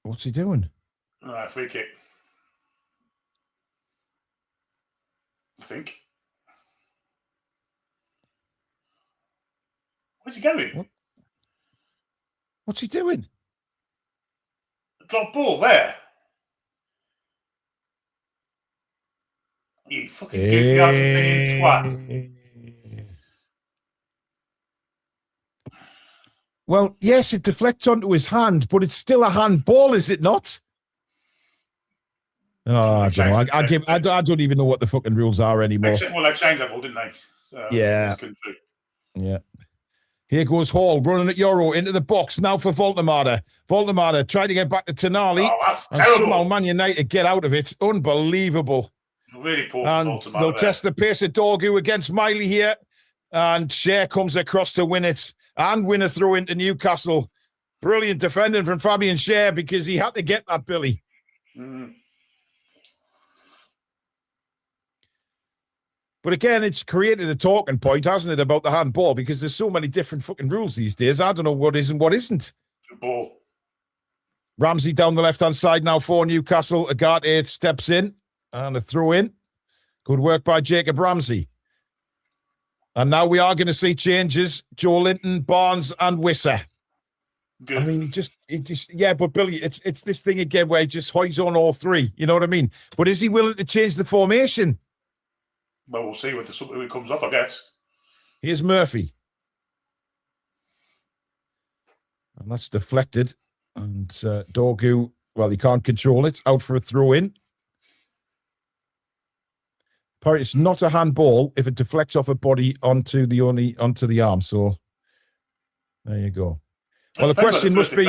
What's he doing? Free kick. I think. Where's he going? What's he doing? Drop ball there. You fucking goofy Argentinian twat. Well, yes, it deflects onto his hand, but it's still a handball, is it not? Oh, I don't know. I don't even know what the fucking rules are anymore. Well, they changed that rule, didn't they? So, yeah. Yeah. Here goes Hall running at Euro into the box now for Voldemar. Voldemar trying to get back to Tonali. Oh, that's and terrible. Somehow Man United get out of it. Unbelievable. Really poor and Voldemar. They'll test the pace of Dorgu against Miley here. And Shea comes across to win it and win a throw into Newcastle. Brilliant defending from Fabian Shea because he had to get that, Billy. But again, it's created a talking point, hasn't it, about the handball? Because there's so many different fucking rules these days. I don't know what is and what isn't. The ball. Ramsey down the left-hand side now for Newcastle. Agate steps in and a throw in. Good work by Jacob Ramsey. And now we are going to see changes. Joe Linton, Barnes and Wisser. Good. I mean, he just, yeah, but Billy, it's this thing again where he just hoys on all three. You know what I mean? But is he willing to change the formation? Well, we'll see who it comes off, I guess. Here's Murphy. And that's deflected. And Dorgu, well, he can't control it. Out for a throw-in. Apparently, it's not a handball if it deflects off a body onto the arm. So, there you go. Well, the question must be...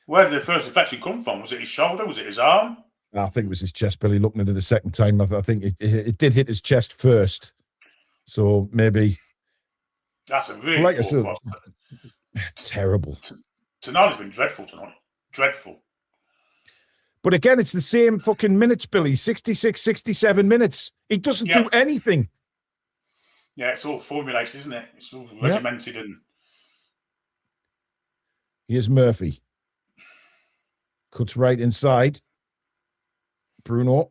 Where did the first deflection come from? Was it his shoulder? Was it his arm? I think it was his chest, Billy, looking at it the second time. I think it did hit his chest first. So maybe... That's a really... Like I said, terrible. Tonali's been dreadful tonight. Dreadful. But again, it's the same fucking minutes, Billy. 66, 67 minutes. He doesn't do anything. Yeah, it's all formulated, isn't it? It's all regimented and... Here's Murphy. Cuts right inside. Bruno.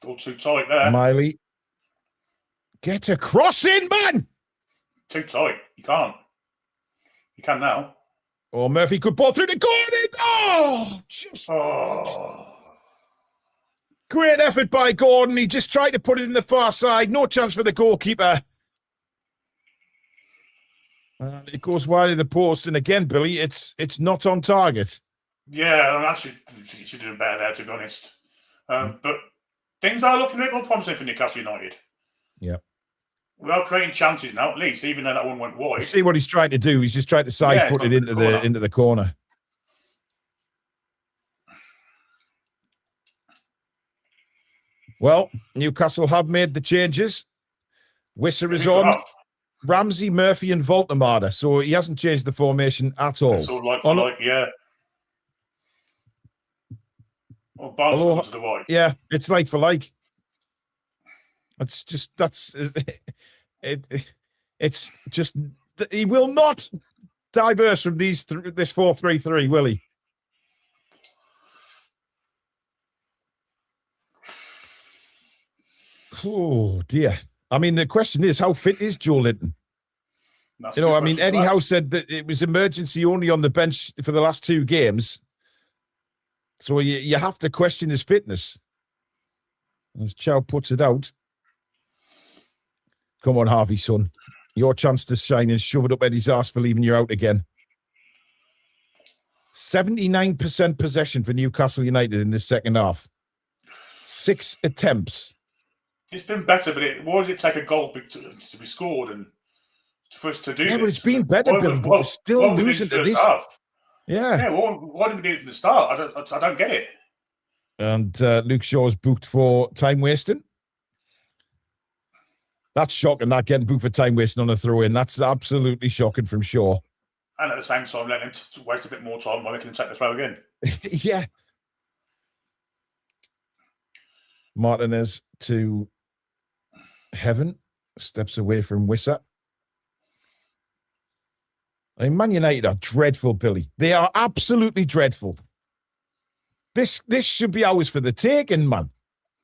All too tight there. Miley. Get a cross in, man! Too tight. You can't. You can now. Oh, Murphy could ball through the Gordon. Oh, just great effort by Gordon. He just tried to put it in the far side. No chance for the goalkeeper. And it goes wide of the post. And again, Billy, it's not on target. Yeah, actually, you should do better there, to be honest. But things are looking a bit more promising for Newcastle United. Yeah. We are creating chances now, at least, even though that one went wide. See what he's trying to do. He's just trying to side foot it into the corner. Well, Newcastle have made the changes. Wisser is on. Ramsey, Murphy, and Voldemar. So he hasn't changed the formation at all. It's all like for like, yeah. Or Barnes to the right. Yeah, it's like for like. It's just it's just he will not diverse from this 4-3-3, will he? Oh dear. I mean, the question is, how fit is Joe Linton? I mean, Eddie Howe said that it was emergency only on the bench for the last 2 games. So you have to question his fitness. As Chow puts it out. Come on, Harvey, son. Your chance to shine and shove it up Eddie's arse for leaving you out again. 79% possession for Newcastle United in this second half. 6 attempts. It's been better, but why does it take a goal to be scored and for us to do this? Yeah, but it's been better, Billy, but we're still losing to this. Half? Yeah. Yeah, why did we do it at the start? I don't get it. And Luke Shaw's booked for time wasting. That's shocking, that getting booked for time wasting on a throw-in. That's absolutely shocking from Shaw. And at the same time, letting him waste a bit more time while making him take the throw again. Yeah. Martinez to Heaven. Steps away from Wisser. I mean, Man United are dreadful, Billy. They are absolutely dreadful. This should be ours for the taking, man.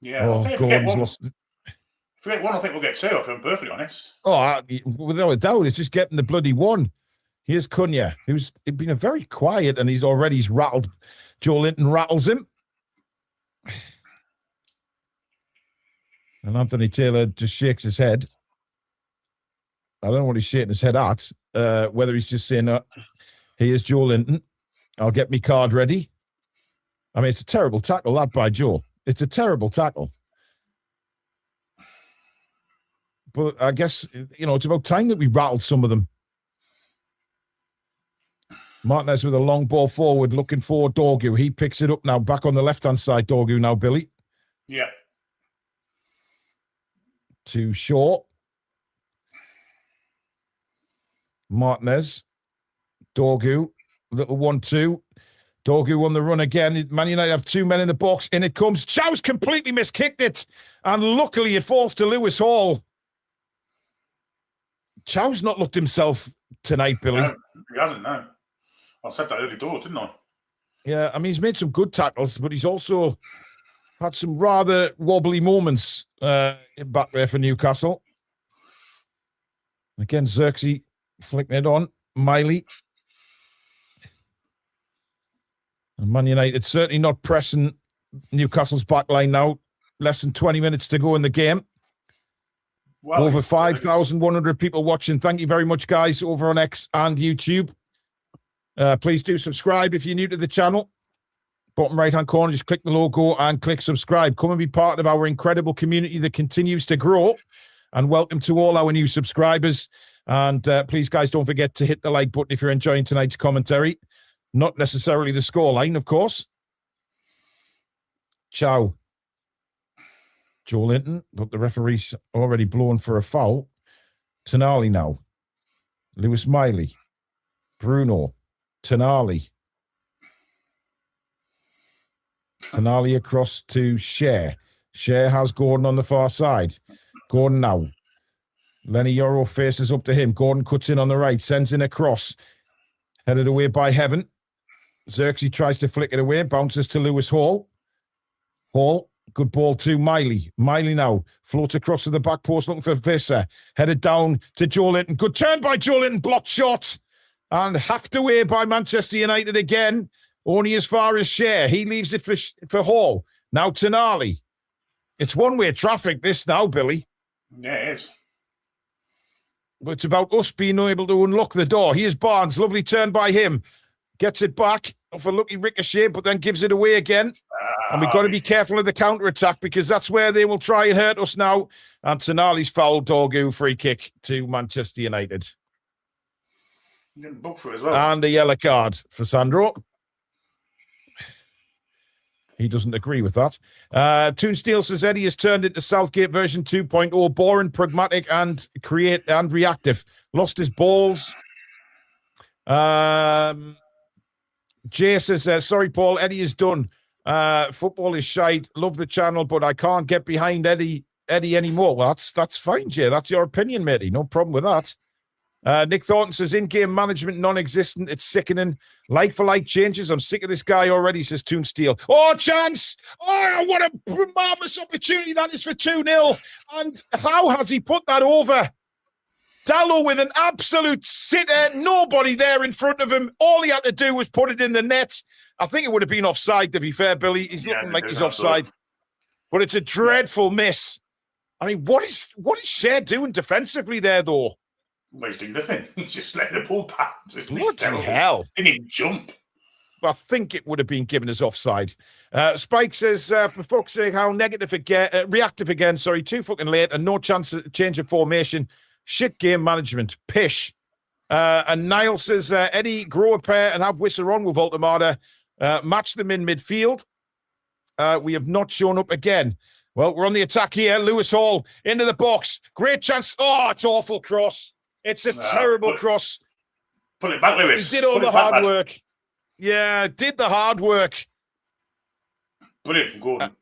Yeah. Oh, Gordon's lost. If we get one, I think we'll get 2, if I'm perfectly honest. Oh, without a doubt, it's just getting the bloody one. Here's Cunha, who's been very quiet, and he's rattled. Joe Linton rattles him. And Anthony Taylor just shakes his head. I don't know what he's shaking his head at. Whether he's just saying, here's Joe Linton. I'll get me card ready. I mean, it's a terrible tackle, that by Joe. It's a terrible tackle. But I guess, it's about time that we rattled some of them. Martinez with a long ball forward, looking for Dorgu. He picks it up now, back on the left-hand side, Dorgu now, Billy. Yeah. To Shaw. Martinez. Dorgu. Little 1-2. Dorgu on the run again. Man United have 2 men in the box. In it comes. Chow's completely miskicked it. And luckily it falls to Lewis Hall. Chow's not looked himself tonight, Billy. No, he hasn't, no. I said that early doors, didn't I? Yeah, I mean, he's made some good tackles, but he's also had some rather wobbly moments back there for Newcastle. Again, Xerxes flicking it on. Miley. And Man United certainly not pressing Newcastle's back line now. Less than 20 minutes to go in the game. Well, over 5,100 people watching. Thank you very much, guys, over on X and YouTube. Please do subscribe if you're new to the channel. Bottom right-hand corner, just click the logo and click subscribe. Come and be part of our incredible community that continues to grow. And welcome to all our new subscribers. And please, guys, don't forget to hit the like button if you're enjoying tonight's commentary. Not necessarily the scoreline, of course. Chow. Joe Linton, but the referee's already blown for a foul. Tonali now. Lewis Miley. Bruno. Tonali. Tonali across to Share. Share has Gordon on the far side. Gordon now. Lenny Yoro faces up to him. Gordon cuts in on the right, sends in a cross. Headed away by Heaven. Xerxes tries to flick it away, bounces to Lewis Hall. Hall, good ball to Miley. Miley now floats across to the back post looking for Visser. Headed down to Joe Linton. Good turn by Joe Linton, blocked shot. And hacked away by Manchester United again. Only as far as Share. He leaves it for Hall. Now Tonali. It's one-way traffic, this now, Billy. Yeah, it is. But it's about us being able to unlock the door. Here's Barnes. Lovely turn by him. Gets it back off a lucky ricochet, but then gives it away again. And we've got to be careful of the counter-attack because that's where they will try and hurt us now. And Tonali's foul, Dorgu, free kick to Manchester United. Book for it as well. And a yellow card for Sandro. He doesn't agree with that. Toon Steel says Eddie has turned into Southgate version 2.0, boring, pragmatic, and reactive. Lost his balls. Jay says, sorry, Paul, Eddie is done. Football is shite. Love the channel, but I can't get behind Eddie anymore. Well, that's fine, Jay. That's your opinion, matey. No problem with that. Nick Thornton says, in-game management non-existent. It's sickening. Like-for-like changes. I'm sick of this guy already, says Toon Steel. Oh, chance! Oh, what a marvellous opportunity that is for 2-0. And how has he put that over? Dallo with an absolute sitter. Nobody there in front of him. All he had to do was put it in the net. I think it would have been offside, to be fair, Billy. He's looking like he's offside. But it's a dreadful miss. I mean, what is Shea doing defensively there, though? Well, he's doing nothing. He's just letting the ball pass. Bloody hell. Didn't even jump. I think it would have been given as offside. Spike says, for fuck's sake, how negative again, reactive again, sorry, too fucking late and no chance of change of formation. Shit game management. Pish. And Niall says, Eddie, grow a pair and have Whistler on with Ultimata. Match them in midfield. We have not shown up again. Well, we're on the attack here. Lewis Hall into the box. Great chance. Oh, it's awful cross. It's a terrible cross. Pull it back, Lewis. He did all the hard work. Yeah, did the hard work. Brilliant from Gordon.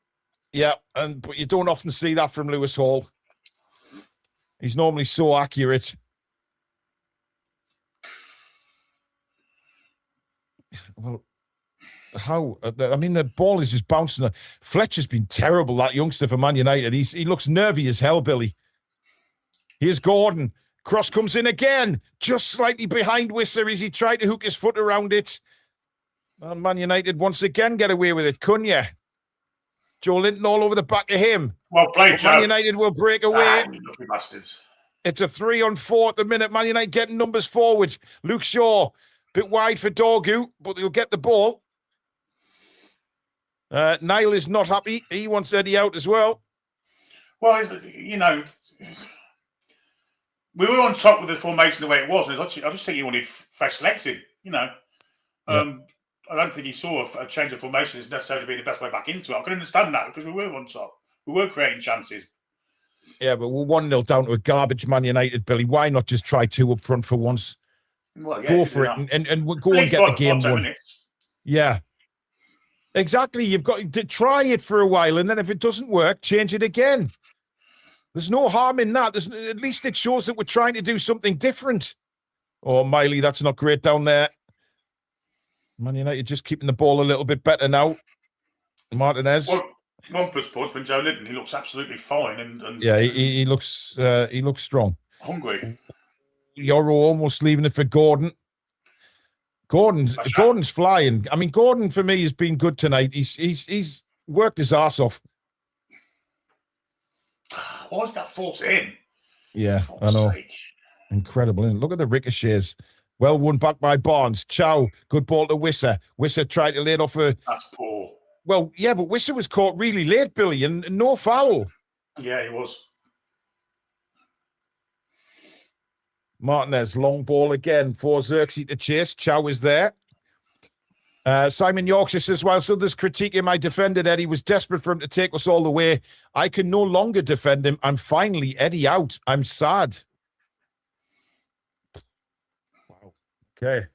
Yeah, but you don't often see that from Lewis Hall. He's normally so accurate. Well, how? I mean, the ball is just bouncing. Fletcher's been terrible, that youngster for Man United. He looks nervy as hell, Billy. Here's Gordon. Cross comes in again. Just slightly behind Whistler as he tried to hook his foot around it. And Man United once again get away with it. Cunha. Joe Linton all over the back of him. Well played, But Joe. Man United will break away. You lucky bastards. It's a 3-on-4 at the minute. Man United getting numbers forward. Luke Shaw, bit wide for Dorgu, but they'll get the ball. Niall is not happy. He wants Eddie out as well. Well, you know, we were on top with the formation the way it was. And I just think he wanted fresh legs in, you know. I don't think he saw a change of formation as necessarily being the best way back into it. I can understand that because we were on top. We were creating chances. Yeah, but we're 1-0 down to a garbage Man United, Billy. Why not just try 2 up front for once? Well, yeah, go for it and we'll go and get the game won. Minutes. Yeah. Exactly. You've got to try it for a while, and then if it doesn't work, change it again. There's no harm in that. At least it shows that we're trying to do something different. Oh, Miley, that's not great down there. Man United just keeping the ball a little bit better now. Martinez. Well, 1+ points when Joe Linton, he looks absolutely fine. And yeah, he looks strong. Hungry. Yoro almost leaving it for Gordon. Gordon's flying. I mean, Gordon for me has been good tonight. He's worked his ass off. Why is that fault in? Yeah, I know. Sake. Incredible. Isn't it? Look at the ricochets. Well won back by Barnes. Chow, good ball to Wisser. Wisser tried to lay it off a... That's poor. Well, yeah, but Wisser was caught really late, Billy, and no foul. Yeah, he was. Martinez, long ball again for Xerxes to chase. Chow is there. Simon Yorkshire says, while others critiquing my defender, Eddie was desperate for him to take us all the way. I can no longer defend him. I'm finally Eddie out. I'm sad. Wow. Okay.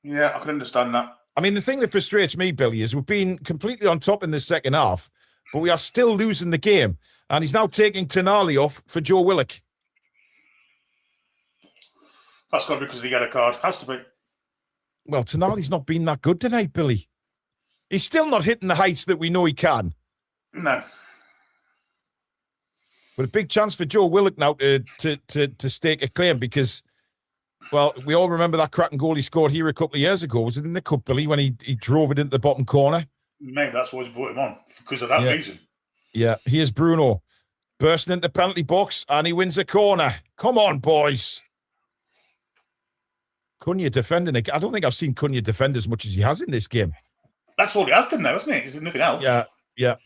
Yeah, I can understand that. I mean, the thing that frustrates me, Billy, is we've been completely on top in the second half, but we are still losing the game. And he's now taking Tonali off for Joe Willock. That's got to be because of the yellow card. Has to be. Well, Tonali's not been that good tonight, Billy. He's still not hitting the heights that we know he can. No. But a big chance for Joe Willock now to stake a claim because, well, we all remember that cracking goal he scored here a couple of years ago. Was it in the cup, Billy, when he drove it into the bottom corner? Maybe that's why he's brought him on, because of that reason. Yeah, here's Bruno bursting into the penalty box and he wins a corner. Come on, boys. Cunha defending it. I don't think I've seen Cunha defend as much as he has in this game. That's all he has done now, isn't it? There's nothing else. Yeah.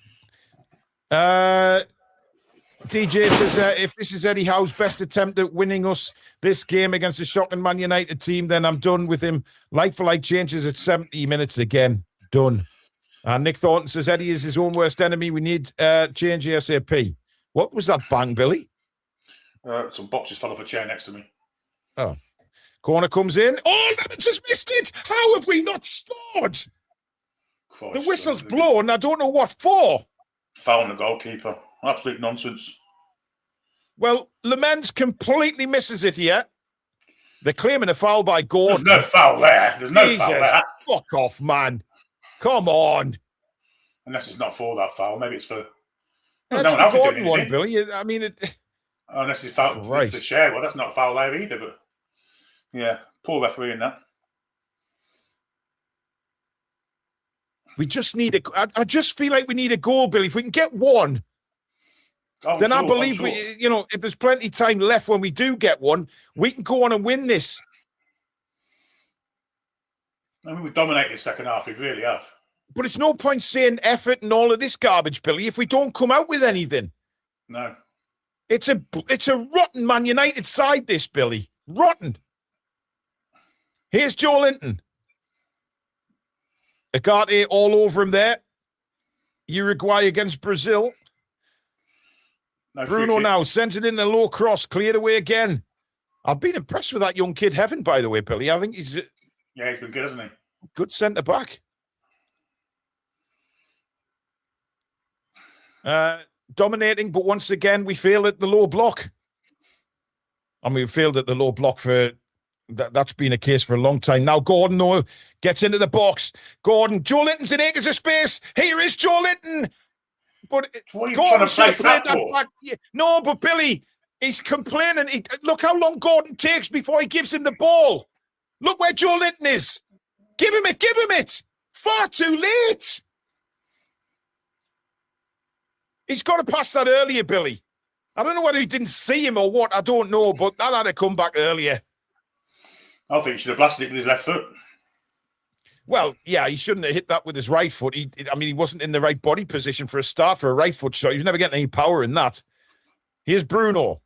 DJ says, if this is Eddie Howe's best attempt at winning us this game against a shocking Man United team, then I'm done with him. Like-for-like changes at 70 minutes again. Done. And Nick Thornton says, Eddie is his own worst enemy. We need change ASAP. What was that bang, Billy? Some boxes fell off a chair next to me. Oh. Corner comes in. Oh, Lemons has missed it. How have we not scored? Christ, the whistle's blown. I don't know what for. Fouling the goalkeeper. Absolute nonsense. Well, Lemens completely misses it here. They're claiming a foul by Gordon. There's no foul there. There's no foul there. Fuck off, man. Come on. Unless it's not for that foul. Maybe it's for... That's the Gordon one, Billy. I mean... Unless it's foul for the share. Well, that's not a foul there either, but... Yeah, poor referee in that. We just need I just feel like we need a goal, Billy. If we can get one, then I believe if there's plenty of time left when we do get one, we can go on and win this. I mean, we dominate the second half. We really have. But it's no point saying effort and all of this garbage, Billy, if we don't come out with anything. No. It's a rotten Man United side, this, Billy. Rotten. Here's Joe Linton. Agate all over him there. Uruguay against Brazil. No Bruno now sent it in a low cross, cleared away again. I've been impressed with that young kid, Heaven, by the way, Billy. I think he's... Yeah, he's been good, hasn't he? Good centre-back. Dominating, but once again, we failed at the low block. And we failed at the low block for... That's been a case for a long time. Now Gordon Noel gets into the box. Gordon, Joe Linton's in acres of space. Here is Joe Linton. But Gordon should have played that back. No, but Billy, he's complaining. Look how long Gordon takes before he gives him the ball. Look where Joe Linton is. Give him it. Far too late. He's got to pass that earlier, Billy. I don't know whether he didn't see him or what. I don't know, but that had to come back earlier. I think he should have blasted it with his left foot. Well, yeah, he shouldn't have hit that with his right foot. He wasn't in the right body position for a start for a right foot shot. He was never getting any power in that. Here's Bruno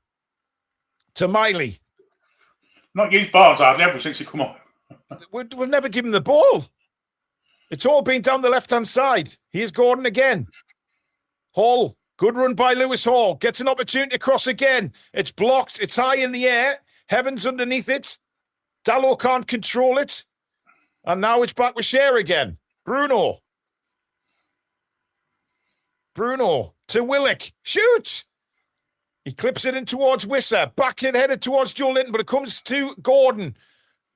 to Miley. Not used Barnes hardly ever since he come on. We've never given the ball. It's all been down the left-hand side. Here's Gordon again. Hall. Good run by Lewis Hall. Gets an opportunity to cross again. It's blocked. It's high in the air. Heaven's underneath it. Dallo can't control it. And now it's back with Cher again. Bruno to Willock. Shoot! He clips it in towards Wisser. Back in headed towards Joe Linton, but it comes to Gordon.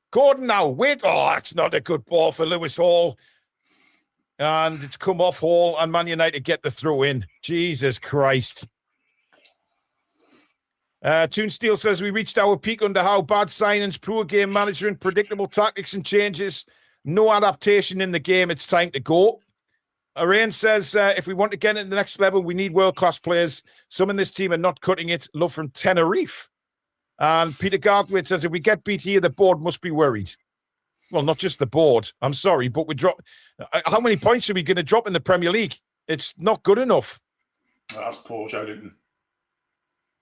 Gordon now. Wait. Oh, that's not a good ball for Lewis Hall. And it's come off Hall, and Man United get the throw in. Jesus Christ. Toon Steel says, we reached our peak under Howe. Bad signings, poor game management, predictable tactics and changes. No adaptation in the game. It's time to go. Arain says, if we want to get it to the next level, we need world-class players. Some in this team are not cutting it. Love from Tenerife. And Peter Garthwaite says, if we get beat here, the board must be worried. Well, not just the board. I'm sorry, but we drop. How many points are we going to drop in the Premier League? It's not good enough. That's poor Joe Linton.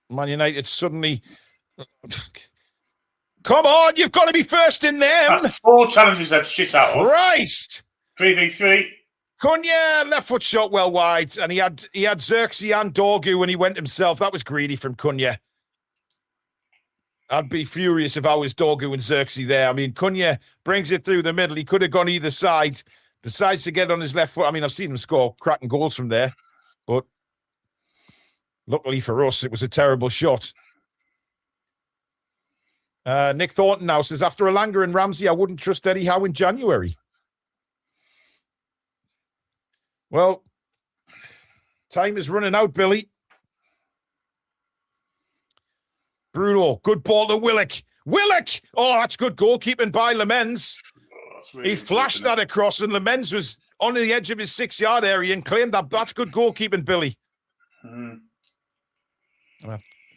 Man United suddenly. Come on, you've got to be first in them. That's 4 challenges they've shit out of. Christ. 3v3. Cunha, left foot shot well wide, and he had Xerxes and Dorgu when he went himself. That was greedy from Cunha. I'd be furious if I was Dorgu and Xerxes there. I mean, Cunha brings it through the middle. He could have gone either side. Decides to get on his left foot. I mean, I've seen him score cracking goals from there, but luckily for us, it was a terrible shot. Nick Thornton now says, after Elanga and Ramsey, I wouldn't trust Eddie Howe in January. Well, time is running out, Billy. Bruno, good ball to Willock. Willock! Oh, that's good goalkeeping by Lemens. Really he flashed that across, and Lemens was on the edge of his 6-yard area and claimed that. That's good goalkeeping, Billy.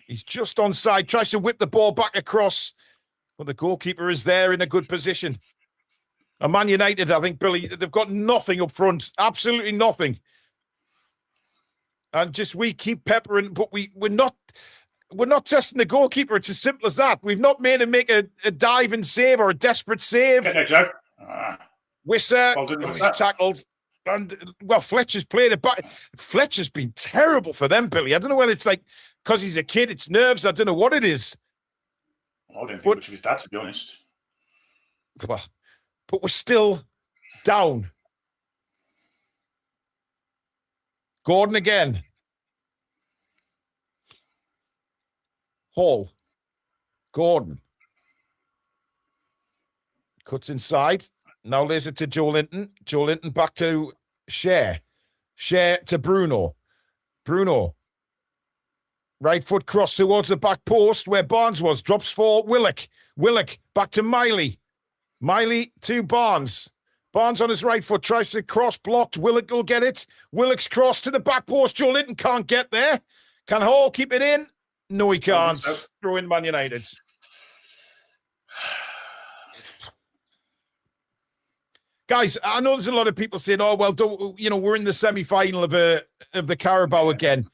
He's just onside, tries to whip the ball back across, but the goalkeeper is there in a good position. And Man United, I think, Billy, they've got nothing up front, absolutely nothing. And just we keep peppering, but we're not testing the goalkeeper. It's as simple as that. We've not made him make a dive and save or a desperate save. Wisser, he's tackled. And, well, Fletcher's played it back. Fletcher's been terrible for them, Billy. I don't know whether it's like because he's a kid, it's nerves. I don't know what it is. I didn't think much of his dad, to be honest. Well, but we're still down. Gordon again. Hall. Gordon. Cuts inside. Now lays it to Joe Linton. Joe Linton back to Cher. Cher to Bruno. Bruno. Right foot cross towards the back post where Barnes was. Drops for Willock. Willock back to Miley. Miley to Barnes. Barnes on his right foot. Tries to cross. Blocked. Willock will get it. Willock's cross to the back post. Joe Linton can't get there. Can Hall keep it in? No, he can't. Throw in Man United. Guys, I know there's a lot of people saying, oh, well, we're in the semi-final of the Carabao again.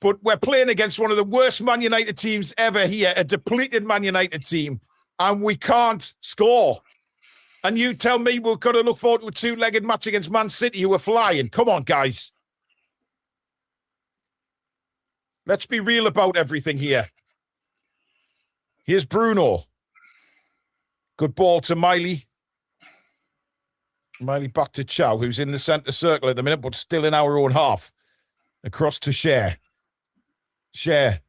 But we're playing against one of the worst Man United teams ever here, a depleted Man United team, and we can't score. And you tell me we're going to look forward to a two-legged match against Man City, who are flying. Come on, guys. Let's be real about everything here. Here's Bruno. Good ball to Miley. Miley back to Chow, who's in the centre circle at the minute, but still in our own half. Across to Cher. Cher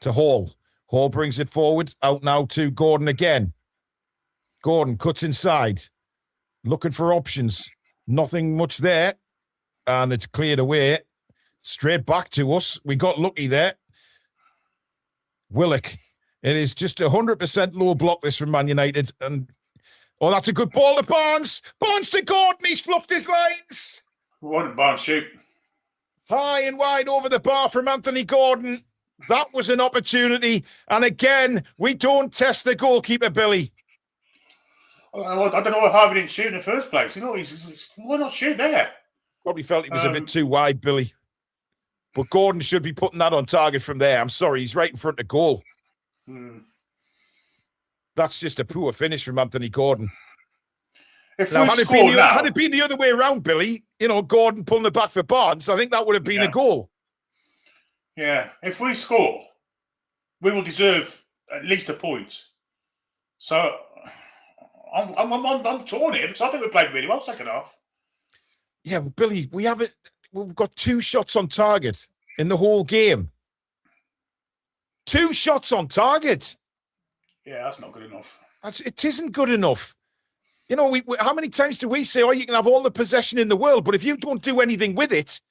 to Hall. Hall brings it forward. Out now to Gordon again. Gordon cuts inside. Looking for options. Nothing much there. And it's cleared away. Straight back to us. We got lucky there. Willock. It is just 100% low block this from Man United. And oh, that's a good ball to Barnes. Barnes to Gordon. He's fluffed his lines. Why didn't Barnes shoot? High and wide over the bar from Anthony Gordon. That was an opportunity. And again, we don't test the goalkeeper, Billy. I don't know why Harvey didn't shoot in the first place. You know, why not shoot there? Probably felt he was a bit too wide, Billy. But Gordon should be putting that on target from there. I'm sorry, he's right in front of goal. That's just a poor finish from Anthony Gordon. Now, had it been the other way around, Billy, Gordon pulling it back for Barnes, I think that would have been a goal. Yeah, if we score, we will deserve at least a point. So I'm torn here because I think we played really well second half. Yeah, well, Billy, we've got 2 shots on target in the whole game. 2 shots on target. Yeah, that's not good enough. It isn't good enough. How many times do we say, you can have all the possession in the world, but if you don't do anything with it,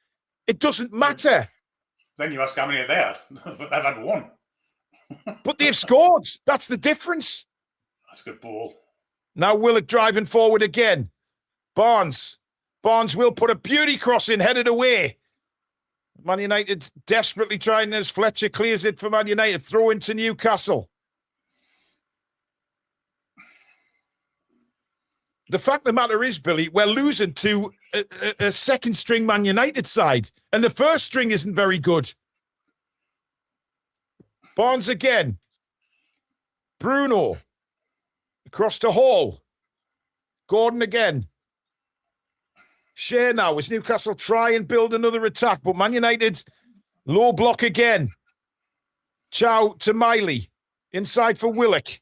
it doesn't matter. Then you ask how many have they had? They've had 1. But they've scored. That's the difference. That's a good ball. Now Willock driving forward again. Barnes will put a beauty cross in, headed away. Man United desperately trying as Fletcher clears it for Man United. Throw into Newcastle. The fact of the matter is, Billy, we're losing to a second-string Man United side, and the first string isn't very good. Barnes again. Bruno. Across to Hall. Gordon again. Share now as Newcastle try and build another attack, but Man United low block again. Chow to Miley. Inside for Willock.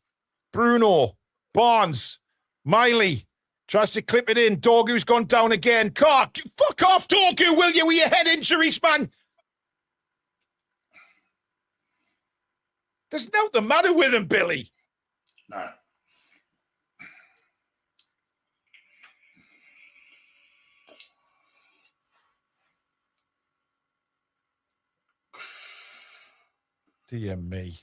Bruno. Barnes. Miley. Tries to clip it in. Dorgu's gone down again. Fuck off, Dorgu, will you, with your head injuries, man? There's nothing the matter with him, Billy. No. Dear me.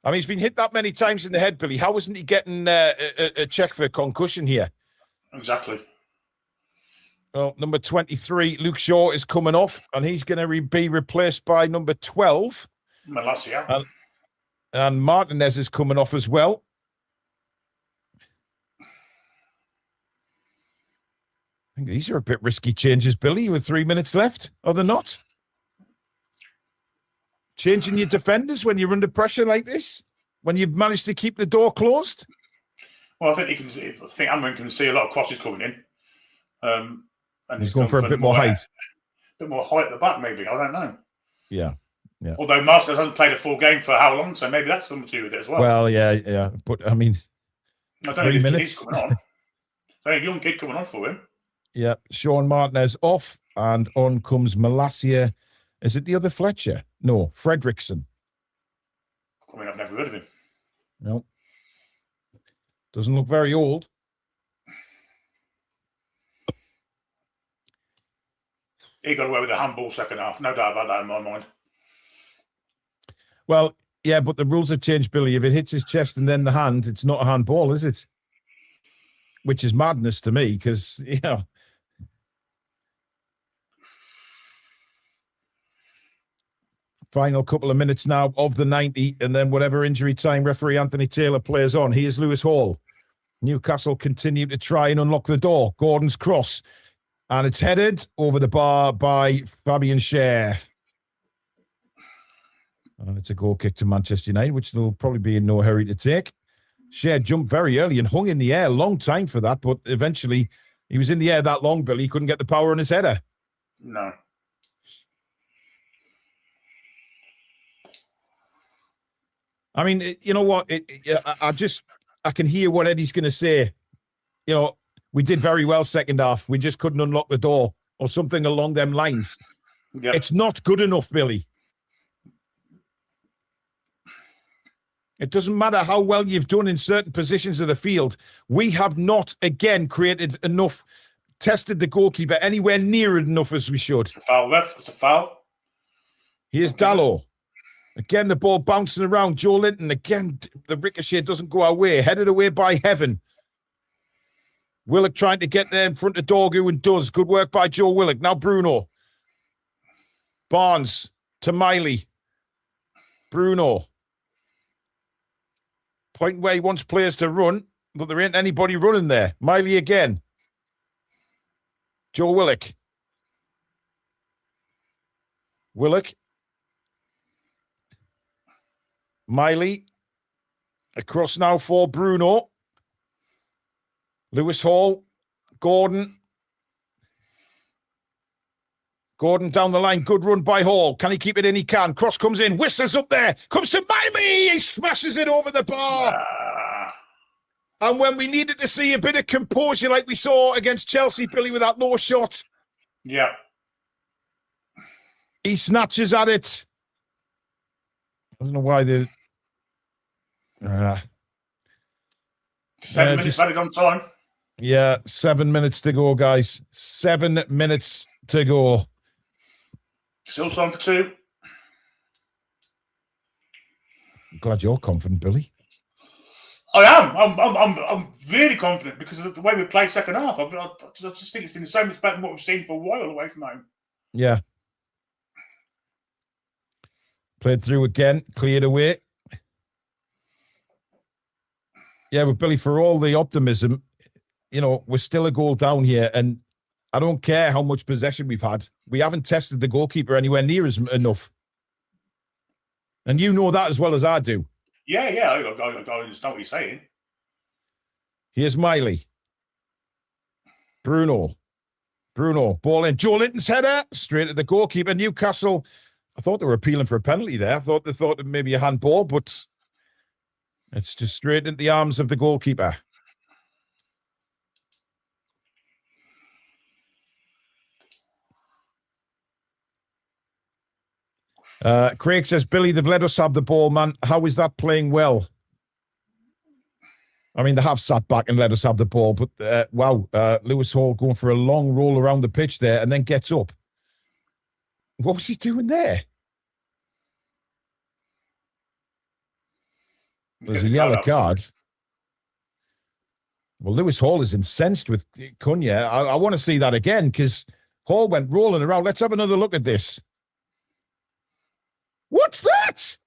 I mean, he's been hit that many times in the head, Billy. How isn't he getting a check for a concussion here? Exactly. Well, number 23, Luke Shaw, is coming off, and he's going to be replaced by number 12. Malacia. And Martinez is coming off as well. I think these are a bit risky changes, Billy, with 3 minutes left. Are they not? Changing your defenders when you're under pressure like this? When you've managed to keep the door closed? Well, I think Amrin can see a lot of crosses coming in. And he's going for a bit more height. A bit more height at the back, maybe. I don't know. Yeah. Although Masters hasn't played a full game for how long, so maybe that's something to do with it as well. Well, yeah. But, I mean, I don't know 3 minutes. Coming on. There's a young kid coming on for him. Yeah. Sean Martinez off, and on comes Malacia. Is it the other Fletcher? No, Fredrickson. I mean, I've never heard of him. No. Doesn't look very old. He got away with a handball second half. No doubt about that in my mind. Well, yeah, but the rules have changed, Billy. If it hits his chest and then the hand, it's not a handball, is it? Which is madness to me because, final couple of minutes now of the 90, and then whatever injury time referee Anthony Taylor plays on. Here's Lewis Hall. Newcastle continue to try and unlock the door. Gordon's cross. And it's headed over the bar by Fabian Schär. And it's a goal kick to Manchester United, which they'll probably be in no hurry to take. Schär jumped very early and hung in the air. Long time for that, but eventually he was in the air that long, Billy. He couldn't get the power on his header. No. I mean, you know what? I can hear what Eddie's going to say. We did very well second half. We just couldn't unlock the door or something along them lines. Yep. It's not good enough, Billy. It doesn't matter how well you've done in certain positions of the field. We have not, again, created enough, tested the goalkeeper anywhere near enough as we should. It's a foul, ref. It's a foul. Here's Dalot. Again, the ball bouncing around. Joe Linton, again, the ricochet doesn't go our way. Headed away by Heaven. Willock trying to get there in front of Dorgu and does. Good work by Joe Willock. Now Bruno. Barnes to Miley. Bruno. Point where he wants players to run, but there ain't anybody running there. Miley again. Joe Willock. Willock. Miley. Across now for Bruno. Lewis Hall. Gordon. Gordon down the line. Good run by Hall. Can he keep it in? He can. Cross comes in. Whistles up there. Comes to Miley. He smashes it over the bar. And when we needed to see a bit of composure like we saw against Chelsea, Billy, with that low shot. Yeah. He snatches at it. I don't know why they... 7 minutes added on time. Yeah, 7 minutes to go, guys. 7 minutes to go. Still time for 2. I'm glad you're confident, Billy. I am. I'm really confident because of the way we played second half. I just think it's been so much better than what we've seen for a while away from home. Yeah. Played through again, cleared away. Yeah, but Billy, for all the optimism, you know, we're still a goal down here, and I don't care how much possession we've had. We haven't tested the goalkeeper anywhere near as enough. And you know that as well as I do. Yeah, I understand what you're saying. Here's Miley. Bruno, ball in. Joe Linton's header, straight at the goalkeeper. Newcastle, I thought they were appealing for a penalty there. I thought they thought maybe a handball, but it's just straight into the arms of the goalkeeper. Craig says, Billy, they've let us have the ball, man. How is that playing well? I mean, they have sat back and let us have the ball, but wow, Lewis Hall going for a long roll around the pitch there and then gets up. What was he doing there? There's a yellow card. Well, Lewis Hall is incensed with Cunha. I want to see that again because Hall went rolling around. Let's have another look at this. What's that?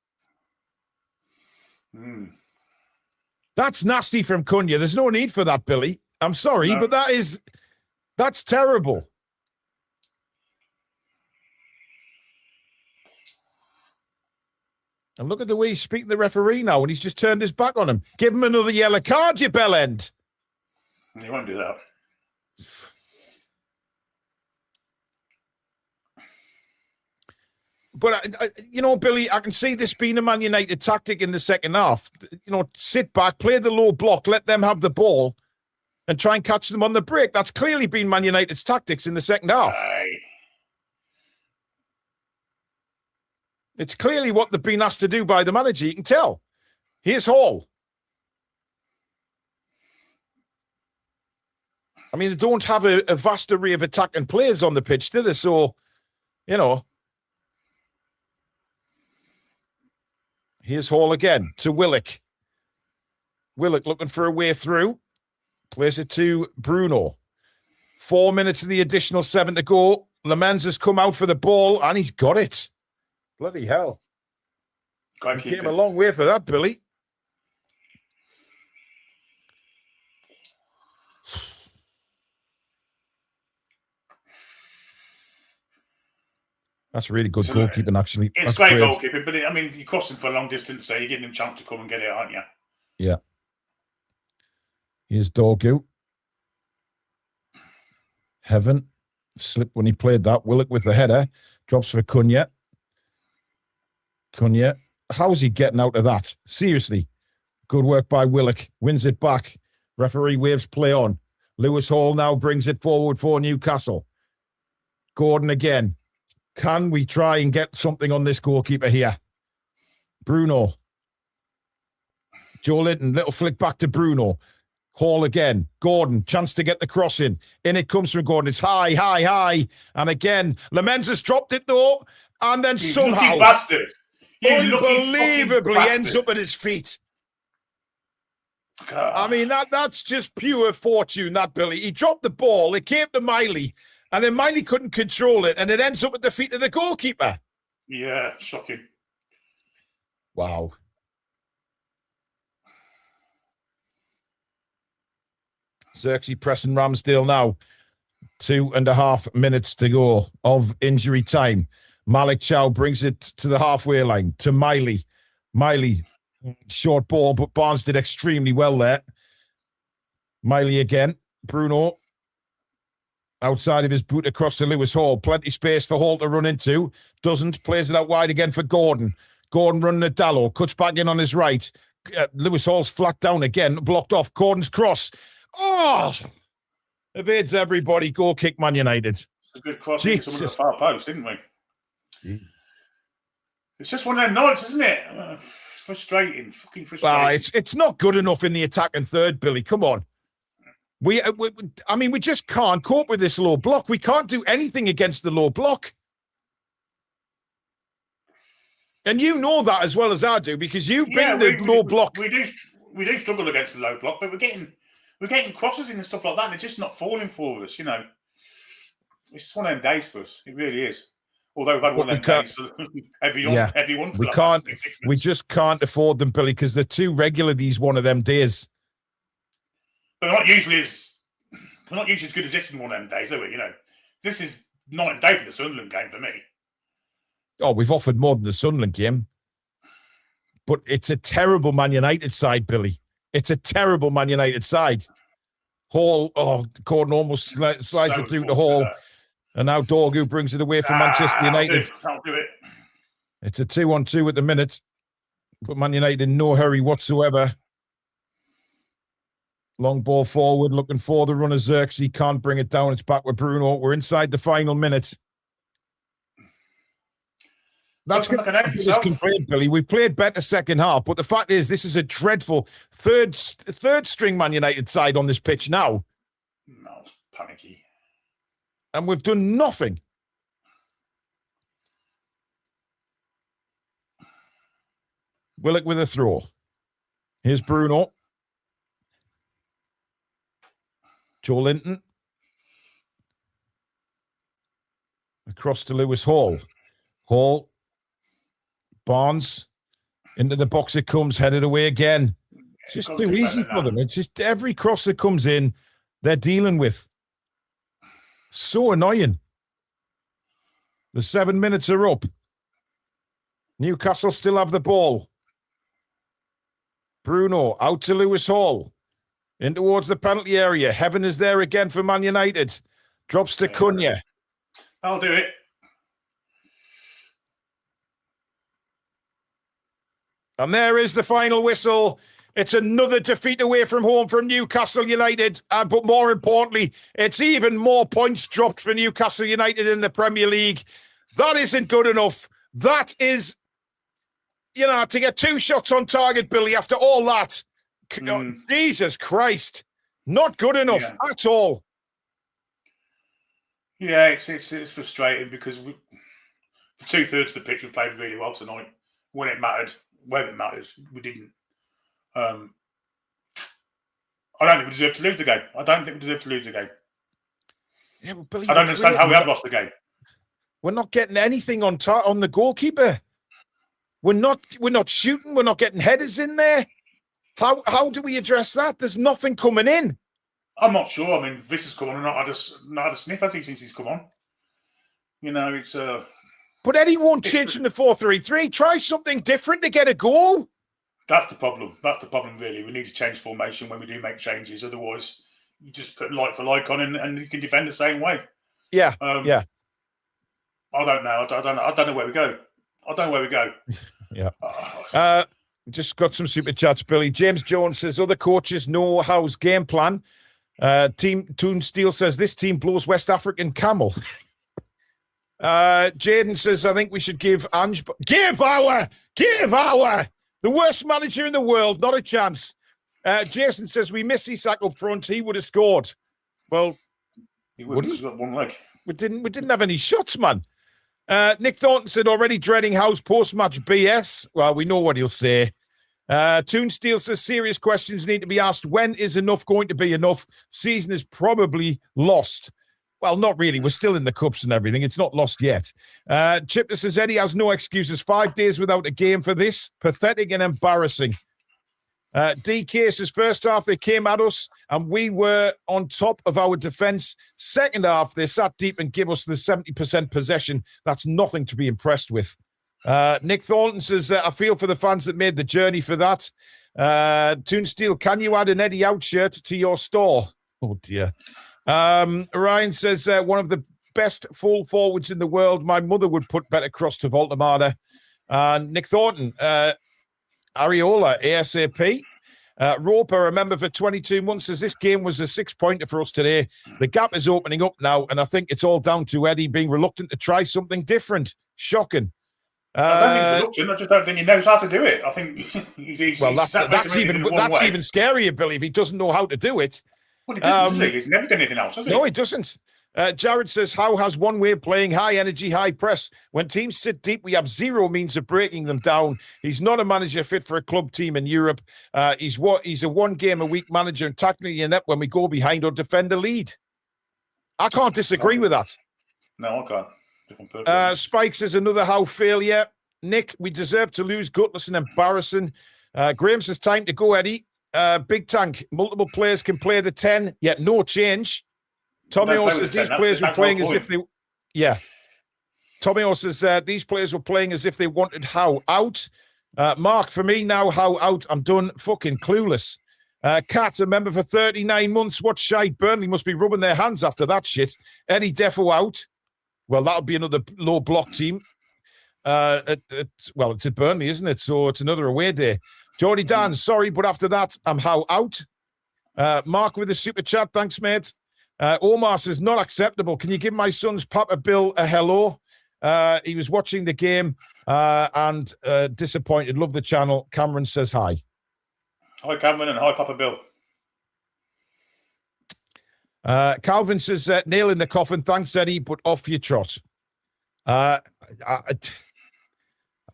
That's nasty from Cunha. There's no need for that, Billy. I'm sorry, but that's terrible. And look at the way he's speaking to the referee now, and he's just turned his back on him. Give him another yellow card, you bellend. He won't do that. But, you know, Billy, I can see this being a Man United tactic in the second half. You know, sit back, play the low block, let them have the ball, and try and catch them on the break. That's clearly been Man United's tactics in the second half. Aye. It's clearly what they've been asked to do by the manager. You can tell. Here's Hall. I mean, they don't have a vast array of attacking players on the pitch, do they? So, you know. Here's Hall again to Willock. Willock looking for a way through. Plays it to Bruno. 4 minutes of the additional 7 to go. Lemans has come out for the ball, and he's got it. Bloody hell. He came a long way for that, Billy. That's really good goalkeeping, actually. It's great goalkeeping, but I mean, you're crossing for a long distance, so you're giving him a chance to come and get it, aren't you? Yeah. Here's Dorgu. Heaven. Slipped when he played that. Willock with the header. Drops for Cunha. Cunha. How is he getting out of that? Seriously. Good work by Willock. Wins it back. Referee waves play on. Lewis Hall now brings it forward for Newcastle. Gordon again. Can we try and get something on this goalkeeper here? Bruno. Joe Linton, little flick back to Bruno. Hall again. Gordon, chance to get the cross in. In it comes from Gordon. It's high, high, high. And again, Lemens has dropped it though. And then somehow, unbelievably ends up at his feet. I mean, that's just pure fortune, that, Billy. He dropped the ball, it came to Miley, and then Miley couldn't control it, and it ends up at the feet of the goalkeeper. Yeah, shocking. Wow. Xerxes pressing Ramsdale now. 2.5 minutes to go of injury time. Malik Chow brings it to the halfway line to Miley. Miley, short ball, but Barnes did extremely well there. Miley again. Bruno outside of his boot across to Lewis Hall. Plenty space for Hall to run into. Doesn't. Plays it out wide again for Gordon. Gordon running at Dallow. Cuts back in on his right. Lewis Hall's flat down again. Blocked off. Gordon's cross. Oh! Evades everybody. Goal kick, Man United. It's a good cross into someone at the far post, didn't we? It's just one of them nights, isn't it? Frustrating. Fucking frustrating. Well, it's not good enough in the attacking third, Billy. Come on. We just can't cope with this low block. We can't do anything against the low block. And you know that as well as I do, because you've been the low block. We do struggle against the low block, but we're getting crosses in and stuff like that, and it's just not falling for us, you know. It's just one of them days for us. It really is. Although we've had one of them days for everyone. We just can't afford them, Billy, because they're too regular, these one of them days. But they're not usually as good as this in one of them days, are we? You know, this is night and day for the Sunderland game for me. Oh, we've offered more than the Sunderland game. But it's a terrible Man United side, Billy. It's a terrible Man United side. Hall, Gordon almost slides it through the Hall. And now Dorgu brings it away from Manchester United. I'll do it. It's a 2-on-2 at the minute. But Man United in no hurry whatsoever. Long ball forward, looking for the runner Xerxes. Can't bring it down. It's back with Bruno. We're inside the final minute. That's this complaint, Billy. We played better second half, but the fact is, this is a dreadful third string Man United side on this pitch now. No, it's panicky. And we've done nothing. Willock with a throw. Here's Bruno. Joe Linton. Across to Lewis Hall. Hall. Barnes. Into the box it comes, headed away again. It's just too easy for them. It's just every cross that comes in, they're dealing with. So annoying. The 7 minutes are up. Newcastle still have the ball. Bruno out to Lewis Hall. In towards the penalty area. Heaven is there again for Man United. Drops to Cunha. I'll do it. And there is the final whistle. It's another defeat away from home from Newcastle United. But more importantly, it's even more points dropped for Newcastle United in the Premier League. That isn't good enough. That is, to get 2 shots on target, Billy, after all that. Jesus Christ. Not good enough at all. Yeah, it's frustrating because for 2/3 of the pitch, we played really well tonight. When it mattered, where it matters, we didn't. I don't think we deserve to lose the game. Yeah, but Billy, I don't understand how we have lost the game. We're not getting anything on the goalkeeper. We're not shooting. We're not getting headers in there. How do we address that? There's nothing coming in. I'm not sure. I mean, this has come on and not had a sniff, has he, since he's come on? It's But Eddie won't change from the 4-3-3. Try something different to get a goal. That's the problem. That's the problem, really. We need to change formation when we do make changes. Otherwise, you just put like for like on and you can defend the same way. Yeah, yeah. I don't know. I don't know where we go. Yeah. Just got some super chats, Billy. James Jones says, other coaches know Howe's game plan. Team Toon Steel says, this team blows West African camel. Jaden says, I think we should give Ange... Give our! The worst manager in the world, not a chance. Jason says, we miss Isak up front. He would have scored. Well, would he? Got one leg. We didn't have any shots, man. Nick Thornton said, already dreading Howe's post-match BS. Well, we know what he'll say. Toon Steel says serious questions need to be asked. When is enough going to be enough? Season is probably lost. Well, not really. We're still in the cups and everything. It's not lost yet. Chipter says Eddie has no excuses. 5 days without a game for this. Pathetic and embarrassing. DK says first half they came at us and we were on top of our defence. Second half they sat deep and give us the 70% possession. That's nothing to be impressed with. Nick Thornton says I feel for the fans that made the journey for that. Toon Steel, can you add an Eddie Out shirt to your store? Oh dear. Ryan says one of the best full forwards in the world. My mother would put better cross to Voltamada. Nick Thornton, Areola, ASAP. Roper, a member for 22 months, says this game was a 6-pointer for us today. The gap is opening up now, and I think it's all down to Eddie being reluctant to try something different. Shocking. I don't think he's reluctant. I just don't think he knows how to do it. I think he's that's even scarier, Billy, if he doesn't know how to do it. Well, he doesn't, He's never done anything else, has he? No, he doesn't. Jared says, Howe has one way of playing high energy, high press. When teams sit deep, we have zero means of breaking them down. He's not a manager fit for a club team in Europe. He's a one-game-a-week manager and tackling in net when we go behind or defend a lead. I can't disagree with that. No, I can't. Spike says, another Howe failure. Nick, we deserve to lose. Gutless and embarrassing. Graham says, time to go, Eddie. Big Tank, multiple players can play the 10, yet no change. Tommy O says these players were playing as if they... Yeah. Tommy O says these players were playing as if they wanted Howe out. Mark, for me now, Howe out. I'm done. Fucking clueless. Cat, a member for 39 months. What shite? Burnley must be rubbing their hands after that shit. Eddie Defo out. Well, that'll be another low block team. It's at Burnley, isn't it? So it's another away day. Jordy Dan, sorry, but after that, I'm Howe out. Mark with a super chat. Thanks, mate. Omar says, not acceptable. Can you give my son's Papa Bill a hello? He was watching the game and disappointed. Love the channel. Cameron says hi. Hi, Cameron, and hi, Papa Bill. Calvin says, nail in the coffin. Thanks, Eddie, but off your trot.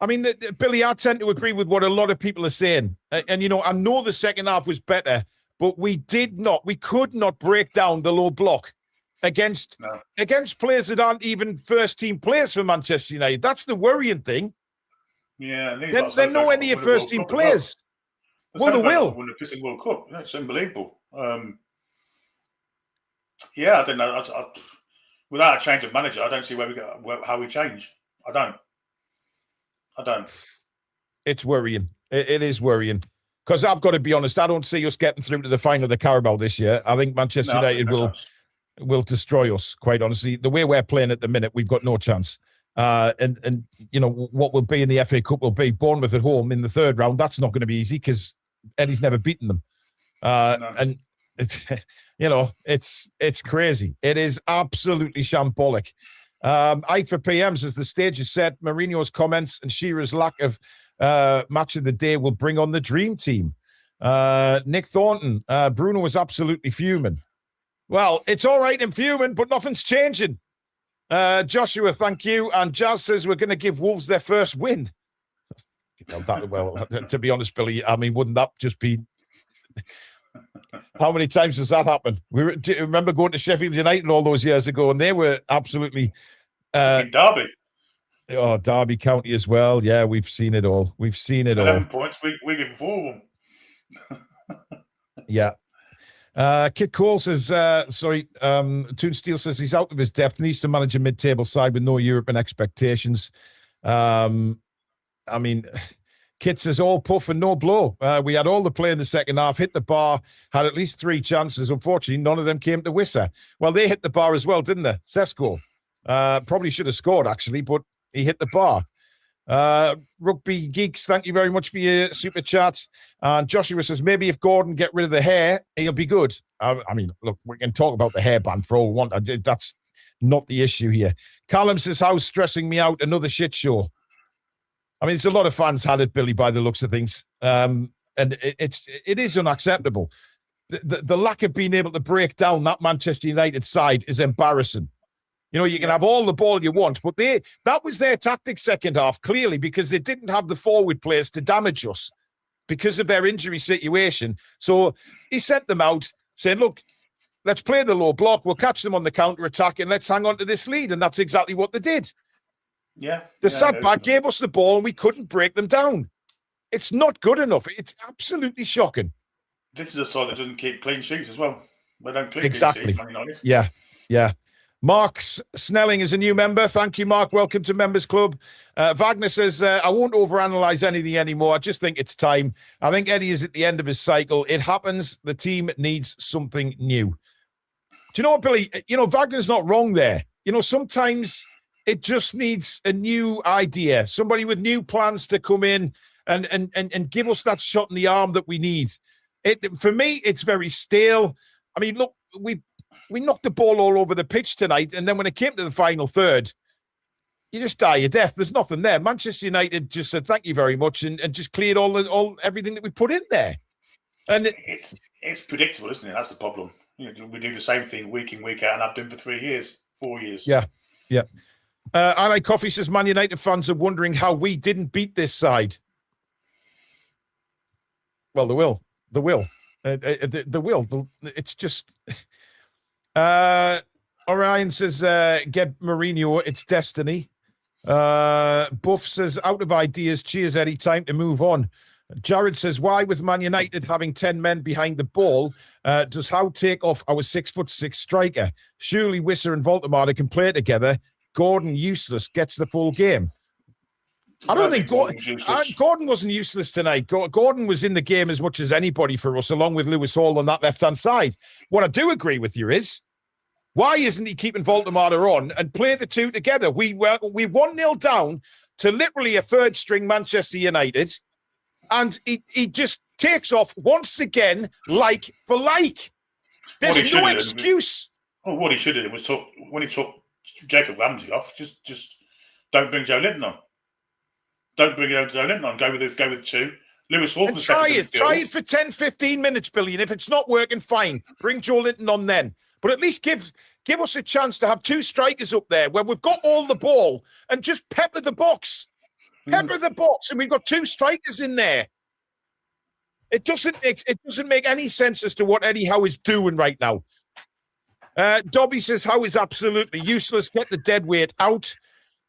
Billy, I tend to agree with what a lot of people are saying. And I know the second half was better, but we could not break down the low block against players that aren't even first-team players for Manchester United. That's the worrying thing. Yeah. They're no any of first-team players. Well, they will. Win the pissing World Cup. It's unbelievable. I don't know. Without a change of manager, I don't see how we change. I don't. It's worrying. It is worrying. Because I've got to be honest, I don't see us getting through to the final of the Carabao this year. I think Manchester United will destroy us, quite honestly. The way we're playing at the minute, we've got no chance. And what will be in the FA Cup will be Bournemouth at home in the third round. That's not going to be easy because Eddie's never beaten them. And, it's crazy. It is absolutely shambolic. Ike for PM says the stage is set. Mourinho's comments and Shearer's lack of match of the day will bring on the dream team. Nick Thornton, Bruno was absolutely fuming. Well, it's all right in fuming, but nothing's changing. Joshua, thank you. And Jazz says we're going to give Wolves their first win. To be honest, Billy, wouldn't that just be... How many times has that happened? Do you remember going to Sheffield United all those years ago, and they were absolutely... Derby. Oh, Derby County as well. Yeah, we've seen it all. 11 points. We give 4 of them. Yeah. Kit Cole says, Toon Steel says he's out of his depth, needs to manage a mid-table side with no European expectations. Kit says all puff and no blow. We had all the play in the second half, hit the bar, had at least 3 chances. Unfortunately, none of them came to Wissa. Well, they hit the bar as well, didn't they? Sesko. Probably should have scored, actually, but he hit the bar. Rugby Geeks, thank you very much for your super chat. And Joshua says, maybe if Gordon get rid of the hair, he'll be good. Look, we can talk about the hairband for all we want. That's not the issue here. Callum says, how's stressing me out? Another shit show. It's a lot of fans had it, Billy, by the looks of things. And it is unacceptable. The lack of being able to break down that Manchester United side is embarrassing. You can have all the ball you want, but that was their tactic second half, clearly, because they didn't have the forward players to damage us. because of their injury situation. So he sent them out saying, look, let's play the low block. We'll catch them on the counter-attack and let's hang on to this lead. And that's exactly what they did. Yeah. The sat back gave us the ball and we couldn't break them down. It's not good enough. It's absolutely shocking. This is a side that doesn't keep clean sheets as well. They don't keep Exactly. clean sheets, Man United. Yeah. Mark Snelling is a new member. Thank you, Mark. Welcome to Members Club. Wagner says, I won't overanalyze anything anymore. I just think it's time. I think Eddie is at the end of his cycle. It happens. The team needs something new. Do you know what, Billy? Wagner's not wrong there. Sometimes it just needs a new idea. Somebody with new plans to come in and give us that shot in the arm that we need. For me, it's very stale. I mean, look, we knocked the ball all over the pitch tonight, and then when it came to the final third, you just die your death. There's nothing there. Manchester United just said thank you very much and just cleared everything that we put in there. And it's predictable, isn't it? That's the problem. We do the same thing week in, week out, and I've done for 3 years, 4 years. Yeah. I Like Coffee says Man United fans are wondering how we didn't beat this side. Well, they will. They will. It's just. Orion says, get Mourinho, it's destiny. Buff says, out of ideas, cheers, Eddie, time to move on. Jared says, why with Man United having 10 men behind the ball, does Howe take off our 6'6" striker? Surely Wisser and Voldemar can play together. Gordon useless, gets the full game. I don't think Gordon wasn't useless tonight. Gordon was in the game as much as anybody for us, along with Lewis Hall on that left-hand side. What I do agree with you is, why isn't he keeping Voldemar on and play the two together? We 1-0 down to literally a third-string Manchester United, and he just takes off once again, like for like. There's no excuse. Well, what he should have done was when he took Jacob Ramsey off, just don't bring Joe Linton on. Don't bring Joe Linton on. Go with two. Lewis Hall. Try it for 10, 15 minutes, Billy. And if it's not working, fine. Bring Joe Linton on then. But at least give us a chance to have two strikers up there where we've got all the ball and just pepper the box. Pepper the box, and we've got two strikers in there. It doesn't make any sense as to what Eddie Howe is doing right now. Dobby says Howe is absolutely useless. Get the dead weight out.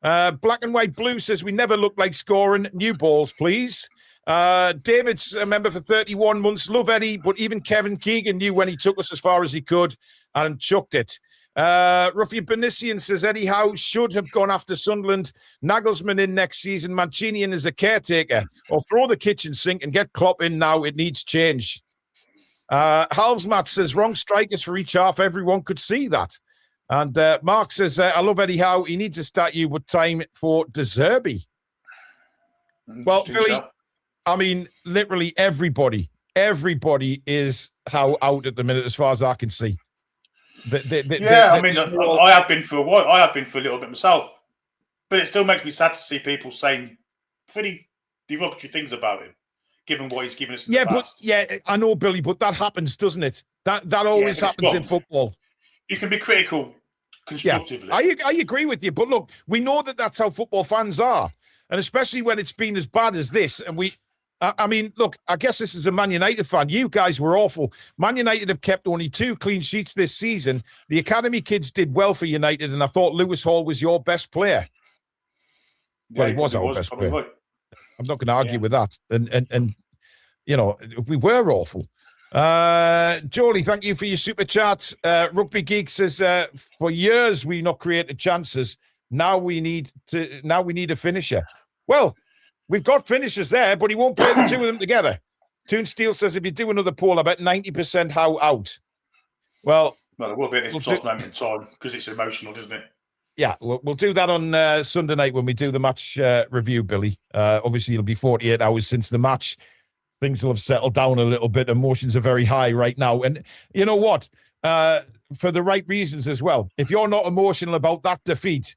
Black and White Blue says we never look like scoring. New balls, please. David's a member for 31 months. Love Eddie, but even Kevin Keegan knew when he took us as far as he could and chucked it. Ruffy Benisian says Eddie Howe should have gone after Sunderland. Nagelsmann in next season. Mancinian is a caretaker. Or throw the kitchen sink and get Klopp in now. It needs change. Halvesmat says wrong strikers for each half. Everyone could see that. And Mark says, I love Eddie Howe. He needs to start you with time for De Zerbi. Well, Billy, I mean, literally everybody is Howe out at the minute, as far as I can see. I have been for a while. I have been for a little bit myself. But it still makes me sad to see people saying pretty derogatory things about him, given what he's given us in the past. I know, Billy, but that happens, doesn't it? That always happens in football. You can be critical constructively. Yeah, I agree with you. But look, we know that that's how football fans are. And especially when it's been as bad as this. And I mean, look, I guess this is a Man United fan. You guys were awful. Man United have kept only 2 clean sheets this season. The academy kids did well for United. And I thought Lewis Hall was your best player. Well, he was our best player. Right. I'm not going to argue with that. And we were awful. Jolie, thank you for your super chat. Rugby Geek says, for years we not created chances. Now we need a finisher. Well, we've got finishers there, but he won't play the two of them together. Toon Steel says if you do another poll, I bet 90% Howe out. Well, it will be at this moment in time because it's emotional, isn't it? Yeah, we'll do that on Sunday night when we do the match review, Billy. Obviously, it'll be 48 hours since the match. Things will have settled down a little bit. Emotions are very high right now. And you know what? For the right reasons as well. If you're not emotional about that defeat,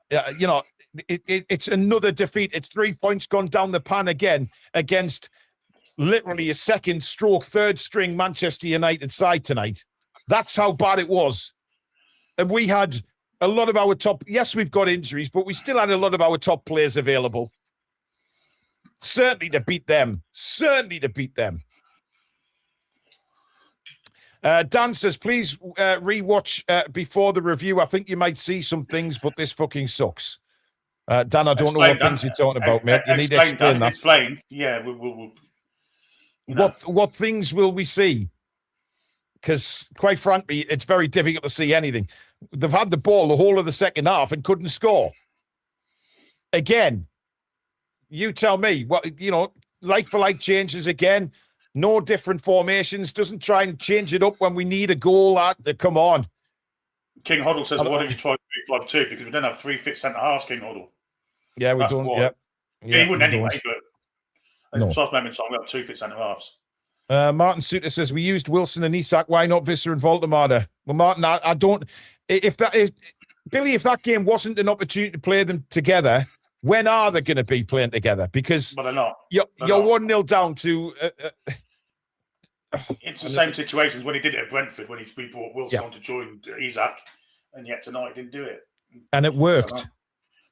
it's another defeat. It's 3 points gone down the pan again against literally a third string Manchester United side tonight. That's how bad it was. And we had a lot of our top, yes, we've got injuries, but we still had a lot of our top players available. Certainly to beat them. Certainly to beat them. Dan says, please rewatch before the review. I think you might see some things, but this fucking sucks. Dan, I don't know what things you're talking about, mate. You need to explain that. Explain. Yeah, we'll what things will we see? Because, quite frankly, it's very difficult to see anything. They've had the ball the whole of the second half and couldn't score. Again, you tell me. What, like-for-like changes again. No different formations. Doesn't try and change it up when we need a goal. Come on. King Hoddle says, why don't you try 3-5-2? Because we don't have 3 fit centre-halves, King Hoddle. Yeah, we don't. Yeah, he wouldn't anyway, but no. South Moment time, we have 2 fit centre-halves. Martin Suter says, we used Wilson and Isak. Why not Visser and Voldemar? Well, Martin, I don't. If that game wasn't an opportunity to play them together, when are they going to be playing together? Because but they're not. You're 1-0 down to. It's the same situation as when he did it at Brentford when we brought Wilson on to join Isak, and yet tonight he didn't do it. And it worked.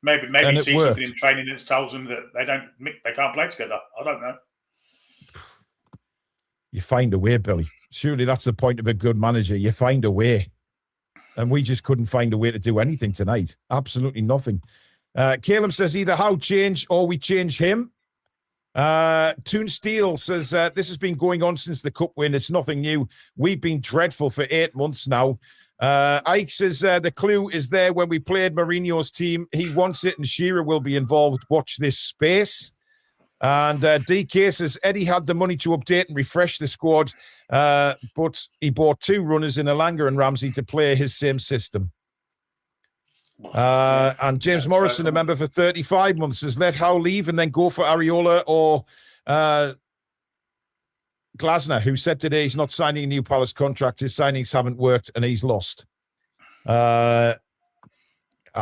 Maybe see something in training that tells them that they can't play together. I don't know. You find a way, Billy. Surely that's the point of a good manager. You find a way. And we just couldn't find a way to do anything tonight. Absolutely nothing. Caleb says either Howe change or we change him. Toon Steel says this has been going on since the cup win. It's nothing new. We've been dreadful for 8 months now. Ike says the clue is there when we played Mourinho's team. He wants it and Shearer will be involved. Watch this space. And DK says Eddie had the money to update and refresh the squad, but he bought 2 runners in Elanga and Ramsey to play his same system. And James Morrison, a member for 35 months, says let Howe leave and then go for Areola or Glasner, who said today he's not signing a new Palace contract. His signings haven't worked and he's lost. I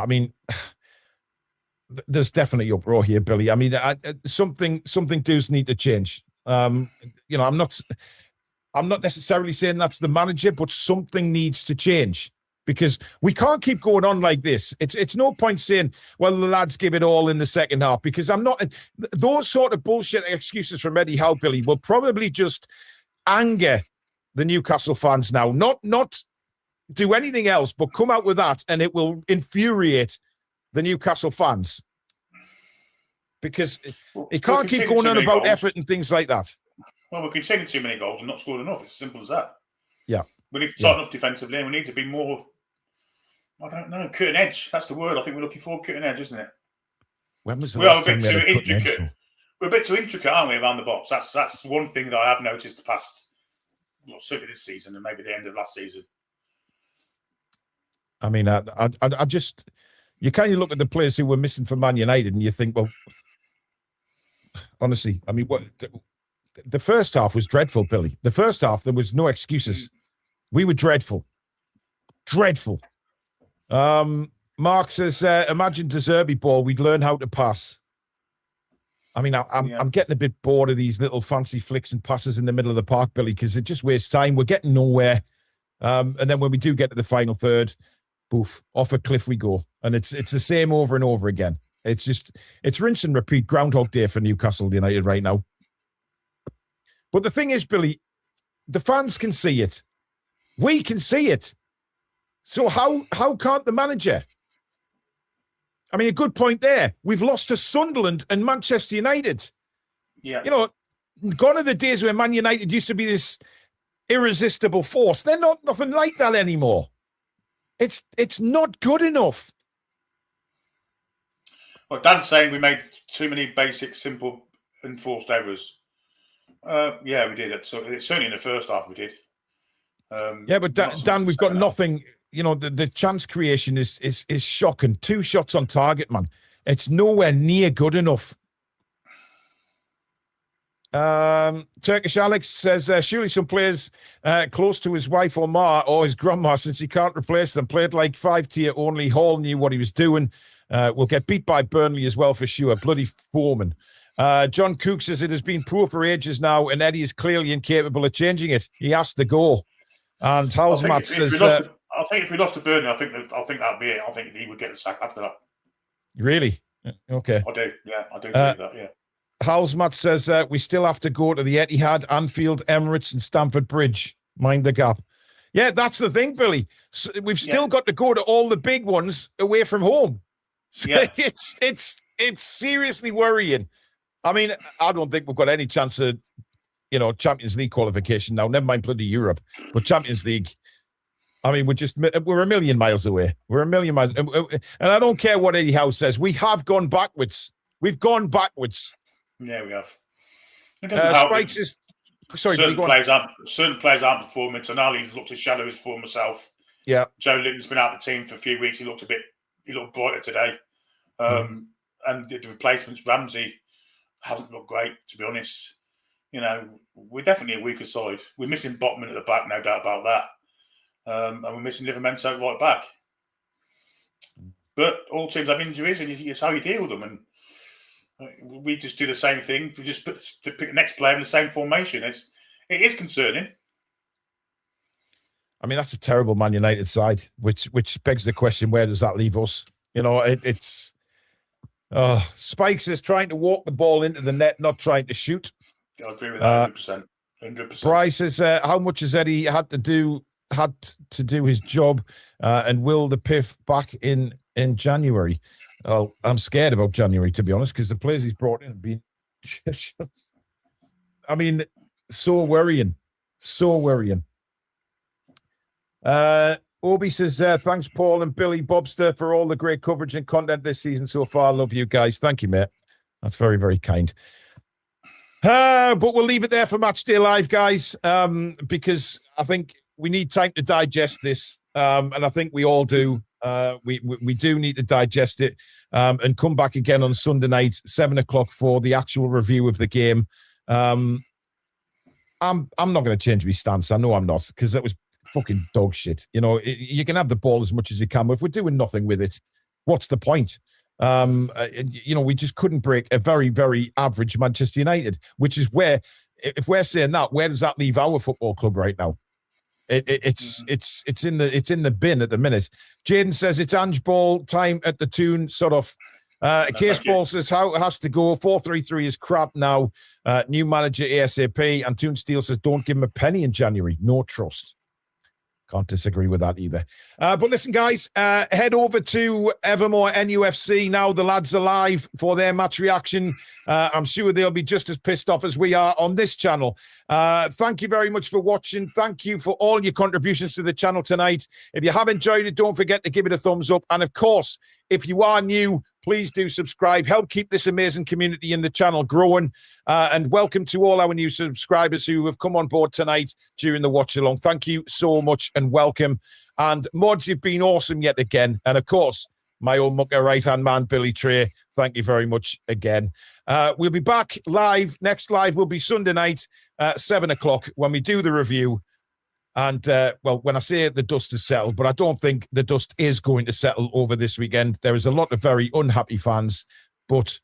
mean, there's definitely uproar here, Billy. I mean, something does need to change. I'm not necessarily saying that's the manager, but something needs to change because we can't keep going on like this. It's no point saying, well, the lads give it all in the second half because I'm not. Those sort of bullshit excuses from Eddie Howe, Billy, will probably just anger the Newcastle fans now. Not do anything else, but come out with that, and it will infuriate the Newcastle fans because it can't keep going on about effort and things like that. Well, we're conceding too many goals and not scored enough. It's as simple as that. Yeah. We need to tighten up defensively and we need to be more, I don't know, cutting edge. That's the word I think we're looking for, cutting edge, isn't it? When was the last time we are a bit too intricate. We're a bit too intricate, aren't we, around the box? That's one thing that I have noticed the past, certainly this season and maybe the end of last season. I mean, I just... You kind of look at the players who were missing for Man United and you think, well, honestly, I mean, what the first half was dreadful, Billy. The first half, there was no excuses. We were dreadful. Dreadful. Mark says, imagine De Zerbi ball, we'd learn how to pass. I mean, I'm getting a bit bored of these little fancy flicks and passes in the middle of the park, Billy, because it just wastes time. We're getting nowhere. And then when we do get to the final third, poof, off a cliff we go. And it's the same over and over again. It's rinse and repeat, Groundhog Day for Newcastle United right now. But the thing is, Billy, the fans can see it. We can see it. So how can't the manager? I mean, a good point there. We've lost to Sunderland and Manchester United. Yeah. Gone are the days where Man United used to be this irresistible force. They're nothing like that anymore. It's not good enough. Well, Dan's saying we made too many basic, simple, enforced errors. Yeah, we did. So certainly in the first half we did. Yeah, but Dan, we've got nothing. The chance creation is shocking. 2 shots on target, man. It's nowhere near good enough. Turkish Alex says, surely some players close to his wife or ma or his grandma, since he can't replace them, played like 5-tier only. Hall knew what he was doing. We'll get beat by Burnley as well for sure. Bloody Foreman. John Cook says it has been poor for ages now, and Eddie is clearly incapable of changing it. He has to go. And Howes Matt says, I think if we lost to Burnley, I think that'd be it. I think he would get the sack after that. Really? Okay. I do. Yeah, I do believe that. Yeah. Halsmat says we still have to go to the Etihad, Anfield, Emirates, and Stamford Bridge. Mind the gap. Yeah, that's the thing, Billy. So we've still got to go to all the big ones away from home. So it's seriously worrying. I mean, I don't think we've got any chance of, Champions League qualification now. Never mind bloody Europe, but Champions League. I mean, we're a million miles away. We're a million miles, and I don't care what Eddie Howe says. We have gone backwards. We've gone backwards. Yeah, we have. Spikes is sorry. Certain players aren't performing. Tonali's looked to shadow his former self. Yeah. Joe Linton's been out of the team for a few weeks. He looked brighter today. And the replacements, Ramsey hasn't looked great, to be honest. We're definitely a weaker side. We're missing Botman at the back, no doubt about that. And we're missing Livramento right back. But all teams have injuries, and it's how you deal with them. And we just do the same thing. We just pick the next player in the same formation. It is concerning. I mean, that's a terrible Man United side, which begs the question: where does that leave us? It's Spikes is trying to walk the ball into the net, not trying to shoot. I agree with that 100%. 100%. Bryce says, how much has Eddie had to do his job, and will the PIF back in January? Well, I'm scared about January, to be honest, because the players he's brought in have been, I mean, so worrying. Obi says, thanks, Paul and Billy Bobster, for all the great coverage and content this season so far. Love you guys. Thank you, mate. That's very, very kind. But we'll leave it there for Matchday Live, guys, because I think we need time to digest this, and I think we all do. We do need to digest it, and come back again on Sunday night, 7:00 for the actual review of the game. I'm not going to change my stance. I know I'm not, because that was fucking dog shit. You can have the ball as much as you can, but if we're doing nothing with it, what's the point? We just couldn't break a very, very average Manchester United, which is where, if we're saying that, where does that leave our football club right now? It's in the bin at the minute. Jaden says it's Ange Ball time at the Toon, sort of. Case Ball says how it has to go. 4-3-3 is crap now. New manager ASAP. And Toon Steel says don't give him a penny in January. No trust. Can't disagree with that either. But listen, guys, head over to Evermore NUFC now. The lads are live for their match reaction. I'm sure they'll be just as pissed off as we are on this channel. Thank you very much for watching. Thank you for all your contributions to the channel tonight. If you have enjoyed it, don't forget to give it a thumbs up. And of course, if you are new, please do subscribe. Help keep this amazing community in the channel growing. And welcome to all our new subscribers who have come on board tonight during the watch along. Thank you so much and welcome. And mods, you've been awesome yet again. And of course, my old mucker right-hand man, Billy Trey, thank you very much again. We'll be back live. Next live will be Sunday night, 7:00 when we do the review. And, when I say the dust has settled, but I don't think the dust is going to settle over this weekend. There is a lot of very unhappy fans, but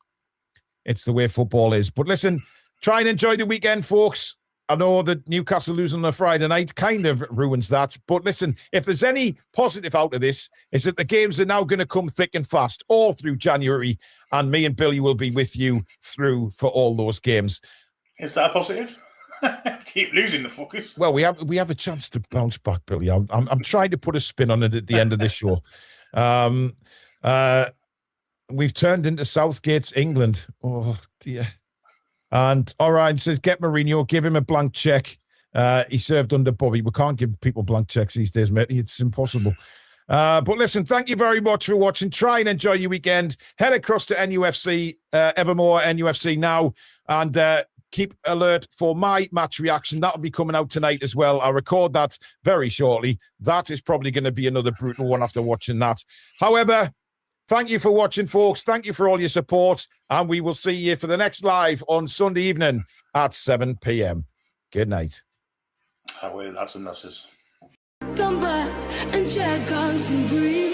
it's the way football is. But listen, try and enjoy the weekend, folks. I know that Newcastle losing on a Friday night kind of ruins that. But listen, if there's any positive out of this, is that the games are now going to come thick and fast all through January. And me and Billy will be with you through for all those games. Is that a positive? Keep losing the focus. Well, we have a chance to bounce back, Billy. I'm trying to put a spin on it at the end of this show. We've turned into Southgate's England. Oh dear. And Orion says, get Mourinho, give him a blank check. He served under Bobby. We can't give people blank checks these days, mate. It's impossible. But listen, thank you very much for watching. Try and enjoy your weekend. Head across to NUFC, Evermore NUFC now, and keep alert for my match reaction. That'll be coming out tonight as well. I'll record that very shortly. That is probably going to be another brutal one after watching that. However, thank you for watching, folks. Thank you for all your support. And we will see you for the next live on Sunday evening at 7 p.m. Good night. I will. That's enough. Come back and check out the breeze.